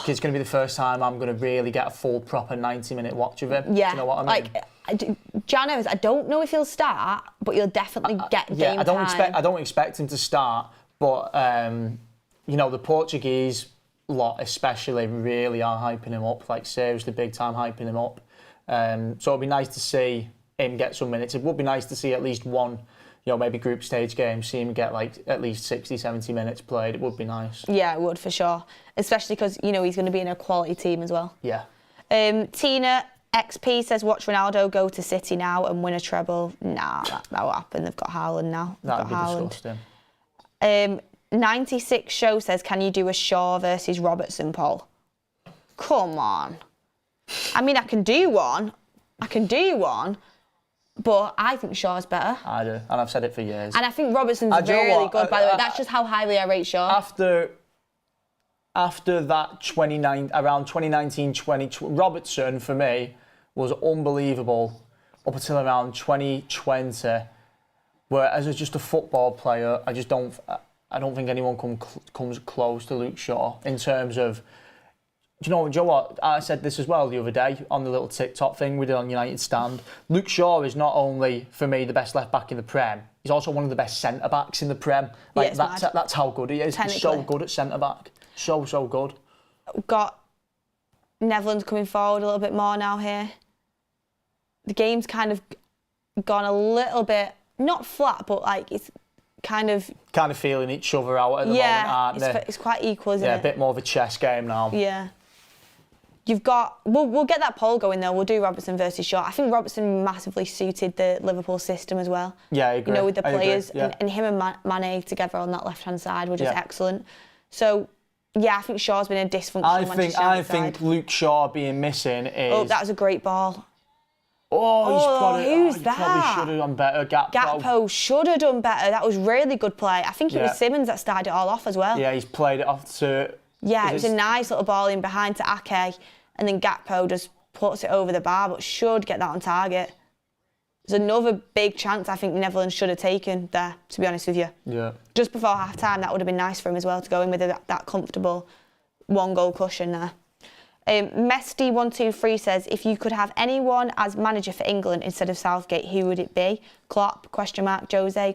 It's going to be the first time I'm going to really get a full, proper 90-minute watch of him. Yeah. Do you know what I mean? João Neves, I don't know if he'll start, but he'll definitely get game time. I don't expect him to start, but you know, the Portuguese lot especially really are hyping him up, like seriously big time hyping him up. So it'd be nice to see him get some minutes. It would be nice to see at least one, you know, maybe group stage game, see him get like at least 60, 70 minutes played. It would be nice. Yeah, it would for sure. Especially because, you know, he's going to be in a quality team as well. Yeah. Tina XP says, watch Ronaldo go to City now and win a treble. Nah, that won't happen. They've got Haaland now. That'd be disgusting. 96 Show says, can you do a Shaw versus Robertson poll? Come on. I mean, I can do one, but I think Shaw's better. I do, and I've said it for years. And I think Robertson's really good, by the way. That's just how highly I rate Shaw. After that around 2019, 2020, Robertson, for me, was unbelievable up until around 2020, where as just a football player, I don't think anyone comes close to Luke Shaw in terms of. Do you know what? I said this as well the other day on the little TikTok thing we did on United Stand. Luke Shaw is not only, for me, the best left-back in the Prem, he's also one of the best centre-backs in the Prem. Like, yeah, that's how good he is. He's so good at centre-back. So good. We've got Netherlands coming forward a little bit more now here. The game's kind of gone a little bit, not flat, but like it's kind of feeling each other out at the moment, aren't they? It's quite equal, isn't it? Yeah, a bit more of a chess game now. Yeah. You've got... We'll get that poll going, though. We'll do Robertson versus Shaw. I think Robertson massively suited the Liverpool system as well. Yeah, I agree. You know, with the players. Yeah. And him and Mane together on that left-hand side were just excellent. So, yeah, I think Shaw's been a dysfunctional Manchester United side. I think Luke Shaw being missing is... Oh, that was a great ball. Who's that? Probably should have done better. Gakpo should have done better. That was really good play. I think it was Simmons that started it all off as well. Yeah, he's played it off to... Yeah, it was a nice little ball in behind to Ake, and then Gakpo just puts it over the bar, but should get that on target. There's another big chance I think Netherlands should have taken there, to be honest with you. Yeah. Just before half-time, that would have been nice for him as well, to go in with that comfortable one-goal cushion there. Mesty123 says, if you could have anyone as manager for England instead of Southgate, who would it be? Klopp, ? Jose, ?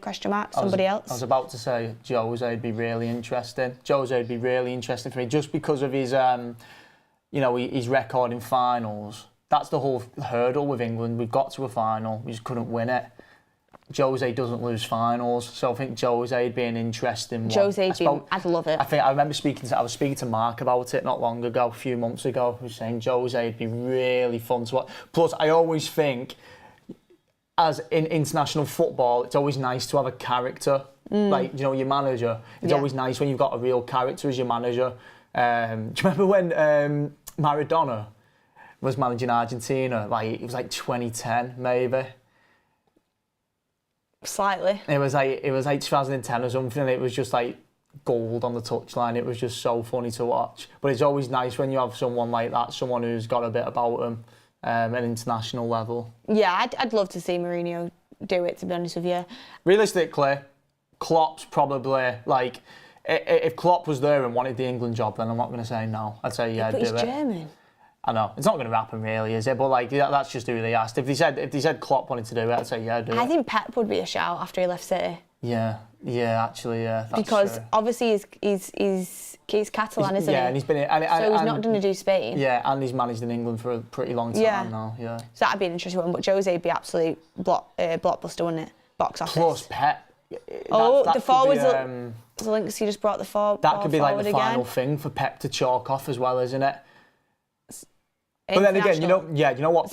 Somebody else? I was about to say Jose would be really interesting. Jose would be really interesting for me, just because of his, you know, his record in finals. That's the whole hurdle with England. We've got to a final, we just couldn't win it. Jose doesn't lose finals, so I think Jose would be an interesting one. I'd love it. I remember I was speaking to Mark about it not long ago, a few months ago. He was saying Jose would be really fun to watch. Plus, I always think, as in international football, it's always nice to have a character. Like, you know, your manager. It's always nice when you've got a real character as your manager. Do you remember when Maradona was managing Argentina? Like, it was like 2010, maybe. Slightly. It was like 2010 or something, and it was just like gold on the touchline. It was just so funny to watch. But it's always nice when you have someone like that, someone who's got a bit about them at international level. Yeah, I'd love to see Mourinho do it, to be honest with you. Realistically, Klopp's probably like, if Klopp was there and wanted the England job, then I'm not going to say no. I'd say yeah, do it. But he's German. I know it's not going to happen, really, is it? But like, that's just who they asked. If they said Klopp wanted to do it, I'd say yeah, do it. I think Pep would be a shout after he left City. Yeah, actually, yeah. That's because true. Obviously he's Catalan, isn't he? Yeah, and he's been so he's not going to do Spain. Yeah, and he's managed in England for a pretty long time now. Yeah. So that'd be an interesting one. But Jose would be absolute blockbuster, wouldn't it? Box office. Plus Pep. The forwards. The links you just brought the forward. That could be like the final again. Thing for Pep to chalk off as well, isn't it? But then again, you know what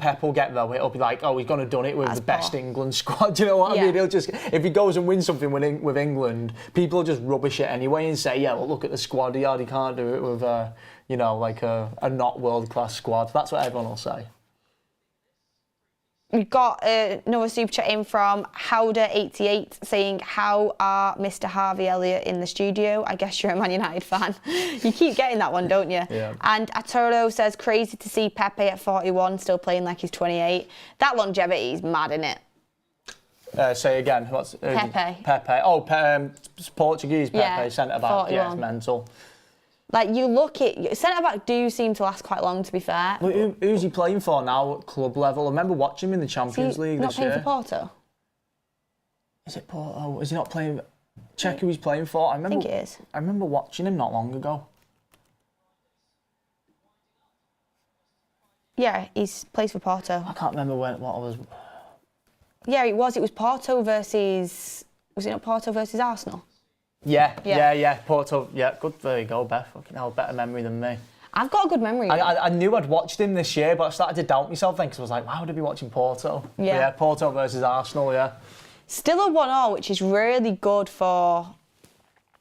Pep will get though. It'll be like, oh, he's gonna done it with the best England squad. Do you know what I mean? He'll just, if he goes and wins something with England, people will just rubbish it anyway and say, yeah, well, look at the squad he had. He can't do it with, like a not world class squad. That's what everyone will say. We've got another super chat in from Howder88 saying, how are Mr. Harvey Elliott in the studio? I guess you're a Man United fan. You keep getting that one, don't you? Yeah. And Atoro says, crazy to see Pepe at 41 still playing like he's 28. That longevity is mad, isn't it? Say again. What's Pepe. Pepe. Oh, Portuguese Pepe, yeah, centre back. 41. Yeah, it's mental. Like, you look at... Centre-back do seem to last quite long, to be fair. Who's he playing for now at club level? I remember watching him in the Champions League this year. Not playing for Porto? Is it Porto? Is he not playing... Check who he's playing for. I think it is. I remember watching him not long ago. Yeah, he's plays for Porto. I can't remember what I was. Yeah, it was. It was Porto versus. Was it not Porto versus Arsenal? Yeah. Porto. Yeah, good. There you go, Beth. Fucking hell, better memory than me. I've got a good memory. I knew I'd watched him this year, but I started to doubt myself then because I was like, why would I be watching Porto? Yeah. Porto versus Arsenal. Yeah. Still a 1-1, which is really good for.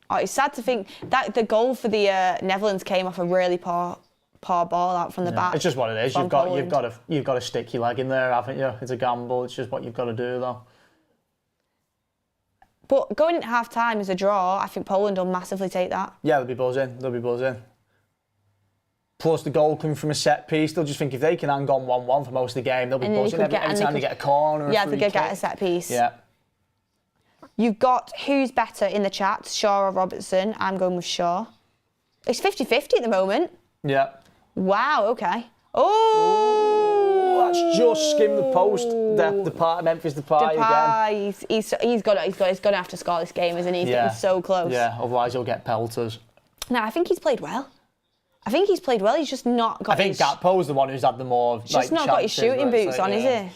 Oh, it's sad to think that the goal for the Netherlands came off a really poor ball out from the back. It's just what it is. You've got to stick your leg in there, haven't you? It's a gamble. It's just what you've got to do, though. But going into half time as a draw, I think Poland will massively take that. Yeah, they'll be buzzing. Plus the goal coming from a set piece, they'll just think if they can hang on 1-1 for most of the game, they'll be buzzing every time they get a corner. Yeah, they're going to get a set piece. Yeah. You've got who's better in the chat, Shaw or Robertson. I'm going with Shaw. It's 50-50 at the moment. Yeah. Wow, okay. Oh! That's just skimmed the post. Memphis Depay again. He's going to have to score this game, isn't he? He's getting so close. Yeah, otherwise he'll get pelters. No, I think he's played well. He's just not got. I think Gakpo's the one who's had the more. He's just not got his shooting boots on, is he?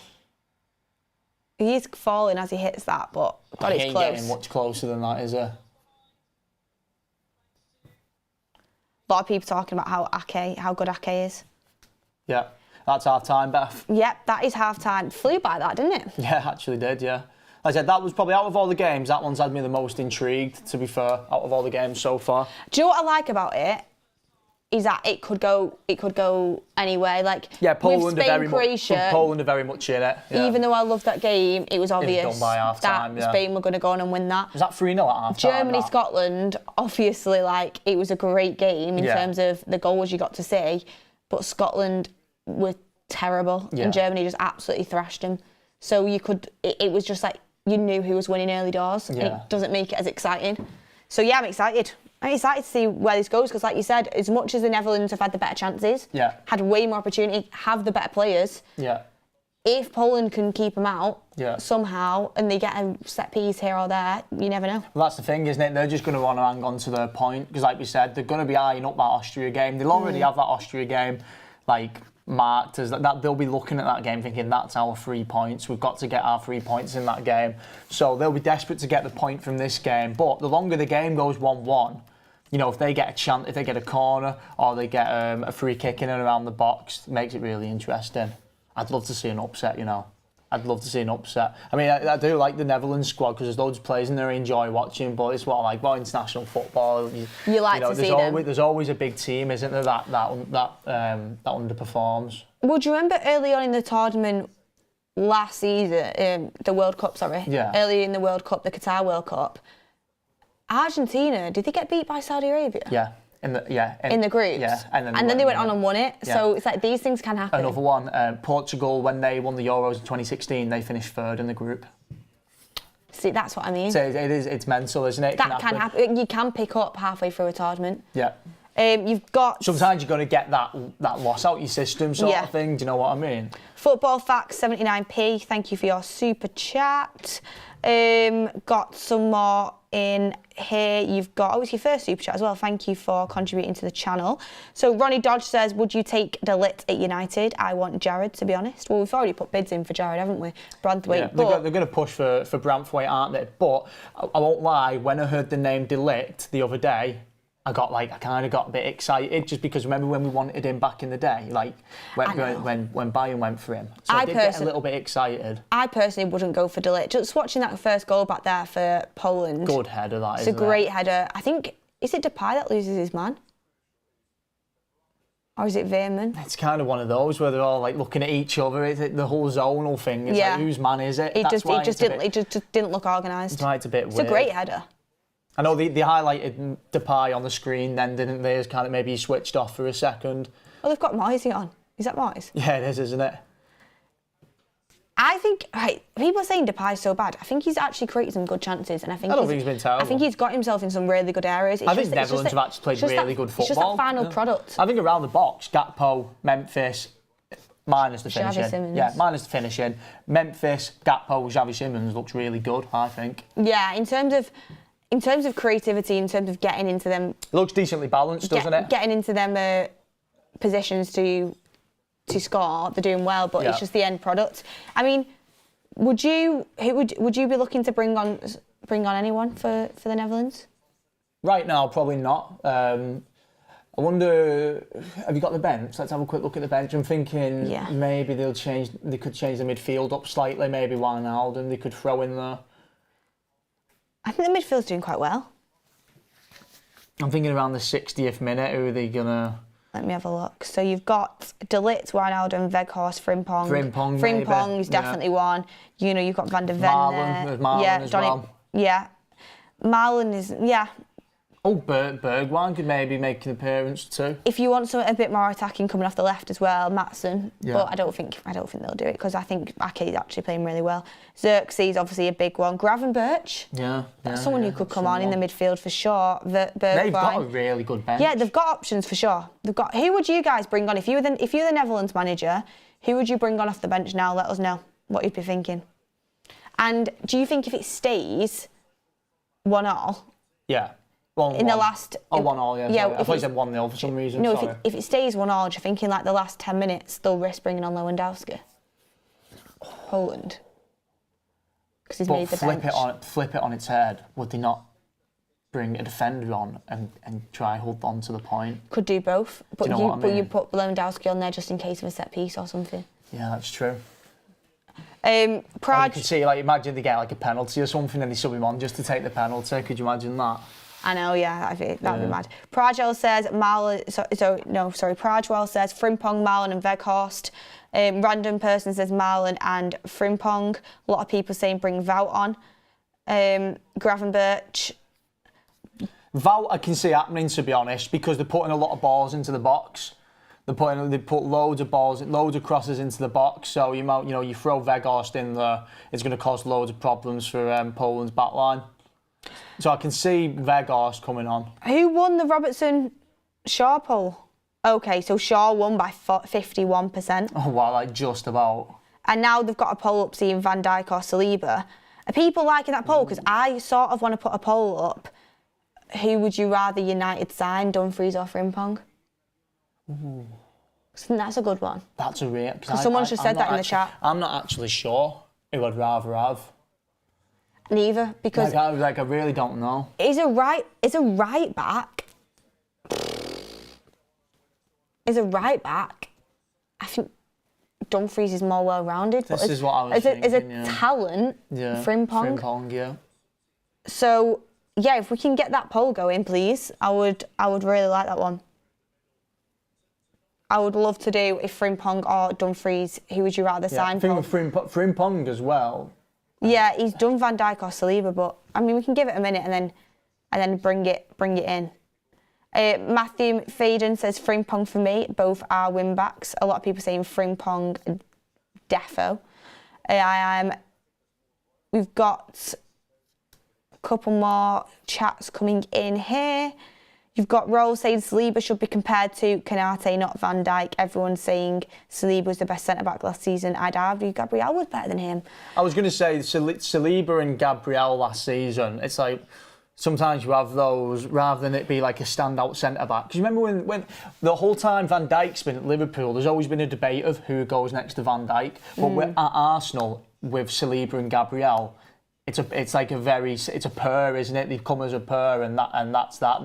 He is falling as he hits that, but God, it's close. He ain't getting much closer than that, is he? A lot of people talking about how good Ake is. Yeah, that's half time, Beth. Yep, that is half time. Flew by that, didn't it? Yeah, actually did, yeah. Like I said, that was probably out of all the games, that one's had me the most intrigued, to be fair, out of all the games so far. Do you know what I like about it? Is that it could go anyway. Like Poland with Spain, Croatia, Poland are very much in it. Yeah. Even though I loved that game, it was obvious done by half time, that Spain were going to go on and win that. Was that 3-0 at half time? Germany, Scotland, obviously, like it was a great game in terms of the goals you got to see, but Scotland were terrible and Germany just absolutely thrashed them. So it was just like you knew who was winning early doors. And it doesn't make it as exciting. So yeah, I'm excited. I'm excited to see where this goes because, like you said, as much as the Netherlands have had the better chances, had way more opportunity, have the better players, if Poland can keep them out somehow and they get a set piece here or there, you never know. Well, that's the thing, isn't it? They're just going to want to hang on to their point because, like we said, they're going to be eyeing up that Austria game. They'll already have that Austria game, like, marked as that. They'll be looking at that game thinking that's our 3 points. We've got to get our 3 points in that game. So they'll be desperate to get the point from this game. But the longer the game goes 1-1, you know, if they get a chance, if they get a corner or they get a free kick in and around the box, it makes it really interesting. I'd love to see an upset, you know. I'd love to see an upset. I mean, I do like the Netherlands squad because there's loads of players in there I enjoy watching, but it's what I like about international football. You like to see them. There's always a big team, isn't there, that underperforms. Well, do you remember early on in the tournament last season, the World Cup, sorry? Yeah. Early in the World Cup, the Qatar World Cup, Argentina, did they get beat by Saudi Arabia? Yeah. In the groups. Yeah. And then they went on and won it. Yeah. So it's like these things can happen. Another one, Portugal, when they won the Euros in 2016, they finished third in the group. See, that's what I mean. So it's mental, isn't it? That can happen. You can pick up halfway through a tournament. Yeah. You've got... Sometimes you've got to get that loss out your system sort of thing. Do you know what I mean? Football Facts 79p, thank you for your super chat. Got some more in here. You've got, it's your first super chat as well. Thank you for contributing to the channel. So Ronnie Dodge says, would you take De Ligt at United? I want Jared, to be honest. Well, we've already put bids in for Jared, haven't we? Branthwaite. Yeah, they're going to push for Branthwaite, aren't they? But I won't lie, when I heard the name De Ligt the other day, I kind of got a bit excited just because remember when we wanted him back in the day, like when Bayern went for him. So I did get a little bit excited. I personally wouldn't go for De Ligt. Just watching that first goal back there for Poland. Good header, that is. It's a great header. I think, is it Depay that loses his man? Or is it Veerman? It's kind of one of those where they're all like looking at each other. It's the whole zonal thing. It's like, whose man is it? It just didn't look organised. Right, it's a bit weird. It's a great header. I know they highlighted Depay on the screen then, didn't they? As kind of maybe he switched off for a second. Oh, they've got Moisey on. Is that Moise? Yeah, it is, isn't it? I think, people are saying Depay's so bad. I think he's actually created some good chances. And I don't think he's been terrible. I think he's got himself in some really good areas. I think Netherlands have actually played really good football. It's just that final product. I think around the box, Gakpo, Memphis, minus the finishing. Xavi Simons. Yeah, minus the finishing. Memphis, Gakpo, Xavi Simons looks really good, I think. Yeah, in terms of in terms of creativity, in terms of getting into them, It looks decently balanced, doesn't it? Getting into them positions to score, they're doing well, but it's just the end product. I mean, would you be looking to bring on anyone for the Netherlands? Right now, probably not. I wonder, have you got the bench? Let's have a quick look at the bench. I'm thinking maybe they could change the midfield up slightly, maybe Wijnaldum they could throw in there. I think the midfield's doing quite well. I'm thinking around the 60th minute, who are they going to... Let me have a look. So you've got De Ligt, Wijnaldum, Weghorst, Frimpong. Frimpong is definitely one. You know, you've got Van der Ven there. Marlon as well. Yeah. Marlon is, Oh, Bergwijn could maybe make an appearance too. If you want something a bit more attacking coming off the left as well, Maatsen. Yeah. But I don't think they'll do it because I think Ake is actually playing really well. Xerxes obviously a big one. Gravenberch. That's someone who could come on in the midfield for sure. Bergwijn. They've got a really good bench. Yeah, they've got options for sure. Who would you guys bring on if you were the Netherlands manager? Who would you bring on off the bench now? Let us know what you'd be thinking. And do you think if it stays 1-1? Yeah. 1-1. The last... 1-1, yeah. I thought you said 1-0 for some reason. No, if it stays 1-1, you're thinking like the last 10 minutes, they'll risk bringing on Lewandowski. Poland. Because he's made the bench. Flip it on its head. Would they not bring a defender on and try hold on to the point? Could do both. But you put Lewandowski on there just in case of a set piece or something. Yeah, that's true. Prague... You could see, imagine they get a penalty or something and they sub him on just to take the penalty. Could you imagine that? I know, yeah, that'd be mad. Prajwell says Prajwell says Frimpong, Marlon and Weghorst. Random person says Marlon and Frimpong. A lot of people saying bring Wout on. Gravenberch. Wout I can see happening, to be honest, because they're putting a lot of balls into the box. They put loads of balls, loads of crosses into the box. So you throw Weghorst in there, it's going to cause loads of problems for Poland's backline. So I can see Weghorst coming on. Who won the Robertson-Shaw poll? Okay, so Shaw won by 51%. Oh, wow, just about. And now they've got a poll up seeing Van Dijk or Saliba. Are people liking that poll? Because I sort of want to put a poll up. Who would you rather United sign, Dumfries or Frimpong? Ooh. I think that's a good one. That's a real... Because someone just said that in the chat. I'm not actually sure who I'd rather have. Neither, because I really don't know. Is a right back. I think Dumfries is more well-rounded. This is what I was thinking. As a talent, Frimpong. Yeah. So yeah, if we can get that poll going, please, I would really like that one. I would love to do if Frimpong or Dumfries. Who would you rather sign? I think with Frimpong as well. Yeah, he's done Van Dijk or Saliba, but I mean we can give it a minute and then bring it in. Matthew Faden says Frimpong for me. Both are wing backs. A lot of people saying Frimpong, defo. We've got a couple more chats coming in here. You've got Rolls saying Saliba should be compared to Konate, not Van Dijk. Everyone's saying Saliba was the best centre-back last season. I'd argue Gabriel was better than him. I was going to say Saliba and Gabriel last season, it's like sometimes you have those rather than it be like a standout centre-back. Because you remember when the whole time Van Dijk's been at Liverpool, there's always been a debate of who goes next to Van Dijk. But we're at Arsenal with Saliba and Gabriel, it's a pair, isn't it? They've come as a pair, and that's that.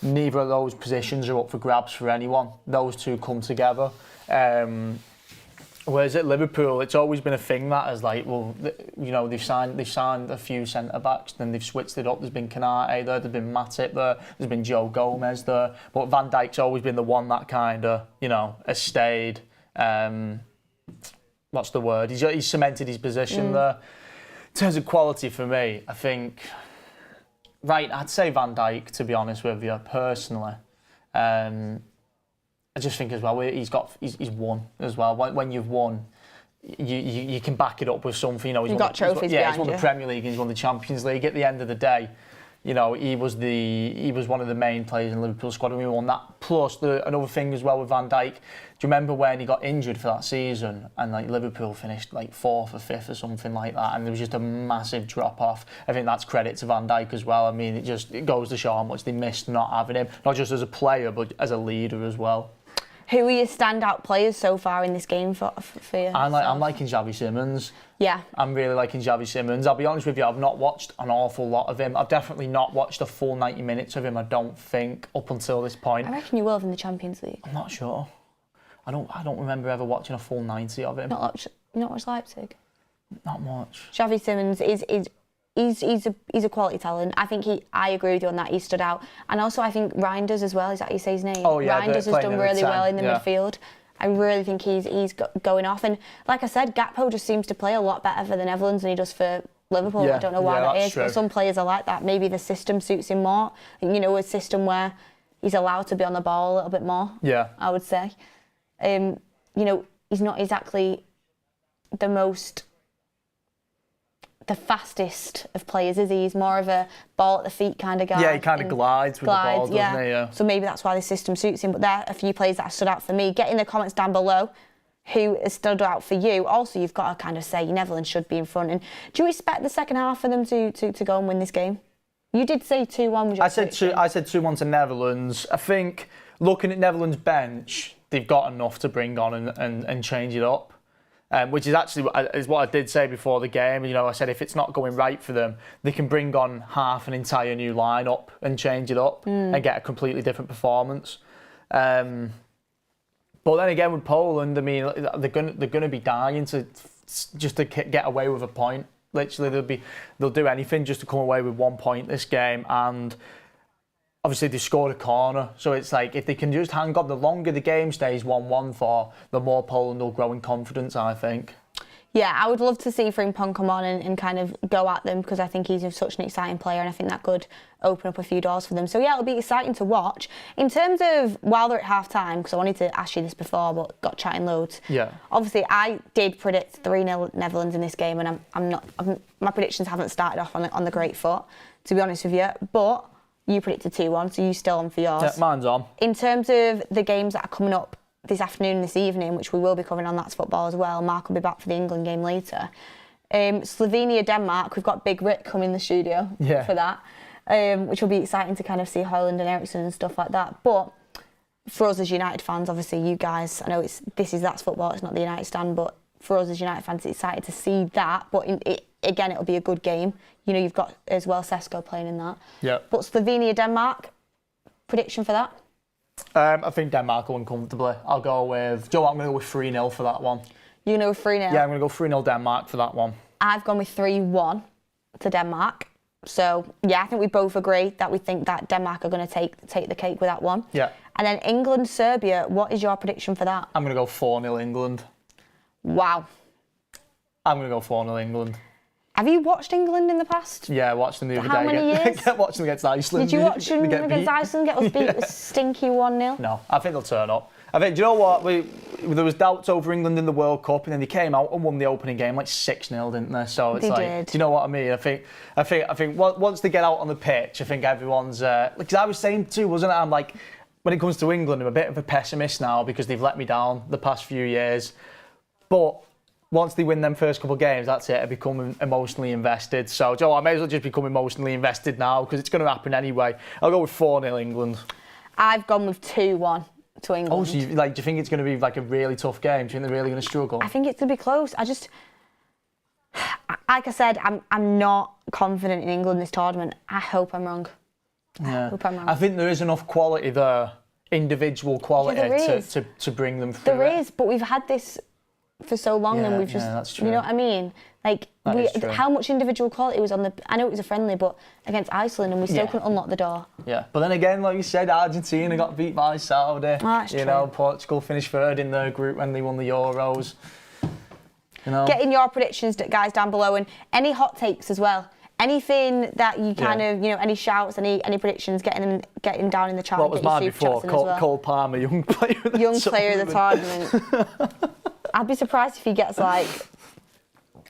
Neither of those positions are up for grabs for anyone. Those two come together. Whereas at Liverpool, it's always been a thing that is like, well, they've signed a few centre backs, then they've switched it up. There's been Konate there, there's been Matip there, there's been Joe Gomez there, but Van Dijk's always been the one that kind of has stayed. What's the word? He's cemented his position there. In terms of quality for me, I think, I'd say Van Dijk, to be honest with you, personally. I just think as well, he's won as well. When you've won, you can back it up with something. You've got trophies behind you. He's won the Premier League, he's won the Champions League. At the end of the day, you know, he was one of the main players in Liverpool's squad when we won that. Plus, another thing as well with Van Dijk. Do you remember when he got injured for that season and like Liverpool finished like 4th or 5th or something like that, and there was just a massive drop off? I think that's credit to Van Dijk as well. I mean, it goes to show how much they missed not having him, not just as a player but as a leader as well. Who are your standout players so far in this game for you? I'm liking Xavi Simons. Yeah. I'm really liking Xavi Simons. I'll be honest with you, I've not watched an awful lot of him. I've definitely not watched a full 90 minutes of him, I don't think, up until this point. I reckon you will have in the Champions League. I'm not sure. I don't remember ever watching a full 90 of him. Not watched Leipzig? Not much. Xavi Simons he's a quality talent. I think I agree with you on that. He stood out. And also I think Reinders as well, is that how you say his name? Oh yeah, Reinders has done really well in the midfield. I really think he's going off. And like I said, Gakpo just seems to play a lot better for the Netherlands than he does for Liverpool. Yeah, I don't know why that is, true. but some players are like that. Maybe the system suits him more. You know, a system where he's allowed to be on the ball a little bit more. Yeah. I would say. You know, he's not exactly the fastest of players, is he? He's more of a ball at the feet kind of guy. Yeah, he kind of glides with the ball, doesn't he? Yeah. So maybe that's why the system suits him. But there are a few players that have stood out for me. Get in the comments down below who has stood out for you. Also, you've got to kind of say Netherlands should be in front. And do you expect the second half for them to go and win this game? You did say 2-1. I said 2-1 to Netherlands. I think looking at Netherlands' bench, they've got enough to bring on and change it up. Which is actually what I did say before the game. You know, I said if it's not going right for them, they can bring on half an entire new lineup and change it up and get a completely different performance. But then again, with Poland, I mean, they're going to be dying to get away with a point. Literally, they'll do anything just to come away with 1 point this game. And obviously, they scored a corner, so it's like if they can just hang on, the longer the game stays 1-1 for, the more Poland will grow in confidence, I think. Yeah, I would love to see Frimpong come on and kind of go at them, because I think he's such an exciting player and I think that could open up a few doors for them. So yeah, it'll be exciting to watch. In terms of while they're at half-time, because I wanted to ask you this before but got chatting loads. Yeah. Obviously, I did predict 3-0 Netherlands in this game, and my predictions haven't started off on the great foot, to be honest with you. But you predicted 2-1, so you're still on for yours. Yeah, mine's on. In terms of the games that are coming up this afternoon and this evening, which we will be covering on That's Football as well, Mark will be back for the England game later. Slovenia, Denmark, we've got Big Rick coming in the studio for that, which will be exciting to kind of see Haaland and Eriksen and stuff like that. But for us as United fans, obviously you guys, I know this is That's Football, it's not the United stand, but for us as United fans, it's excited to see that. But again, it'll be a good game. You know, you've got as well Sesko playing in that. Yeah. But Slovenia, Denmark, prediction for that? I think Denmark will win comfortably. I'll go with, Joe, I'm going to go with 3-0 for that one. You're going to go 3-0? Yeah, I'm going to go 3-0 Denmark for that one. I've gone with 3-1 to Denmark. So, yeah, I think we both agree that we think that Denmark are going to take the cake with that one. Yeah. And then England, Serbia, what is your prediction for that? I'm going to go 4-0 England. Wow. I'm going to go 4-0 England. Have you watched England in the past? Yeah, I watched them the other day. How many years? Watched them against Iceland. Did you watch them against Iceland get us beat with stinky 1-0? No, I think they'll turn up. I think, do you know what? There was doubts over England in the World Cup, and then they came out and won the opening game like 6-0, didn't they? So it's did. Do you know what I mean? I think once they get out on the pitch, I think everyone's. Because I was saying too, wasn't it? I'm like, when it comes to England, I'm a bit of a pessimist now because they've let me down the past few years. But once they win them first couple of games, that's it. I become emotionally invested. So, Joe, I may as well just become emotionally invested now because it's going to happen anyway. I'll go with 4-0 England. I've gone with 2-1 to England. Oh, so do you think it's going to be like a really tough game? Do you think they're really going to struggle? I think it's going to be close. Like I said, I'm not confident in England this tournament. I hope I'm wrong. Yeah. I hope I'm wrong. I think there is enough quality there, individual quality, to bring them through. There is, but we've had this for so long, and we've just, that's true. You know what I mean? Like, how much individual quality was on the... I know it was a friendly, but against Iceland, and we still couldn't unlock the door. Yeah, but then again, like you said, Argentina got beat by Saudi. Oh, that's true. Know, Portugal finished third in their group when they won the Euros. You know? Get in your predictions, guys, down below, and any hot takes as well. Anything that you kind of, you know, any shouts, any predictions, getting down in the chat. What was mine before? Cole Palmer, young player of the tournament. I'd be surprised if he gets like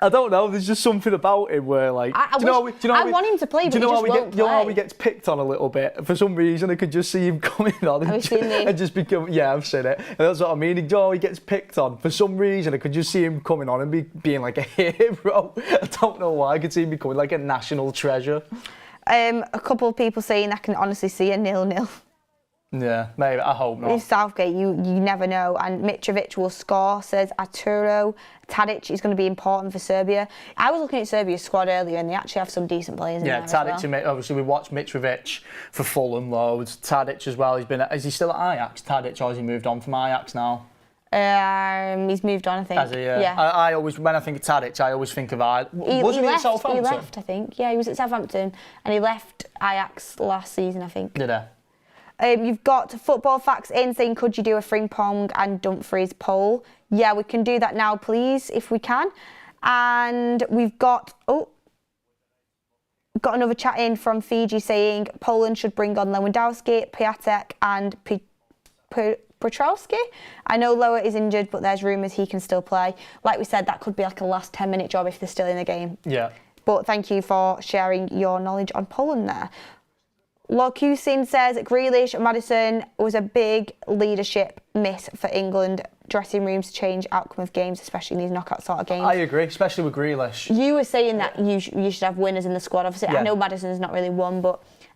I don't know. There's just something about him where, like, I want him to play, but he just won't play. You know how he gets picked on a little bit for some reason? I could just see him coming on and just become. Yeah, I've seen it. And that's what I mean. You know how he gets picked on for some reason? I could just see him coming on and being like a hero. I don't know why. I could see him becoming like a national treasure. A couple of people saying I can honestly see a 0-0. Yeah, maybe. I hope not. In Southgate, you never know. And Mitrovic will score, says Arturo. Tadic is going to be important for Serbia. I was looking at Serbia's squad earlier, and they actually have some decent players in there. Yeah, Tadic. Well. Obviously, we watched Mitrovic for Fulham loads. Tadic as well. Is he still at Ajax? Tadic, or has he moved on from Ajax now? He's moved on, I think. Has he? Yeah. I always, when I think of Tadic, I always think of Wasn't he at Southampton? He left, I think. Yeah, he was at Southampton, and he left Ajax last season, I think. Did he? You've got Football Facts in saying, could you do a Frimpong and Dumfries poll? Yeah, we can do that now, please, if we can. And we've got another chat in from Fiji saying Poland should bring on Lewandowski, Piatek and Petrowski. I know Lower is injured, but there's rumours he can still play. Like we said, that could be like a last 10-minute job if they're still in the game. Yeah. But thank you for sharing your knowledge on Poland there. Locusin says Grealish, Maddison was a big leadership miss for England. Dressing rooms change outcome of games, especially in these knockout sort of games. I agree, especially with Grealish. You were saying that you should have winners in the squad. Obviously, I know Maddison's not really one,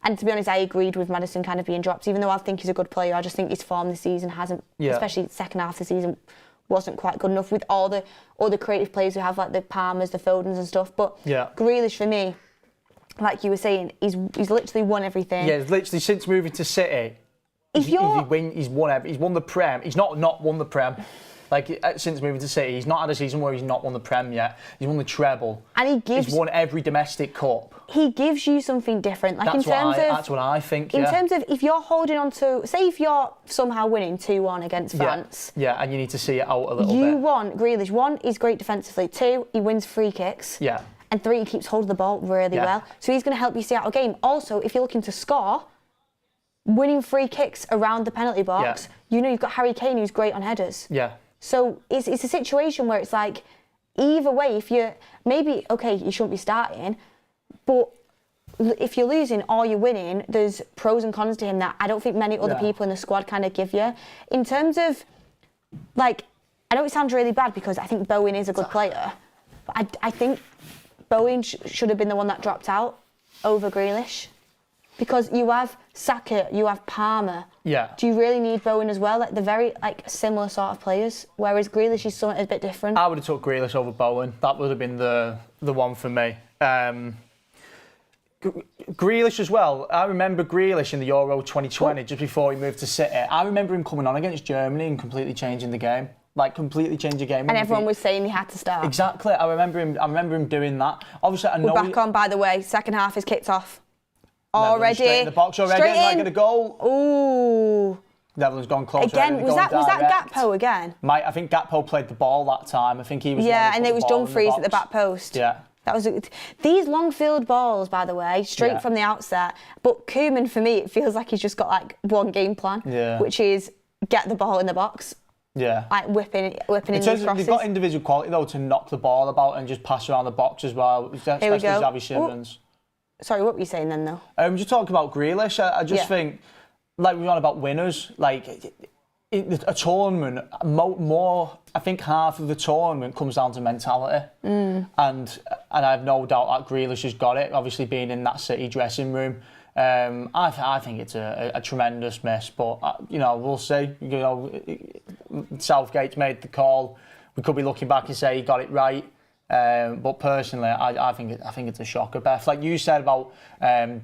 and to be honest, I agreed with Maddison kind of being dropped. Even though I think he's a good player, I just think his form this season hasn't, especially second half of the season, wasn't quite good enough with all the creative players who have like the Palmers, the Fodens and stuff. But Grealish for me, like you were saying, he's literally won everything. Yeah, literally since moving to City, he's won the Prem. He's not won the Prem. Like, since moving to City, he's not had a season where he's not won the Prem yet. He's won the treble. And he's won every domestic cup. He gives you something different. Like, that's what I think. In terms of if you're holding on to, say, if you're somehow winning 2-1 against France. Yeah, and you need to see it out a little bit. You want Grealish. 1, he's great defensively. 2, he wins free kicks. Yeah. And 3, he keeps hold of the ball really well. So he's going to help you see out a game. Also, if you're looking to score, winning free kicks around the penalty box, you know you've got Harry Kane who's great on headers. Yeah. So it's a situation where it's like, either way, if you're, maybe, okay, you shouldn't be starting, but if you're losing or you're winning, there's pros and cons to him that I don't think many other people in the squad kind of give you. In terms of, like, I know it sounds really bad because I think Bowen is a good player, but I think Bowen should have been the one that dropped out over Grealish. Because you have Saka, you have Palmer. Yeah. Do you really need Bowen as well? Like, they're very similar sort of players. Whereas Grealish is something a bit different. I would have took Grealish over Bowen. That would have been the one for me. Grealish as well. I remember Grealish in the Euro 2020, just before he moved to City. I remember him coming on against Germany and completely changing the game. Like, completely change the game. And everyone was saying he had to start. Exactly. I remember him doing that. Obviously, I know we're back on, by the way. Second half is kicked off. Already. Straight in the box already. Might get a goal. Ooh. Netherlands gone close. Again, was that Gakpo again? I think Gakpo played the ball that time. I think he was. Yeah, and it was Dumfries at the back post. Yeah. That was these long field balls, by the way, straight from the outset. But Koeman, for me, it feels like he's just got like one game plan, which is get the ball in the box. Yeah. Like whipping in these crosses. They've got individual quality though to knock the ball about and just pass around the box as well. Especially Xavi Simons. Sorry, what were you saying then, though? Just talking about Grealish, I just think, like we were on about winners, like a tournament, more, I think half of the tournament comes down to mentality. And I have no doubt that Grealish has got it, obviously being in that City dressing room. I think it's a tremendous miss, but, we'll see. Southgate's made the call. We could be looking back and say he got it right. But personally, I think it's a shocker, Beth. Like you said about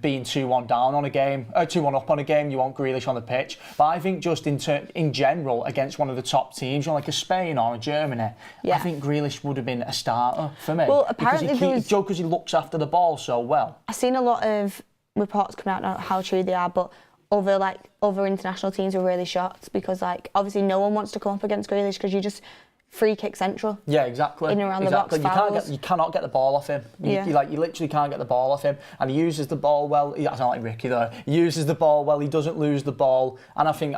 being 2-1 down on a game, 2-1 up on a game, you want Grealish on the pitch. But I think just in general against one of the top teams, like a Spain or a Germany, I think Grealish would have been a starter for me. Well, apparently because he looks after the ball so well. I've seen a lot of reports coming out, I don't know how true they are, but other international teams were really shocked because obviously no one wants to come up against Grealish because you just free kick central. Yeah, exactly. In and around the box, fouls. You cannot get the ball off him. You literally can't get the ball off him. And he uses the ball well. That's not like Ricky though. He uses the ball well. He doesn't lose the ball. And I think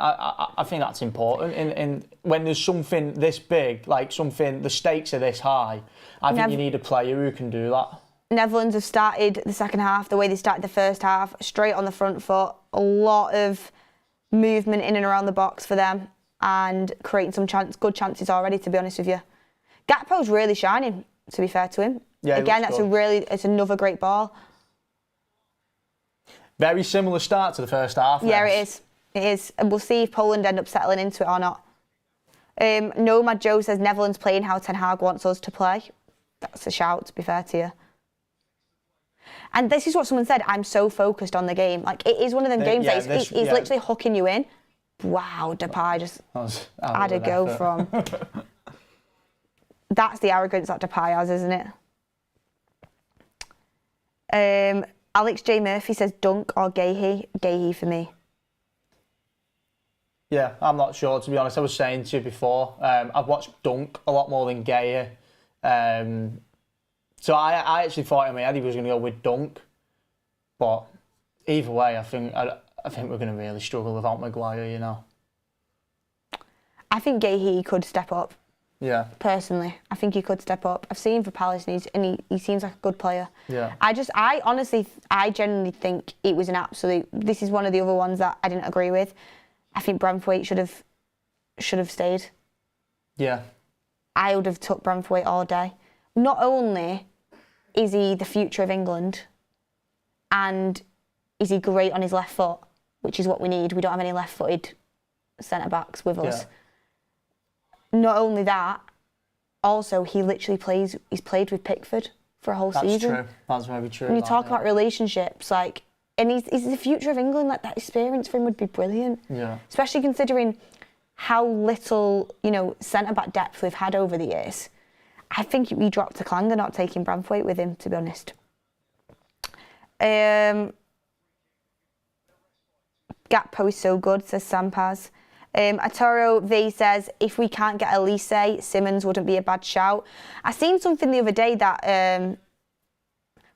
that's important. In when there's something this big, like something, the stakes are this high, I think you need a player who can do that. Netherlands have started the second half the way they started the first half, straight on the front foot. A lot of movement in and around the box for them, and creating some good chances already, to be honest with you. Gakpo's really shining, to be fair to him. Yeah, again, it's another great ball. Very similar start to the first half. Yeah, it is. It is. And we'll see if Poland end up settling into it or not. Nomad Joe says Netherlands playing how Ten Hag wants us to play. That's a shout, to be fair to you. And this is what someone said, I'm so focused on the game. Like, it is one of them games that he's literally hooking you in. Wow, Depay just had a go from. That's the arrogance that Depay has, isn't it? Alex J. Murphy says Dunk or Gahey. Gahey for me. Yeah, I'm not sure, to be honest. I was saying to you before, I've watched Dunk a lot more than Gahey. So I actually thought in my head he was going to go with Dunk. But either way, I think we're going to really struggle without Maguire, you know. I think Gahey could step up. Yeah. Personally, I think he could step up. I've seen him for Palace and he seems like a good player. Yeah. I genuinely think it was an absolute. This is one of the other ones that I didn't agree with. I think Branthwaite should have stayed. Yeah. I would have took Branthwaite all day. Not only is he the future of England, and is he great on his left foot, which is what we need. We don't have any left-footed centre-backs with us. Not only that, also he's played with Pickford for a whole season. That's true. That's very true. When you talk about relationships, and he's the future of England, that experience for him would be brilliant. Yeah. Especially considering how little, centre-back depth we've had over the years. I think we dropped to Clanger not taking Branthwaite with him, to be honest. Gakpo is so good, says Sampaz. Atoro V says, if we can't get Elise, Simmons wouldn't be a bad shout. I seen something the other day that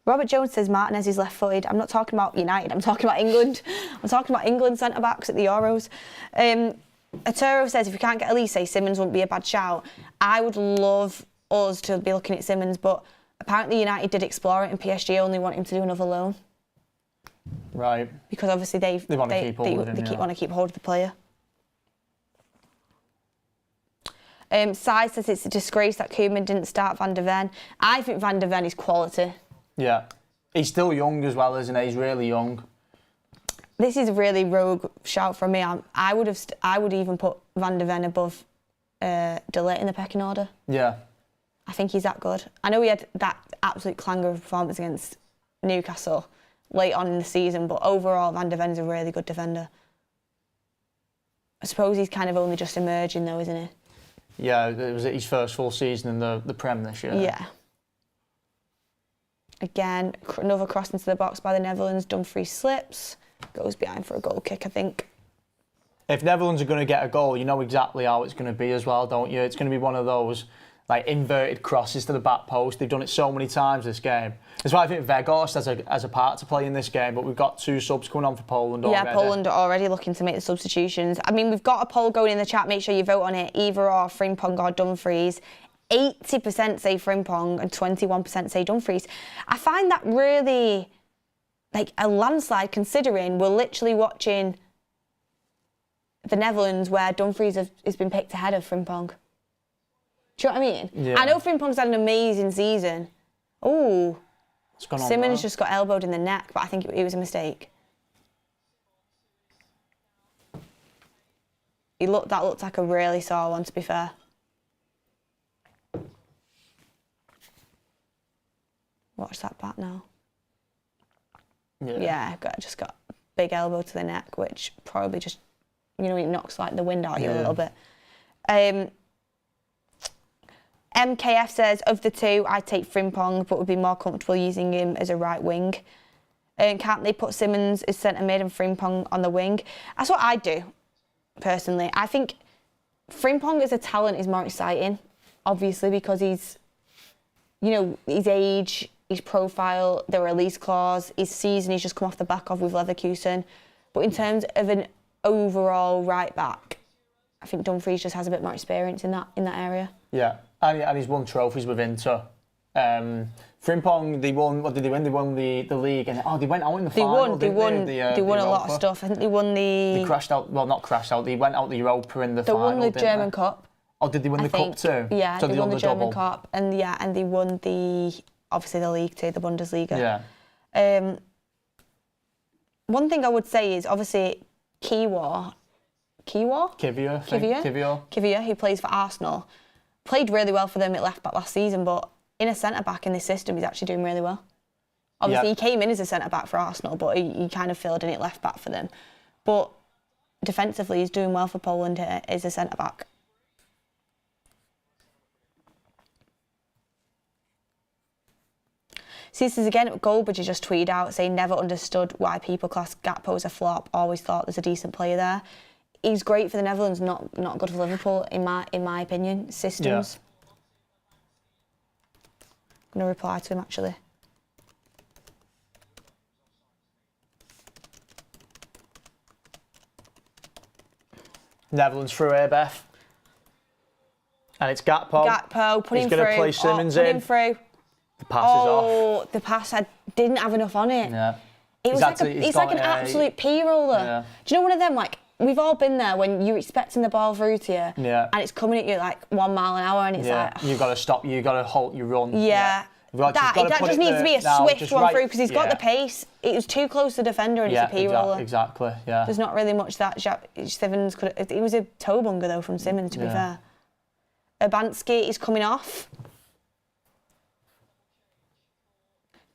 Robert Jones says Martinez is left-footed. I'm not talking about United, I'm talking about England. I'm talking about England centre-backs at the Euros. Atoro says, if we can't get Elise, Simmons wouldn't be a bad shout. I would love us to be looking at Simmons, but apparently United did explore it and PSG only want him to do another loan. Right. Because obviously they want to keep hold of the player. Sai says it's a disgrace that Koeman didn't start Van de Ven. I think Van de Ven is quality. Yeah. He's still young as well, isn't he? He's really young. This is a really rogue shout from me. I would even put Van de Ven above De Ligt in the pecking order. Yeah. I think he's that good. I know he had that absolute clanger of performance against Newcastle late on in the season, but overall Van de Ven's a really good defender. I suppose he's kind of only just emerging though, isn't he? Yeah, it was his first full season in the Prem this year. Yeah. Again, another cross into the box by the Netherlands. Dumfries slips, goes behind for a goal kick, I think. If Netherlands are going to get a goal, you know exactly how it's going to be as well, don't you? It's going to be one of those inverted crosses to the back post. They've done it so many times this game. That's why I think Weghorst has a part to play in this game, but we've got 2 subs coming on for Poland already. Yeah, Poland are already looking to make the substitutions. I mean, we've got a poll going in the chat. Make sure you vote on it. Either or Frimpong or Dumfries. 80% say Frimpong and 21% say Dumfries. I find that really a landslide, considering we're literally watching the Netherlands where Dumfries has been picked ahead of Frimpong. Do you know what I mean? Yeah. I know Frimpong's had an amazing season. Oh, Simmons just got elbowed in the neck, but I think it was a mistake. That looked like a really sore one, to be fair. Watch that back now. Yeah, just got a big elbow to the neck, which probably just, it knocks the wind out of you a little bit. MKF says, of the 2, I'd take Frimpong, but would be more comfortable using him as a right wing. Can't they put Simmons as centre mid and Frimpong on the wing? That's what I'd do, personally. I think Frimpong as a talent is more exciting. obviously, because he's, you know, his age, his profile, the release clause, his season he's just come off the back of with Leverkusen. But in terms of an overall right back, I think Dumfries just has a bit more experience in that area. Yeah, and he's won trophies with Inter. Frimpong, they won. What did they win? They won the league, and they went out in the final. They won a lot of stuff. I think they won the. They crashed out. Well, not crashed out. They went out the Europa in the final. They won the German Cup. Oh, did they win the cup too? Yeah, so they won the German double. Cup, and they won obviously the league too, the Bundesliga. Yeah. One thing I would say is obviously Kiwior, who plays for Arsenal, played really well for them at left back last season, but in a centre back in this system, he's actually doing really well. Obviously, he came in as a centre back for Arsenal, but he kind of filled in at left back for them. But defensively, he's doing well for Poland here as a centre back. See, this is again, Goldbridge has just tweeted out saying never understood why people class Gakpo as a flop. Always thought there's a decent player there. He's great for the Netherlands, not good for Liverpool in my opinion. Systems. Yeah. I'm going to reply to him actually. Netherlands through here, Beth. And it's Gakpo. Put him through. He's going to play Simmons put in. Him through. The pass is off. Oh, the pass, I didn't have enough on it. Yeah. It's like an absolute P-roller. Yeah. Do you know one of them, like, we've all been there when you're expecting the ball through to you and it's coming at you like 1 mile an hour and it's like... You've got to stop, you've got to halt your run. Yeah. That just needs to be a swift one through because he's got the pace. It was too close to the defender and it's a P-roller. Exactly, yeah. There's not really much that Simmons could... It was a toe bunger though from Simmons, to be fair. Urbanski is coming off.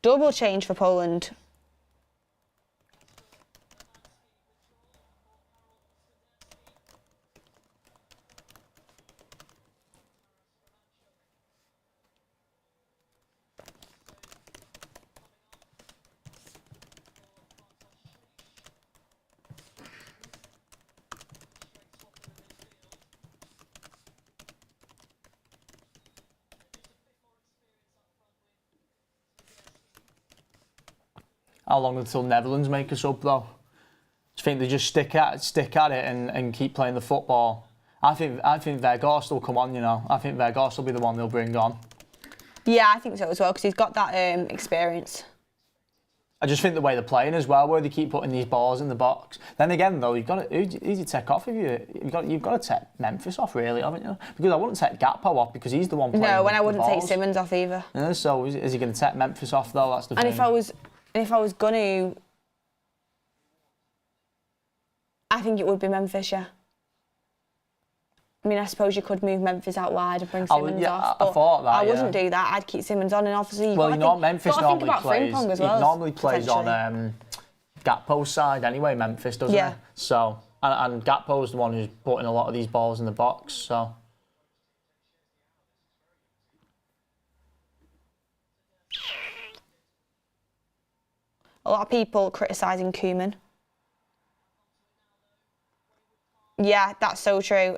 Double change for Poland. How long until Netherlands make a sub though? Do you think they just stick at it and keep playing the football? I think Weghorst will come on, you know. I think Weghorst will be the one they'll bring on. Yeah, I think so as well, because he's got that experience. I just think the way they're playing as well, where they keep putting these balls in the box. Then again, though, you've got to who do you take off of you? You've got to take Memphis off, really, haven't you? Because I wouldn't take Gakpo off because he's the one playing. No, and I wouldn't take Simmons off either. Yeah, so is he going to take Memphis off though? That's the thing. And if I was going to, I think it would be Memphis, yeah. I mean, I suppose you could move Memphis out wide and bring Simmons off, but I thought that, I wouldn't do that. I'd keep Simmons on, and obviously Memphis normally plays. He normally plays on Gakpo's side anyway. Memphis doesn't he? So and Gakpo's the one who's putting a lot of these balls in the box. So. A lot of people criticising Koeman. Yeah, that's so true.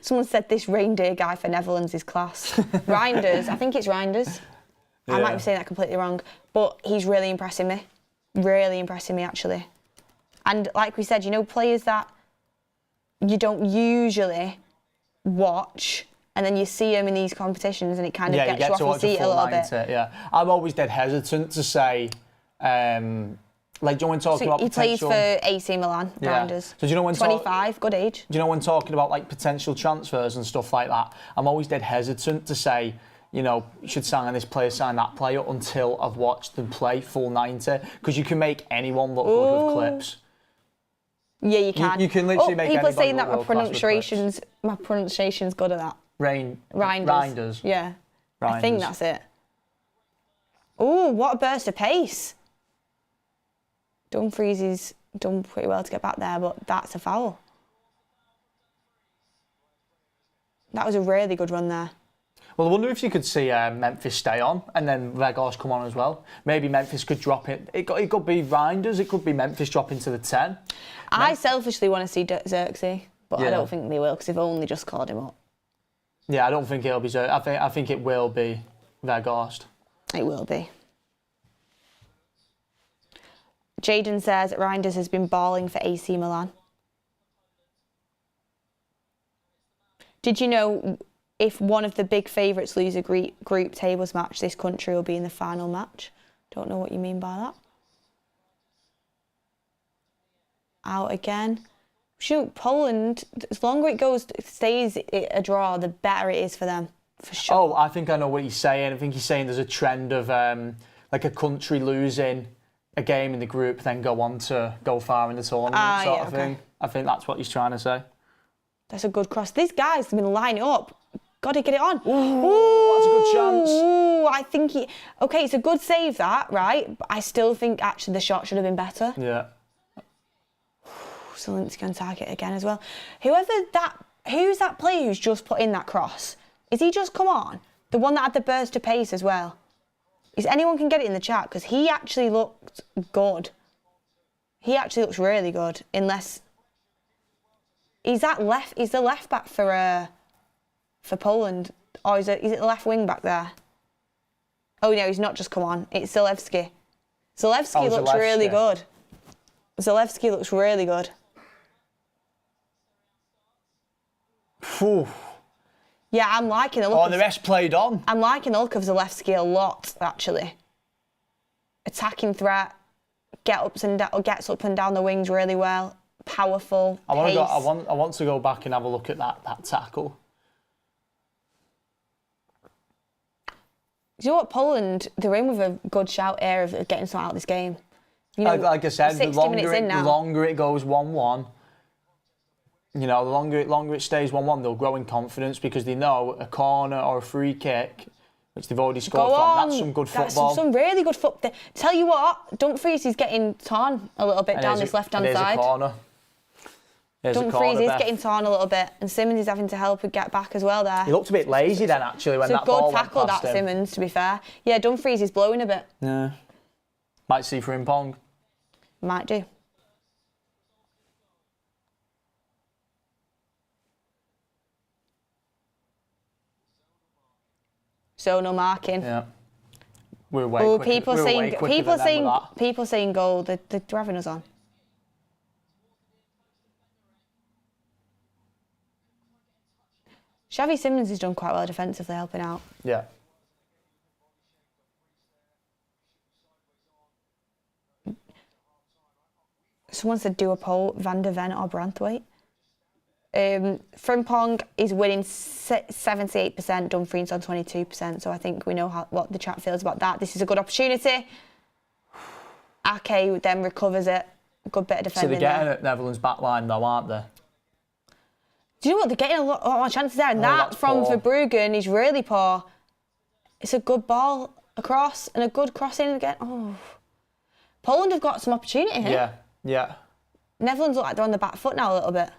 Someone said this reindeer guy for Netherlands is class. Reinders, I think it's Reinders. Yeah. I might be saying that completely wrong, but he's really impressing me. Really impressing me, actually. And like we said, you know, players that you don't usually watch, and then you see them in these competitions and it kind of gets you off your seat a little bit. Yeah, I'm always dead hesitant to say... like, do you know when talking about potential... He plays for AC Milan, Reinders. So do you know when 25, good age. Do you know when talking about like potential transfers and stuff like that, I'm always dead hesitant to say, you know, you should sign this player, sign that player until I've watched them play full 90, because you can make anyone look good with clips. Yeah, you can. You can literally make people anybody saying that look my pronunciation's good at that. Reinders. Yeah. Reinders. I think that's it. Oh, what a burst of pace. Dumfries has done pretty well to get back there, but that's a foul. That was a really good run there. Well, I wonder if you could see Memphis stay on and then Weghorst come on as well. Maybe Memphis could drop it. It could be Reinders, it could be Memphis dropping to the 10. I selfishly want to see Xerxes, but I don't think they will because they've only just called him up. Yeah, I don't think it'll be. I think it will be Weghorst. It will be. Jaden says Reinders has been balling for AC Milan. Did you know if one of the big favourites lose a group tables match, this country will be in the final match? Don't know what you mean by that. Out again. Shoot, Poland, as longer it stays a draw, the better it is for them, for sure. Oh, I think I know what he's saying. I think he's saying there's a trend of like a country losing a game in the group, then go on to go far in the tournament sort of thing. I think that's what he's trying to say. That's a good cross. These guys have been lining up. Got to get it on. Ooh, that's a good chance. Ooh, I think he... Okay, it's a good save that, right? But I still think actually the shot should have been better. Yeah. Zielinski on target again as well. Who's that player who's just put in that cross? Is he just come on? The one that had the burst of pace as well. Is anyone can get it in the chat? Because he actually looked good. He actually looks really good. Unless... He's the left back for Poland. Or is it the left wing back there? Oh no, he's not just come on. It's Zalewski. Zalewski looks really good. Zalewski looks really good. Ooh. Yeah, I'm liking the look. Oh, the rest played on. I'm liking the look of Zalewski a lot, actually. Attacking threat, gets up and down the wings really well. Powerful. I want to go back and have a look at that tackle. Do you know what, Poland, they're in with a good shout here of getting something out of this game. You know, like I said, the 60 minutes in now. longer it goes 1-1, you know, the longer it stays 1-1, they'll grow in confidence because they know a corner or a free kick, which they've already scored from, that's some good football. That's some really good football. Tell you what, Dumfries is getting torn a little bit down this left-hand side. There's a corner. Dumfries is getting torn a little bit, and Simmons is having to help and get back as well there. He looked a bit lazy then, actually, when that ball went past him. It's a good tackle, that Simmons, to be fair. Yeah, Dumfries is blowing a bit. Yeah. Might see for Impong. Might do. Zonal marking. Yeah. We're way quicker. People saying goal. They're having us on. Xavi Simmons has done quite well defensively, helping out. Yeah. Someone said do a poll, Van der Ven or Branthwaite. Frimpong is winning 78%, Dumfries on 22%, so I think we know what the chat feels about that. This is a good opportunity. Ake then recovers it. Good bit of defending. So they're getting at Netherlands' back line though, aren't they? Do you know what? They're getting a lot more chances there, and that from Verbruggen is really poor. It's a good ball across and a good cross in again. Oh, Poland have got some opportunity here. Yeah, yeah. Netherlands look like they're on the back foot now a little bit.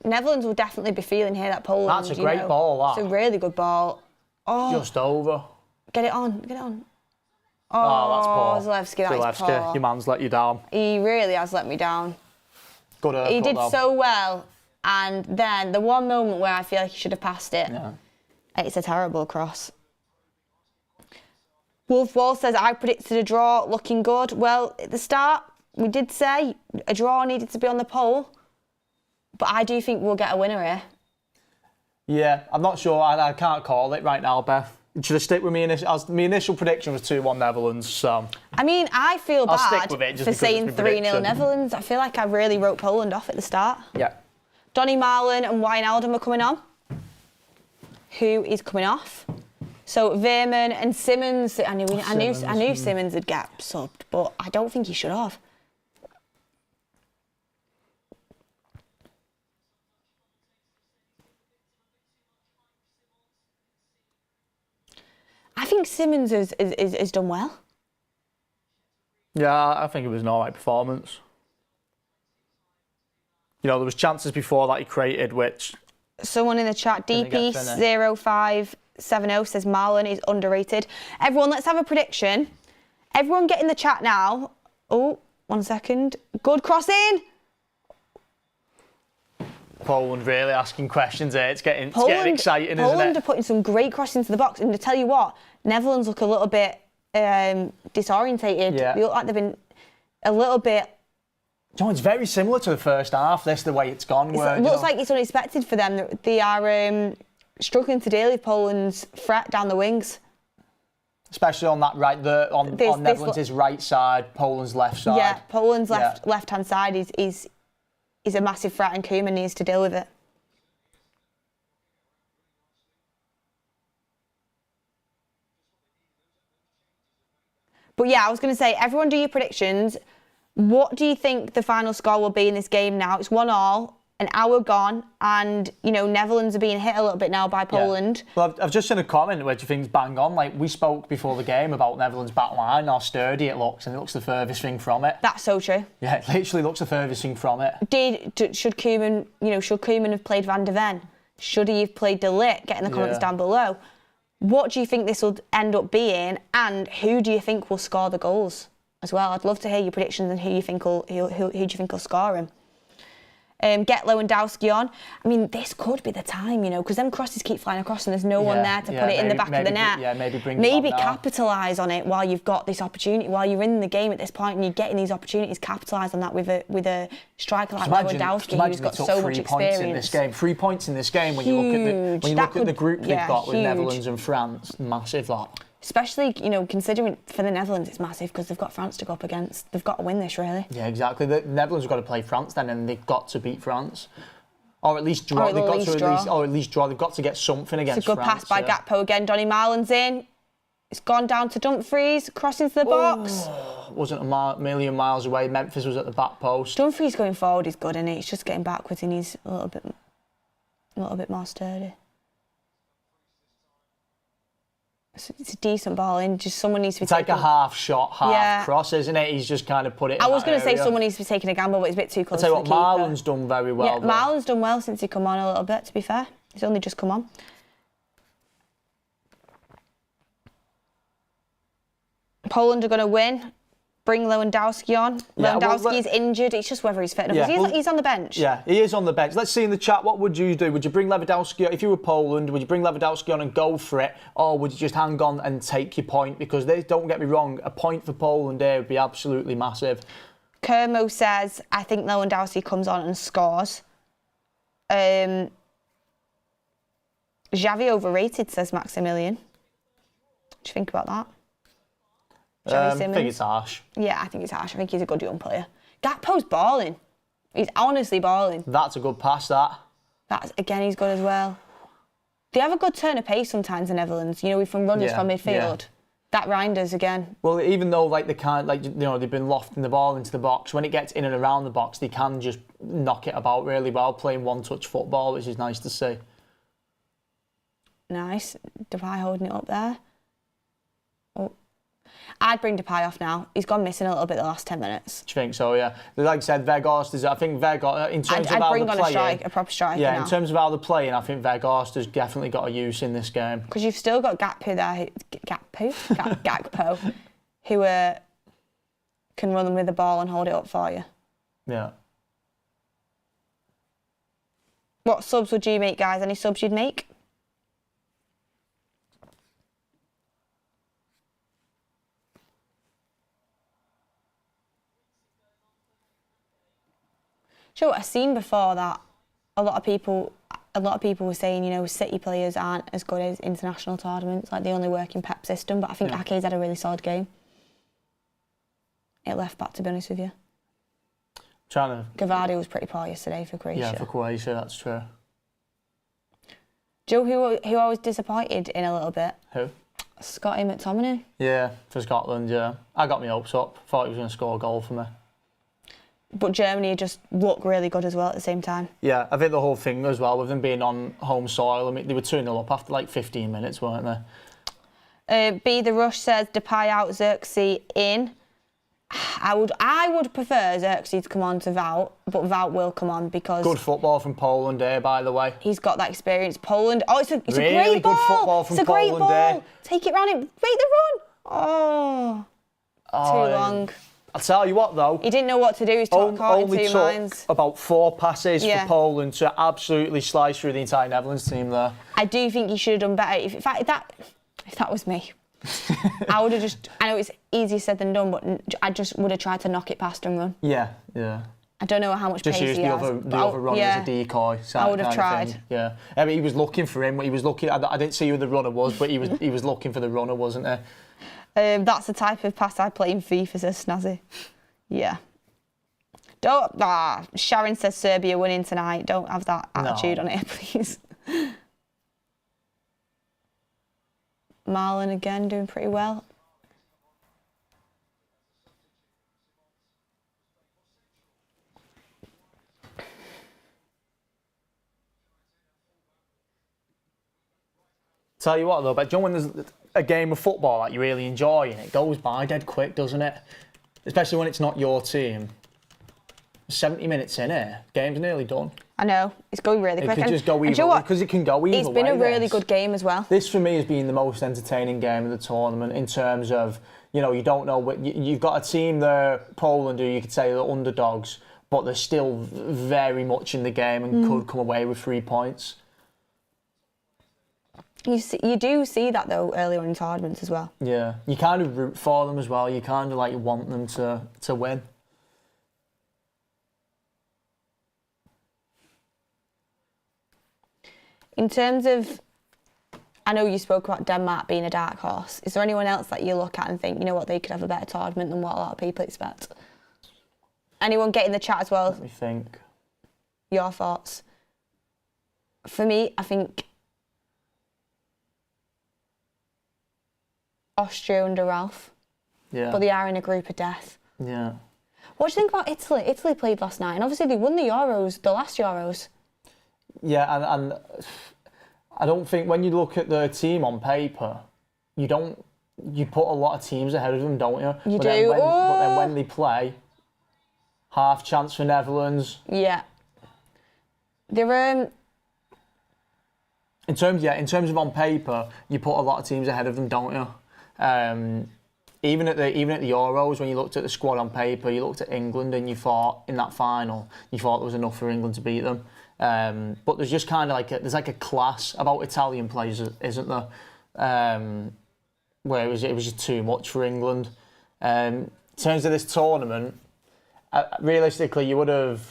Netherlands will definitely be feeling here that Poland. That's a great ball, that. It's a really good ball. Oh, just over. Get it on, get it on. Oh, that's poor. Zalewski, that is poor. Your man's let you down. He really has let me down. Good He did so well, and then the one moment where I feel like he should have passed it, it's a terrible cross. Wolf Wall says, I predicted a draw, looking good. Well, at the start, we did say a draw needed to be on the poll, but I do think we'll get a winner here. Yeah, I'm not sure. I can't call it right now, Beth. Should I stick with my initial prediction was 2-1 Netherlands, so... I mean, I feel bad for saying 3-0 Netherlands. I feel like I really wrote Poland off at the start. Yeah. Donny Marlon and Wijnaldum are coming on. Who is coming off? So Veerman and Simmons. I knew Simmons would get subbed, but I don't think he should have. I think Simmons has done well. Yeah, I think it was an alright performance. You know, there was chances before that he created, which... Someone in the chat, DP0570 says Marlon is underrated. Everyone, let's have a prediction. Everyone get in the chat now. Oh, 1 second. Good crossing. Poland really asking questions here. It's getting exciting, isn't it? Poland are putting some great crosses into the box, and to tell you what, Netherlands look a little bit disorientated. Yeah. They look like they've been a little bit. You know, it's very similar to the first half. This the way it's gone. It looks like it's unexpected for them. They are struggling to deal with Poland's threat down the wings. Especially on that right, on Netherlands' right side, Poland's left side. Yeah, Poland's left-hand side is a massive threat, and Koeman needs to deal with it. But yeah, I was going to say, everyone do your predictions. What do you think the final score will be in this game now? It's 1-1. An hour gone, and Netherlands are being hit a little bit now by Poland. Yeah. Well, I've just seen a comment which I think is bang on. Like, we spoke before the game about Netherlands' back line, how sturdy it looks, and it looks the furthest thing from it. That's so true. Yeah, it literally looks the furthest thing from it. Should Koeman have played Van de Ven? Should he have played De Ligt? Get in the comments down below. What do you think this will end up being, and who do you think will score the goals as well? I'd love to hear your predictions and who do you think will score them. Get Lewandowski on. I mean, this could be the time, because them crosses keep flying across and there's no one there to put it in the back of the net. Yeah, maybe capitalise on it while you've got this opportunity, while you're in the game at this point and you're getting these opportunities. Capitalise on that with a striker like Lewandowski, who's got so much experience. 3 points in this game when you look at the group they've got with Netherlands and France. Massive lot. Especially, considering for the Netherlands, it's massive because they've got France to go up against. They've got to win this, really. Yeah, exactly. The Netherlands have got to play France then, and they've got to beat France. Or at least draw. They've got to get something against France. It's a good pass by Gakpo again. Donny Marlin's in. It's gone down to Dumfries, crossing to the box. Wasn't a million miles away. Memphis was at the back post. Dumfries going forward is good, isn't he? It's just getting backwards. He needs a little bit more sturdy. It's a decent ball in. Just someone needs to be. It's like a half shot, half cross, isn't it? He's just kind of put it in. I was going to say someone needs to be taking a gamble, but it's a bit too close. I'll tell you what, Marlon's done very well. Yeah, Marlon's done well since he come on a little bit, to be fair. He's only just come on. Poland are going to win. Bring Lewandowski on. Yeah, Lewandowski's injured. It's just whether he's fit enough. He's on the bench. Yeah, he is on the bench. Let's see in the chat, what would you do? Would you bring Lewandowski on? If you were Poland, would you bring Lewandowski on and go for it? Or would you just hang on and take your point? Because don't get me wrong, a point for Poland there would be absolutely massive. Kermo says, I think Lewandowski comes on and scores. Xavi overrated, says Maximilian. What do you think about that? I think it's harsh. Yeah, I think it's harsh. I think he's a good young player. Gakpo's balling. He's honestly balling. That's a good pass, that. Again, he's good as well. They have a good turn of pace sometimes, the Netherlands. From runners from midfield. Yeah. That Reinders again. Well, even though they can't, they've been lofting the ball into the box, when it gets in and around the box, they can just knock it about really well, playing one-touch football, which is nice to see. Nice. Depay holding it up there. Oh. I'd bring Depay off now. He's gone missing a little bit the last 10 minutes. Do you think so? Yeah. Like I said, Weghorst is. I think Weghorst in terms of how they're playing. A proper striker. Yeah, now. In terms of how they're playing, I think Weghorst has definitely got a use in this game. Because you've still got Gakpo there. Gakpo, who can run with the ball and hold it up for you. Yeah. What subs would you make, guys? Any subs you'd make? Do you know what I've seen before that a lot of people were saying, City players aren't as good as international tournaments, like they only work in Pep system, but I think Ake's had a really solid game. At left back, to be honest with you. Gavardi was pretty poor yesterday for Croatia. Yeah, for Croatia, that's true. Do you know who I was disappointed in a little bit? Who? Scotty McTominay. Yeah, for Scotland, yeah. I got my hopes up. Thought he was going to score a goal for me. But Germany just look really good as well at the same time. Yeah, I think the whole thing as well, with them being on home soil, I mean, they were 2-0 up after like 15 minutes, weren't they? B The Rush says Depay out, Xerxes in. I would prefer Xerxes to come on to Wout, but Wout will come on because... Good football from Poland there, by the way. He's got that experience. Poland... Oh, it's a really great ball. Good football from Poland great ball. there. Take it round it. Make the run. Oh, too long. I'll tell you what though. He didn't know what to do. He was caught in two minds. About 4 passes for Poland to absolutely slice through the entire Netherlands team there. I do think he should have done better. If that was me, I would have just. I know it's easier said than done, but I just would have tried to knock it past and run. Yeah. I don't know how much pace he has. Just use the other runner as a decoy. I would have tried. Yeah. I mean, he was looking for him. He was looking. I didn't see who the runner was, but he was looking for the runner, wasn't he? That's the type of pass I play in FIFA, says Snazzy. Yeah. Sharon says Serbia winning tonight. Don't have that attitude on it, please. Marlon again doing pretty well. Tell you what though, but when there's a game of football that you really enjoy and it goes by dead quick, doesn't it? Especially when it's not your team. 70 minutes in here, game's nearly done. I know, it's going really quick. It could just go either way, because it can go either way. It's been a really good game as well. This for me has been the most entertaining game of the tournament in terms of, you don't know, you've got a team there, Poland, who you could say are underdogs, but they're still very much in the game and could come away with 3 points. You do see that though earlier in tournaments as well. Yeah, you kind of root for them as well. You kind of want them to win. In terms of, I know you spoke about Denmark being a dark horse. Is there anyone else that you look at and think, you know what, they could have a better tournament than what a lot of people expect? Anyone get in the chat as well? Let me think. Your thoughts? For me, I think Austria under Ralph. Yeah. But they are in a group of death. Yeah. What do you think about Italy? Italy played last night, and obviously they won the Euros, the last Euros. Yeah, and I don't think when you look at the team on paper, you put a lot of teams ahead of them, don't you? You but do. But then when they play, half chance for Netherlands. Yeah. They're In terms of on paper, you put a lot of teams ahead of them, don't you? Even at the Euros, when you looked at the squad on paper, you looked at England and you thought in that final, you thought there was enough for England to beat them. But there's just kind of there's a class about Italian players, isn't there? Where it was just too much for England. In terms of this tournament, realistically, you would have,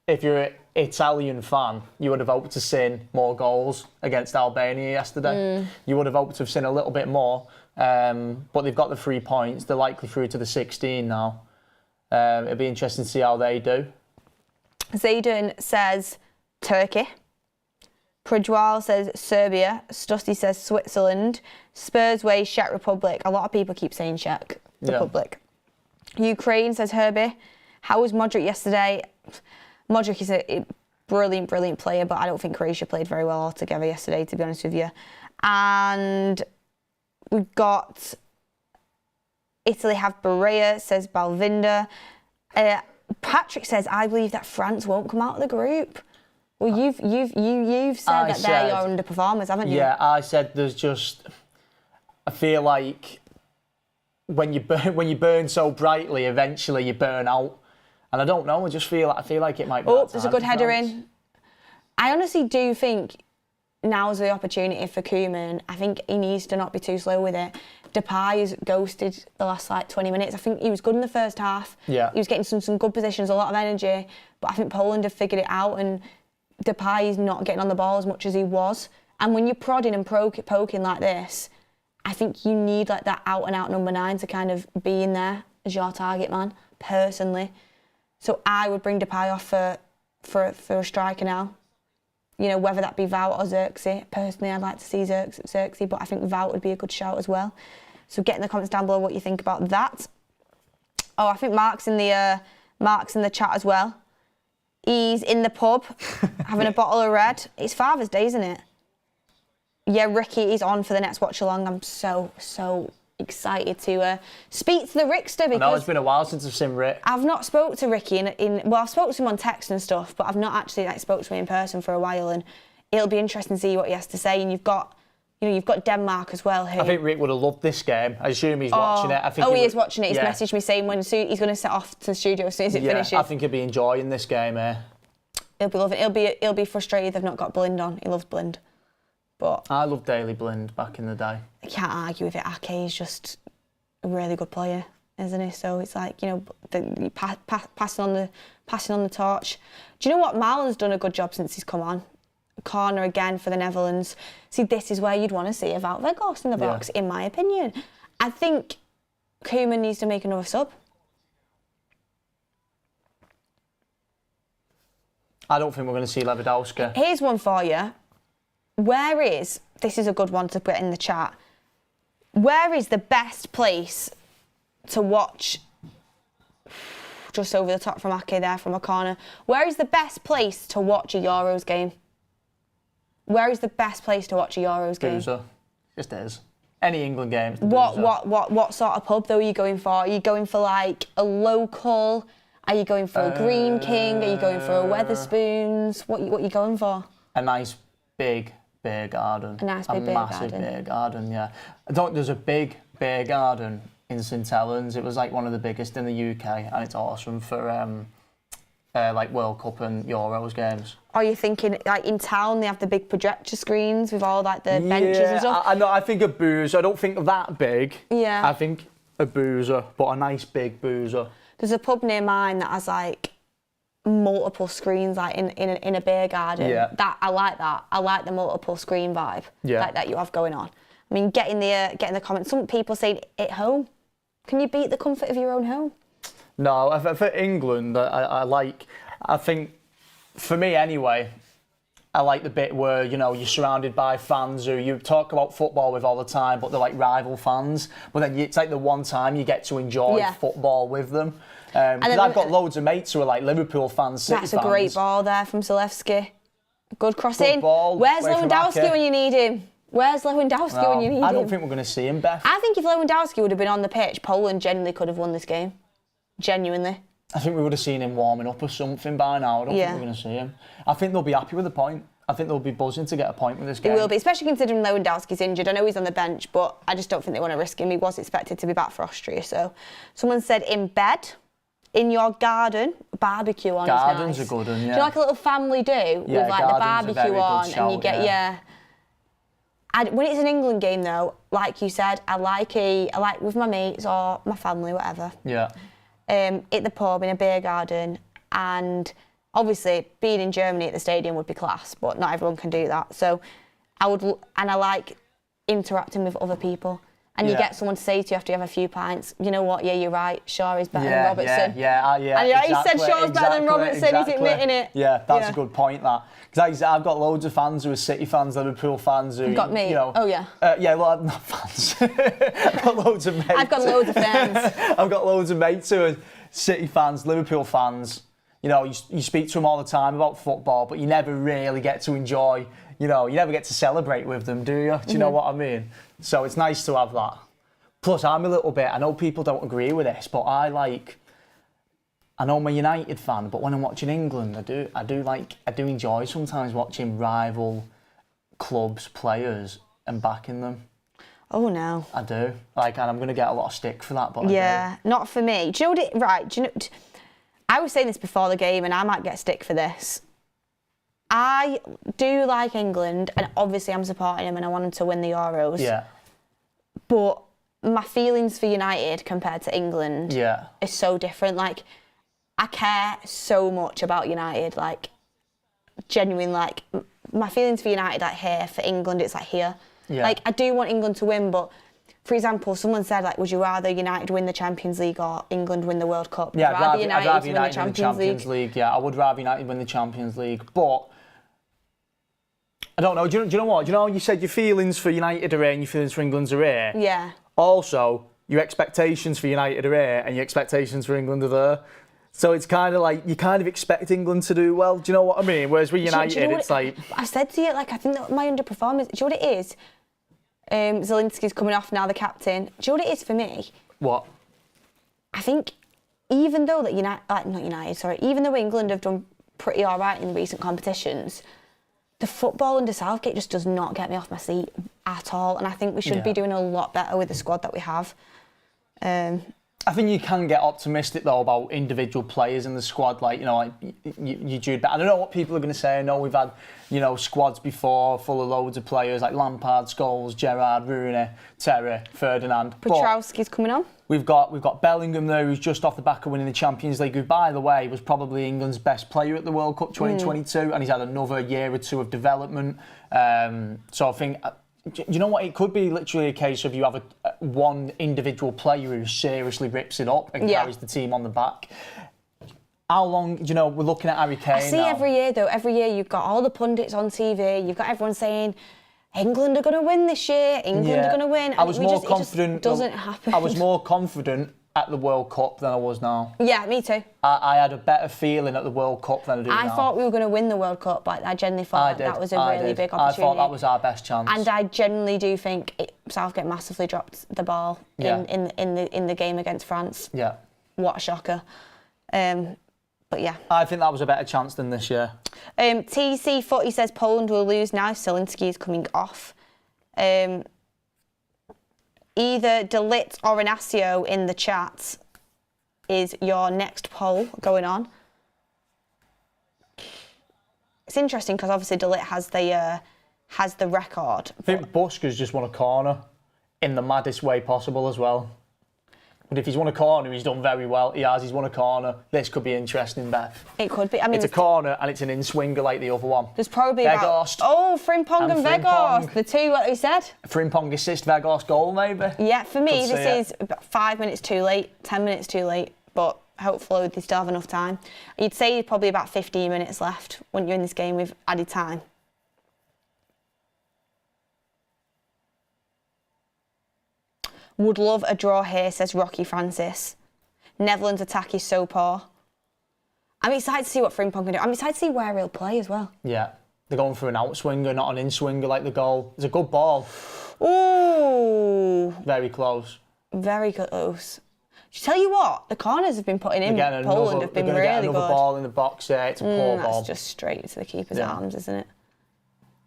if you're an Italian fan, you would have hoped to see more goals against Albania yesterday. You would have hoped to have seen a little bit more. But they've got the 3 points. They're likely through to the 16 now. It'll be interesting to see how they do. Zayden says Turkey. Pridwal says Serbia. Stussy says Switzerland. Spurs way Czech Republic. A lot of people keep saying Czech Republic. Yeah. Ukraine says Herbie. How was Modric yesterday? Modric is a brilliant, brilliant player, but I don't think Croatia played very well altogether yesterday, to be honest with you. And we've got Italy have Berea, says Balvinda. Patrick says, I believe that France won't come out of the group. Well, you've said that they're your underperformers, haven't you? Yeah, I said there's just. I feel like when you burn so brightly, eventually you burn out. And I don't know. I feel like it might be. Oh, there's a good header in. I honestly do think now's the opportunity for Koeman. I think he needs to not be too slow with it. Depay has ghosted the last 20 minutes. I think he was good in the first half. Yeah. He was getting some good positions, a lot of energy. But I think Poland have figured it out, and Depay is not getting on the ball as much as he was. And when you're prodding and poking like this, I think you need that out-and-out number 9 to kind of be in there as your target man, personally. So I would bring Depay off for a striker now. You know, whether that be Wout or Xerxes. Personally, I'd like to see Xerxes, but I think Wout would be a good shout as well. So get in the comments down below what you think about that. Oh, I think Mark's in the chat as well. He's in the pub having a bottle of red. It's Father's Day, isn't it? Yeah, Ricky is on for the next watch-along. I'm so excited to speak to the Rickster, because I know it's been a while since I've seen Rick. I've not spoke to Ricky well, I've spoken to him on text and stuff, but I've not actually spoke to him in person for a while, and it'll be interesting to see what he has to say. And you've got You know, you've got Denmark as well. Who, I think Rick would have loved this game. I assume he's watching it. I think he is watching it. He's yeah. messaged me saying he's going to set off to the studio as soon as it finishes. I think he'll be enjoying this game here. He'll be loving. He'll be frustrated they've not got Blind on. He loves Blind, but I loved Daily Blind back in the day. I can't argue with it. Ake is just a really good player, isn't he? So it's like, you know, passing on the torch. Do you know what? Marlon's done a good job since he's come on. Corner again for the Netherlands. See, this is where you'd want to see a Wout Weghorst in the box, in my opinion. I think Koeman needs to make another sub. I don't think we're going to see Lewandowski. Here's one for you. This is a good one to put in the chat. Where is the best place to watch, just over the top from Ake there from a corner, where is the best place to watch a Euros game? Where is the best place to watch a Euros game? Boozer. Just is. Any England game. What sort of pub though are you going for? Are you going for like a local? Are you going for a Green King? Are you going for a Weatherspoons? What are you going for? A nice big beer garden. A nice big beer massive garden. beer garden, yeah. There's a big beer garden in St Helens. It was like one of the biggest in the UK, and it's awesome for like World Cup and Euros games. Are you thinking like in town they have the big projector screens with all like the benches and stuff? I think a boozer. I don't think that big. Yeah. I think a boozer, but a nice big boozer. There's a pub near mine that has like multiple screens, like in a beer garden. Yeah. I like that. I like the multiple screen vibe like that you have going on. I mean, getting the comments. Some people saying at home. Can you beat the comfort of your own home? No, for England, I think, for me anyway, I like the bit where, you know, you're surrounded by fans who you talk about football with all the time, but they're like rival fans. But then it's like the one time you get to enjoy football with them. Because I've got loads of mates who are like Liverpool fans, City fans. That's a great ball there from Zalewski. Good cross in. Ball, Where's Lewandowski when you need him? Where's Lewandowski when you need him? I don't think we're going to see him, Beth. I think if Lewandowski would have been on the pitch, Poland genuinely could have won this game. Genuinely. I think we would have seen him warming up or something by now. I don't think we're going to see him. I think they'll be happy with the point. I think they'll be buzzing to get a point with this game. They will be, especially considering Lewandowski's injured. I know he's on the bench, but I just don't think they want to risk him. He was expected to be back for Austria. So, someone said in bed, in your garden, barbecue on. Gardens is nice. are good, and Do you like a little family do with like the barbecue on, and you get when it's an England game though, like you said, I like with my mates or my family, whatever. Yeah. At the pub in a beer garden, and obviously being in Germany at the stadium would be class, but not everyone can do that. So I like interacting with other people. And you get someone to say to you after you have a few pints, you know what, yeah, you're right, Shaw is better than Robertson. Yeah. And exactly, he said Shaw's better than Robertson, he's admitting it. Yeah, that's a good point, that. Because I've got loads of fans who are City fans, Liverpool fans who... You've got me? You know, oh, yeah. Well, not fans. I've got loads of mates. I've got loads of fans. I've got loads of mates who are City fans, Liverpool fans. You know, you speak to them all the time about football, but you never really get to enjoy, you never get to celebrate with them, do you? Do you know what I mean? So it's nice to have that. Plus, I'm a little bit, I know people don't agree with this, but I know I'm a United fan, but when I'm watching England, I do enjoy sometimes watching rival clubs, players, and backing them. Oh no. I do. And I'm going to get a lot of stick for that, but yeah, not for me. Do you know what I was saying this before the game, and I might get stick for this. I do like England, and obviously I'm supporting them, and I want them to win the Euros. Yeah. But my feelings for United compared to England is so different. Like, I care so much about United. Like, genuine. Like, my feelings for United, like here, for England, it's like here. Yeah. Like, I do want England to win, but for example, someone said, like, would you rather United win the Champions League or England win the World Cup? Yeah, I'd rather United win the Champions League. Yeah, I would rather United win the Champions League, but I don't know. Do you know what? Do you know you said your feelings for United are here and your feelings for England are here? Yeah. Also, your expectations for United are here and your expectations for England are there. So it's kind of like, you kind of expect England to do well. Do you know what I mean? Whereas with United, it's like... I said to you, like, I think that my underperformance... Do you know what it is? Zelinski's coming off now, the captain. Do you know what it is for me? What? I think even though even though England have done pretty all right in recent competitions, the football under Southgate just does not get me off my seat at all. And I think we should be doing a lot better with the squad that we have. I think you can get optimistic though about individual players in the squad, like you Jude. But I don't know what people are going to say. I know we've had squads before full of loads of players like Lampard, Scholes, Gerrard, Rooney, Terry, Ferdinand. Petrowski's coming on. We've got Bellingham there, who's just off the back of winning the Champions League, who, by the way, was probably England's best player at the World Cup 2022, and he's had another year or two of development. So I think, you know what, it could be literally a case of you have one individual player who seriously rips it up and carries the team on the back. How long, we're looking at Harry Kane I see now. Every year you've got all the pundits on TV, you've got everyone saying, England are going to win this year, England are going to win. And I was more confident. It just doesn't happen. I was more confident at the World Cup than I was now. Yeah, me too. I had a better feeling at the World Cup than I do now. I thought we were going to win the World Cup. Like, I genuinely thought that was a really big opportunity. I thought that was our best chance. And I genuinely do think Southgate massively dropped the ball in the game against France. Yeah. What a shocker. But yeah. I think that was a better chance than this year. TC Footy says Poland will lose now. Zielinski is coming off. Either De Ligt or Inacio in the chat is your next poll going on. It's interesting because obviously De Ligt has the record. I think Busquets just won a corner in the maddest way possible as well. But if he's won a corner, he's done very well. He's won a corner. This could be interesting, Beth. It could be. I mean, it's a corner and it's an in-swinger like the other one. There's probably Weghorst Frimpong and Weghorst. The two, what he said. Frimpong assist, Weghorst goal, maybe. Yeah, for me, this is about 5 minutes too late, 10 minutes too late, but hopefully they still have enough time. You'd say probably about 15 minutes left, wouldn't you, in this game with added time? Would love a draw here, says Rocky Francis. Netherlands' attack is so poor. I'm excited to see what Frimpong can do. I'm excited to see where he'll play as well. Yeah, they're going for an outswinger, not an in-swinger like the goal. It's a good ball. Ooh. Very close. Very close. Tell you what, the corners have been putting in Poland have been really good. They're going to get another ball in the box there. It's a poor ball. That's just straight to the keeper's arms, isn't it?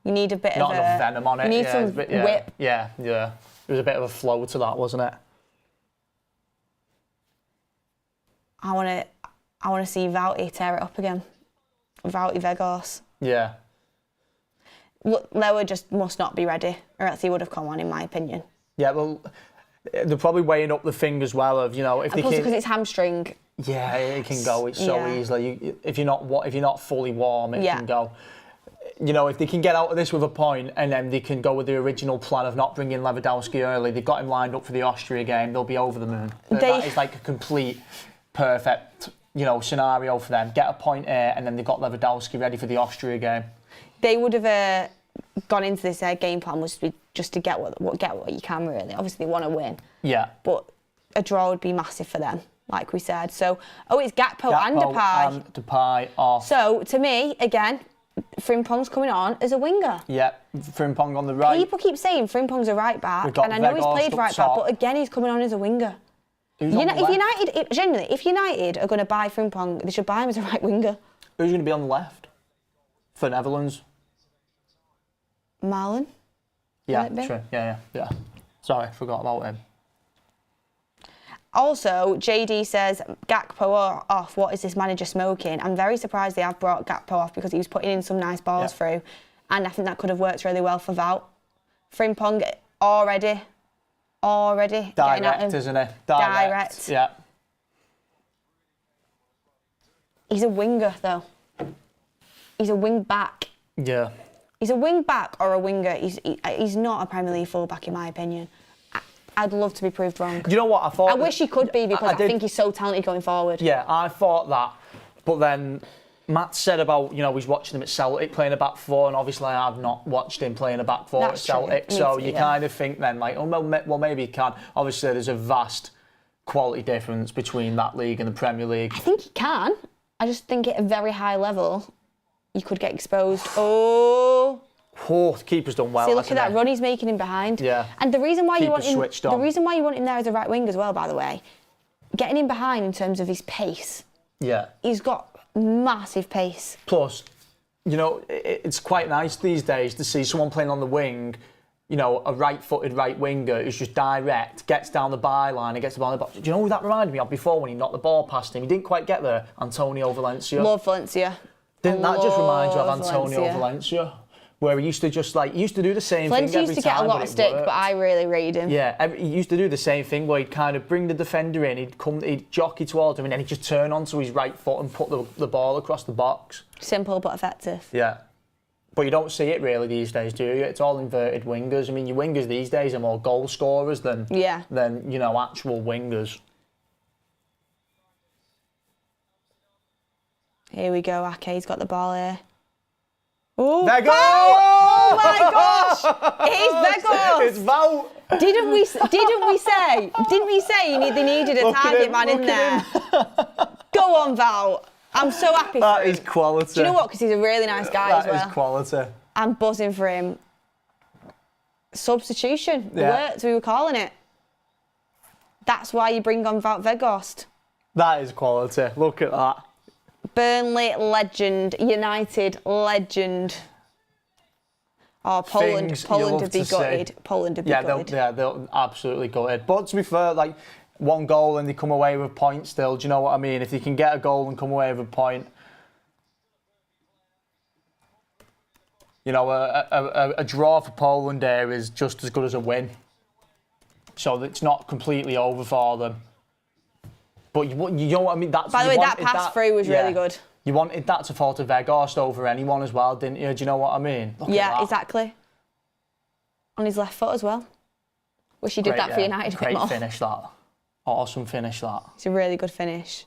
You need a bit not enough venom on it. You need some whip. Yeah. There was a bit of a flow to that, wasn't it? I want to see Vouty tear it up again. Vouty Weghorst. Yeah. Lewa just must not be ready, or else he would have come on, in my opinion. Yeah, well, they're probably weighing up the thing as well of, if they can... because it's hamstring. Yeah, it can go. It's so easily. If you're not fully warm, it can go. If they can get out of this with a point and then they can go with the original plan of not bringing Lewandowski early, they've got him lined up for the Austria game, they'll be over the moon. That is like a complete, perfect, scenario for them. Get a point here and then they've got Lewandowski ready for the Austria game. They would have gone into this game plan was just to get what you can, really. Obviously, they want to win. Yeah. But a draw would be massive for them, like we said. So, it's Gakpo and Depay. And Depay off. So, to me, again, Frimpong's coming on as a winger. Yeah, Frimpong on the right. People keep saying Frimpong's a right back, and I know he's played right back, but again, he's coming on as a winger. If United are going to buy Frimpong, they should buy him as a right winger. Who's going to be on the left for Netherlands? Marlon. Yeah, true. Yeah. Sorry, forgot about him. Also, JD says, Gakpo off, what is this manager smoking? I'm very surprised they have brought Gakpo off because he was putting in some nice balls through, and I think that could have worked really well for Wout. Frimpong already direct, isn't it? Direct. Yeah. He's a winger, though. He's a wing back. Yeah. He's a wing back or a winger. He's not a Premier League fullback, in my opinion. I'd love to be proved wrong. You know what? I wish he could be because I think he's so talented going forward. Yeah, I thought that. But then Matt said about, he's watching him at Celtic playing a back four, and obviously I've not watched him playing a back four at Celtic. So you kind of think then, well, maybe he can. Obviously, there's a vast quality difference between that league and the Premier League. I think he can. I just think at a very high level, you could get exposed. Oh, the keeper's done well. See, look at that run he's making him behind. Yeah. And the reason why you want him there as a right wing as well, by the way, getting him behind in terms of his pace. Yeah. He's got massive pace. Plus, you know, it's quite nice these days to see someone playing on the wing, you know, a right-footed right winger who's just direct, gets down the byline and gets the ball in the box. Do you know who that reminded me of before when he knocked the ball past him? He didn't quite get there. Antonio Valencia. Love Valencia. Didn't that just remind you of Antonio Valencia? Where he used to just like, he used to do the same thing every time. Valencia used to get a lot of stick, but I really rate him. Yeah, he used to do the same thing where he'd kind of bring the defender in, he'd jockey towards him, and then he'd just turn onto his right foot and put the ball across the box. Simple but effective. Yeah. But you don't see it really these days, do you? It's all inverted wingers. I mean, your wingers these days are more goal scorers than you know, actual wingers. Here we go, Ake's got the ball here. Oh, Vegos! Oh my gosh! It's Vegos! It's Vout! Didn't we say they needed a target man in there? Go on, Vout. I'm so happy for him. That is quality. Do you know what? Because he's a really nice guy as well. That is quality. I'm buzzing for him. Substitution. Worked, we were calling it. That's why you bring on Wout Weghorst. That is quality. Look at that. Burnley legend, United legend. Oh, Poland would be gutted. Poland would be gutted. They'll absolutely gutted. But to be fair, like, one goal and they come away with a point still. Do you know what I mean? If they can get a goal and come away with a point, you know, a draw for Poland there is just as good as a win. So it's not completely over for them. But you know what I mean? By the way, that pass through was really good. You wanted that to fall to Weghorst over anyone as well, didn't you? Do you know what I mean? Look at that. Exactly. On his left foot as well. Wish he did that for United a bit more. Great finish, that. Awesome finish, that. It's a really good finish.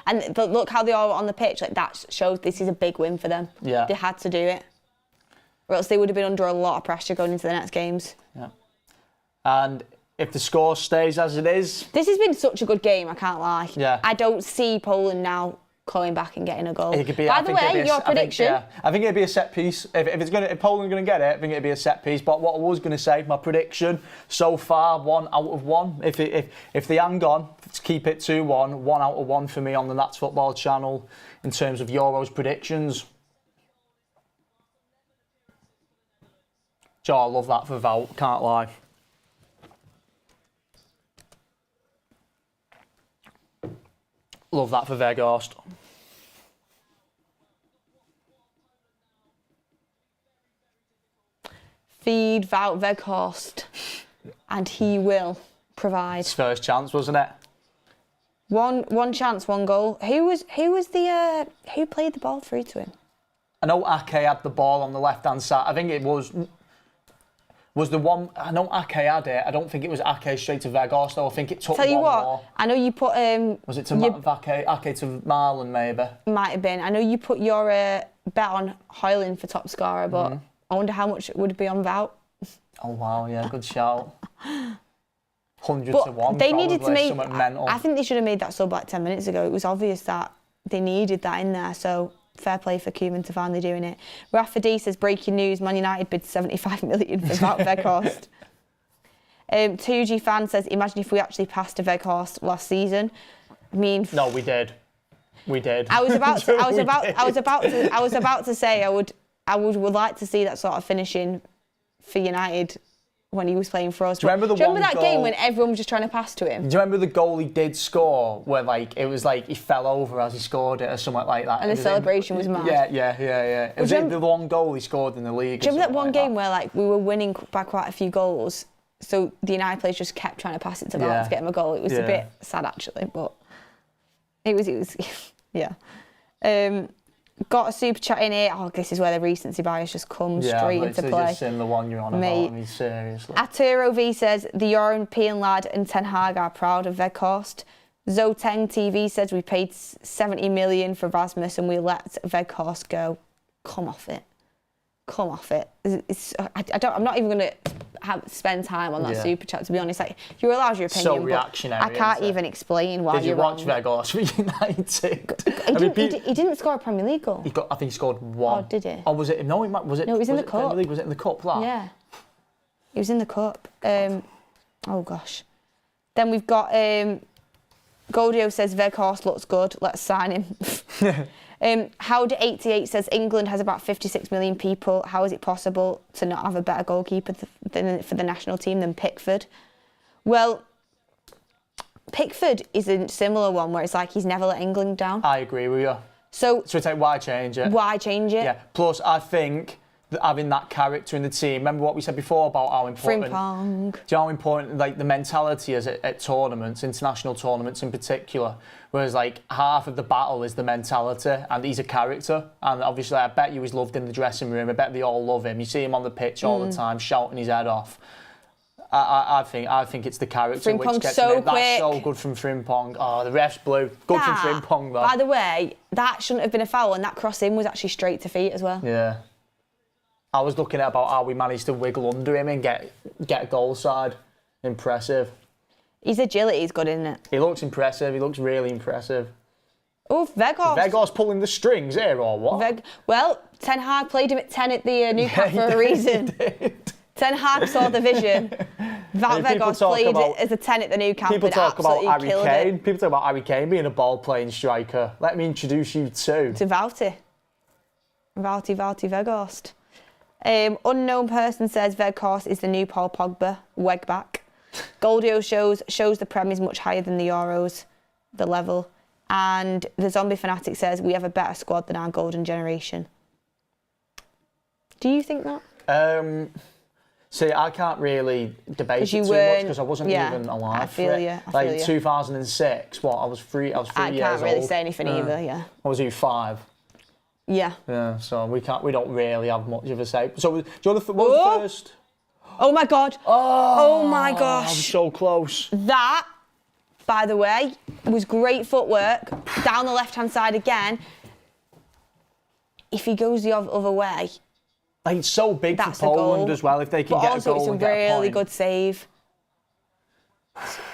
But look how they all were on the pitch. Like, that shows this is a big win for them. Yeah. They had to do it. Or else they would have been under a lot of pressure going into the next games. Yeah. And if the score stays as it is... This has been such a good game, I can't lie. Yeah. I don't see Poland now coming back and getting a goal. By the way, your prediction? I think it'd be a set piece. If Poland's going to get it, I think it'd be a set piece. But what I was going to say, my prediction so far, 1 out of 1. If they hang on, keep it 2-1, 1 out of 1 for me on the That's Football channel in terms of Euros predictions. Joe, I love that for Wout, can't lie. Love that for Weghorst. Feed Wout Weghorst, and he will provide. His first chance, wasn't it? One chance, one goal. Who played the ball through to him? I know Ake had the ball on the left-hand side. I think it was the one. I know Ake had it. I don't think it was Ake straight to Weghorst, though. I think it took Tell you one what, more. I know you put... was it to Ake to Marlon, maybe? Might have been. I know you put your bet on Hoyland for top scorer, but I wonder how much it would be on Wout. Oh, wow, yeah, good shout. 100 but to 1, they needed to make... mental. I think they should have made that sub like 10 minutes ago. It was obvious that they needed that in there, so... Fair play for Koeman to finally doing it. Rafa D says, breaking news, Man United bid 75 million for Wout Weghorst. 2G fan says, imagine if we actually passed to Weghorst last season. I mean... No, we did. We did. I was about to say I would like to see that sort of finishing for United when he was playing for us. Do you remember that game when everyone was just trying to pass to him? Do you remember the goal he did score where it was like he fell over as he scored it or something like that? And the celebration was mad. Yeah. It was the one goal he scored in the league. Do you remember that one game where we were winning by quite a few goals, so the United players just kept trying to pass it to Wout to get him a goal? It was a bit sad actually, but it was yeah. Got a super chat in here. Oh, this is where the recency bias just comes straight into play. Just in the one you're on about. I mean, seriously. Arturo V says, the European lad and Ten Hag are proud of Weghorst. Zoteng TV says, we paid 70 million for Rasmus and we let Weghorst go. Come off it. I'm not even going to spend time on that super chat, to be honest. Like, you're allowed your opinion, so reactionary, I can't even explain why you're wrong. Did you watch Weghorst for United? He didn't score a Premier League goal. I think he scored one. Oh, did he? Oh, was it? No, was it? No, it was in the cup. Premier League? Was it in the cup? That? Yeah, it was in the cup. Oh gosh. Then we've got Goldio says Weghorst looks good. Let's sign him. Howdy88 says England has about 56 million people. How is it possible to not have a better goalkeeper for the national team than Pickford? Well, Pickford is a similar one where it's like he's never let England down. I agree with you. So it's like, why change it? Why change it? Yeah. Plus, I think that having that character in the team. Remember what we said before about how important. Frimpong. Do you know how important like the mentality is at tournaments, international tournaments in particular? Whereas like half of the battle is the mentality, and he's a character. And obviously, I bet you he's loved in the dressing room. I bet they all love him. You see him on the pitch all the time, shouting his head off. I think it's the character Frimpong's which gets so him. quick. That's so good from Frimpong. Oh, the ref's blew. Good from Frimpong though. By the way, that shouldn't have been a foul, and that cross in was actually straight to feet as well. Yeah. I was looking at about how we managed to wiggle under him and get a goal side. Impressive. His agility is good, isn't it? He looks impressive. He looks really impressive. Oh, Weghorst. Weghorst pulling the strings here, or what? Well, Ten Hag played him at 10 at the new camp for a reason. Ten Hag saw the vision. Weghorst played as a 10 at the new camp. People talk about Harry Kane. It. People talk about Harry Kane being a ball-playing striker. Let me introduce you to Wouty Weghorst. Unknown person says Weghorst is the new Paul Pogba. Wegback. Goldio shows the Prem is much higher than the Euros, the level. And the Zombie Fanatic says we have a better squad than our golden generation. Do you think that? See, I can't really debate it too much because I wasn't even alive. I feel you. Like 2006, what? I was 3 years old. I can't really say anything either. Yeah. I was 5. Yeah. Yeah. So we don't really have much of a say. So do you want to? What was the first? Oh my God. Oh my gosh. I was so close. That, by the way, was great footwork. Down the left-hand side again. If he goes the other way. Like, it's so big for Poland as well, if they can get a goal and get a point. But also, it's a really good save.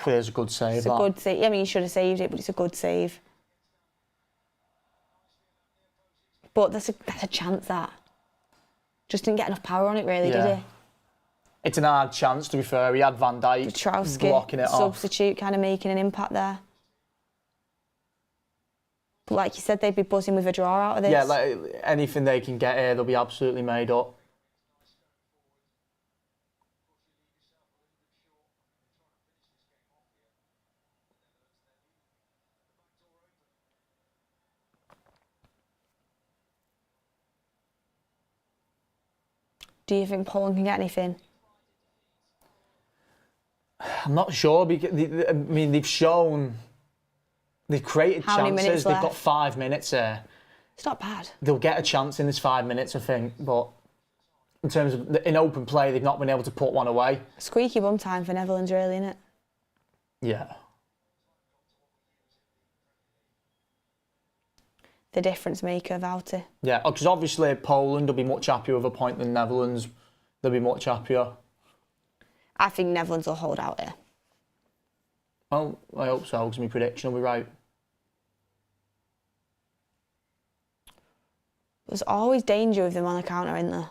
It is a good save, It's a good save. I mean, he should have saved it, but it's a good save. But that's a chance, that. Just didn't get enough power on it, really, did he? It's an hard chance, to be fair. He had Van Dijk blocking it off. Substitute, kind of making an impact there. But like you said, they'd be buzzing with a draw out of this. Yeah, like anything they can get here, they'll be absolutely made up. Do you think Poland can get anything? I'm not sure, because I mean, they've created chances. They've got 5 minutes here. It's not bad. They'll get a chance in this 5 minutes, I think. But in terms of in open play, they've not been able to put one away. Squeaky bum time for Netherlands, really, isn't it? Yeah. The difference maker, Wouty. Yeah, because obviously Poland will be much happier with a point than Netherlands. They'll be much happier. I think Netherlands will hold out here. Well, I hope so, because my prediction will be right. There's always danger with them on the counter, isn't there?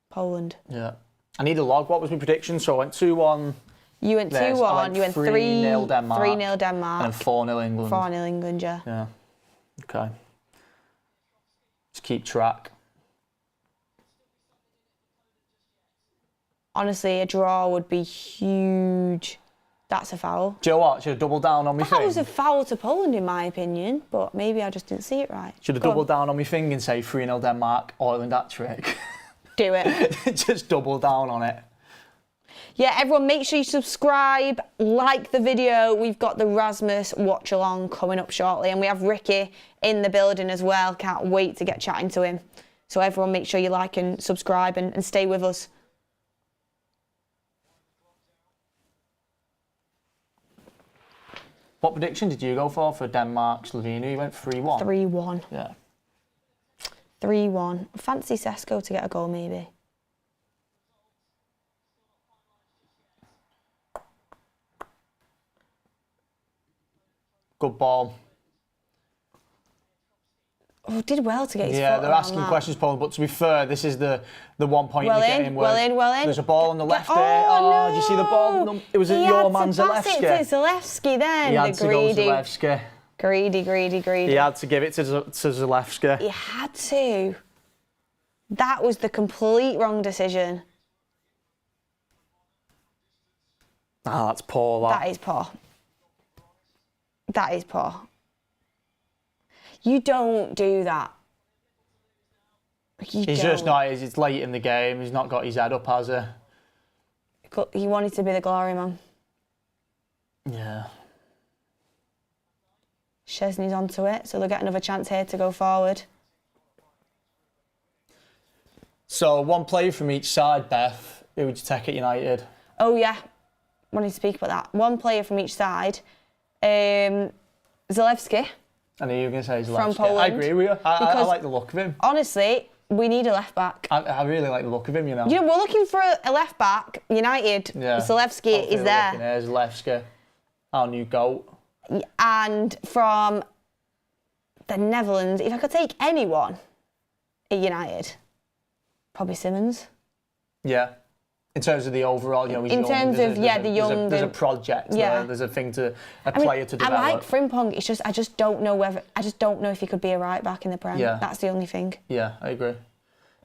Poland. Yeah. I need a log. What was my prediction? So I went 2-1. You went 2-1. You went 3-0 Denmark. 3-0 Denmark. And 4-0 England. 4-0 England, yeah. Yeah. Okay. Let's keep track. Honestly, a draw would be huge. That's a foul. Do you know what? Should have doubled down on my thing. That was a foul to Poland, in my opinion, but maybe I just didn't see it right. Should have doubled down on my thing and say 3-0 Denmark, Ireland hat-trick. Do it. Just double down on it. Yeah, everyone, make sure you subscribe, like the video. We've got the Rasmus Watchalong coming up shortly, and we have Ricky in the building as well. Can't wait to get chatting to him. So everyone, make sure you like and subscribe and stay with us. What prediction did you go for Denmark, Slovenia? You went 3-1. 3-1. Yeah. 3-1. Fancy Sesko to get a goal, maybe. Good ball. Oh, did well to get his Yeah, foot they're around asking that. questions, Paul, but to be fair, this is the 1 point Well you're in, getting. well in, well in. There's a ball on the left there. Oh, Did you see the ball? No, it was he your had man to pass it Zalewski. to Zalewski then. He had the to greedy, go Zalewski. greedy. He had to give it to Zalewski. He had to. That was the complete wrong decision. Ah, that's poor, That is poor. That is poor. You don't do that. He's just not, it's late in the game, he's not got his head up, has he? He wanted to be the glory man. Yeah. Chesney's onto it, so they'll get another chance here to go forward. So, one player from each side, Beth. Who would you take at United? Oh, yeah. Wanted to speak about that. One player from each side. Zalewski. I knew you were going to say Zalewski. From Poland. I agree with you. I like the look of him. Honestly, we need a left back. I really like the look of him, you know. You know, we're looking for a left back. United, Zalewski is there. There's Zalewski, our new goat. And from the Netherlands, if I could take anyone at United, probably Simmons. Yeah. In terms of the overall, you know, he's in young. terms of the young, there's a project. Yeah. There's a thing to player to develop. I like Frimpong. It's just I just don't know if he could be a right back in the Prem. Yeah. That's the only thing. Yeah, I agree.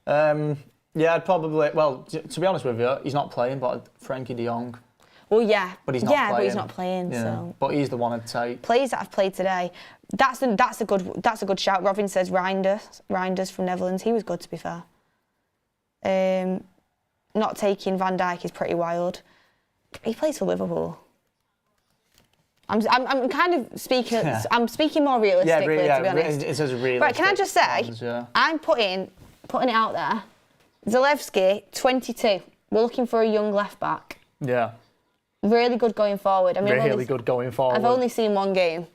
Yeah, I'd probably. Well, to be honest with you, he's not playing, but Frankie De Jong. Well, yeah. But he's not playing. But he's not playing. Yeah. So. But he's the one I'd take. Players that have played today. That's a good shout. Robin says Reinders from Netherlands. He was good, to be fair. Not taking Van Dijk is pretty wild. He plays for Liverpool. I'm kind of speaking. Yeah. I'm speaking more realistically, to be honest. It says realistic. Right, can I just say, I'm putting it out there. Zalewski, 22. We're looking for a young left back. Yeah. Really good going forward. I mean, really good going forward. I've only seen one game.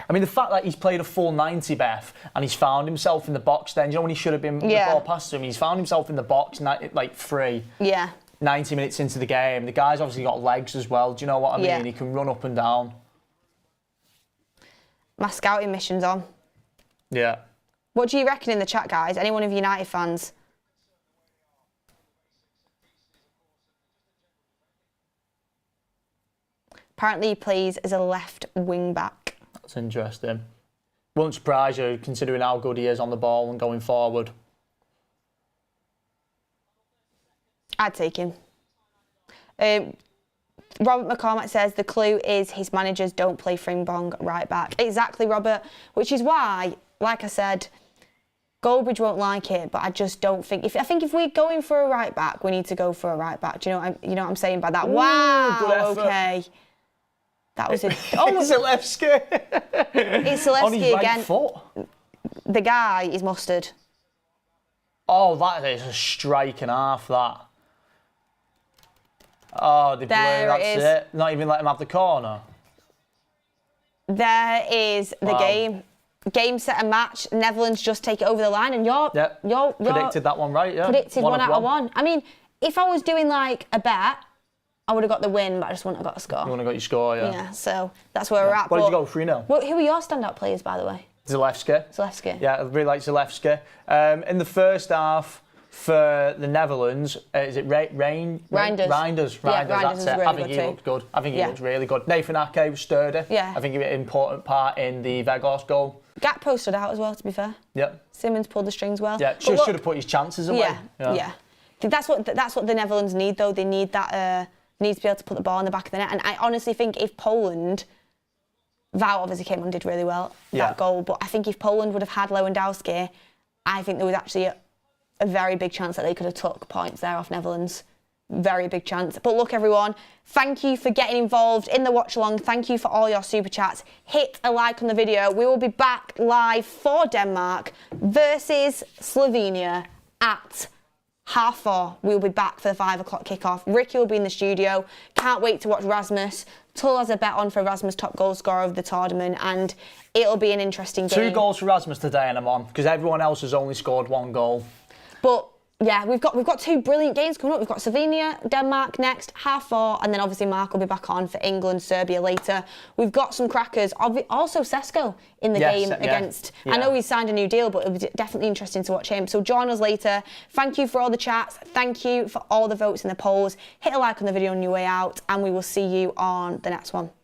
I mean, the fact that he's played a full 90, Beth, and he's found himself in the box then, you know when he should have been, the ball passed to him, he's found himself in the box, like free. Yeah. 90 minutes into the game. The guy's obviously got legs as well, do you know what I mean? Yeah. He can run up and down. My scouting mission's on. Yeah. What do you reckon in the chat, guys? Anyone of United fans? Apparently he plays as a left wing back. That's interesting. Won't surprise you considering how good he is on the ball and going forward. I'd take him. Robert McCormack says the clue is his managers don't play Frimpong right back. Exactly, Robert. Which is why, like I said, Goldbridge won't like it, but I just don't think. I think if we're going for a right back, we need to go for a right back. Do you know what I'm saying by that? Ooh, wow. good effort. Okay. That was it. Oh, it's Zalewski. It's Zalewski on his right again. foot. The guy is mustard. Oh, that is a strike and a half, that. Oh, they blew, that's it. Not even let him have the corner. There is the game. Game, set, and match. Netherlands just take it over the line, and you're predicted that one right, yeah. Predicted one out of one. I mean, if I was doing like a bet, I would have got the win, but I just wouldn't have got a score. You wouldn't have got your score, yeah. Yeah, so that's where we're at. What did you go, 3-0? Well, who are your standout players, by the way? Zalewski. Yeah, I really like Zalewski. In the first half, for the Netherlands, is it Reinders? Reinders, that's it. Really I think he looked good. I think he looked really good. Nathan Ake was sturdy. Yeah. I think he had an important part in the Vegas goal. Gakpo stood out as well, to be fair. Yep. Simmons pulled the strings well. Yeah, should have put his chances away. Yeah. I think that's what the Netherlands need, though. They need that. Need to be able to put the ball in the back of the net. And I honestly think if Poland, Val obviously came on and did really well, that goal, but I think if Poland would have had Lewandowski, I think there was actually a very big chance that they could have took points there off Netherlands. Very big chance. But look, everyone, thank you for getting involved in the watch-along. Thank you for all your super chats. Hit a like on the video. We will be back live for Denmark versus Slovenia at 4:30. We'll be back for the 5 o'clock kickoff. Ricky will be in the studio. Can't wait to watch Rasmus. Tull has a bet on for Rasmus top goal scorer of the tournament, and it'll be an interesting game. 2 goals for Rasmus today, and I'm on, because everyone else has only scored 1 goal. But Yeah, we've got 2 brilliant games coming up. We've got Slovenia, Denmark next, 4:30, and then obviously Mark will be back on for England, Serbia later. We've got some crackers. Also Sesko in the game against... I know he's signed a new deal, but it was definitely interesting to watch him. So join us later. Thank you for all the chats. Thank you for all the votes in the polls. Hit a like on the video on your way out, and we will see you on the next one.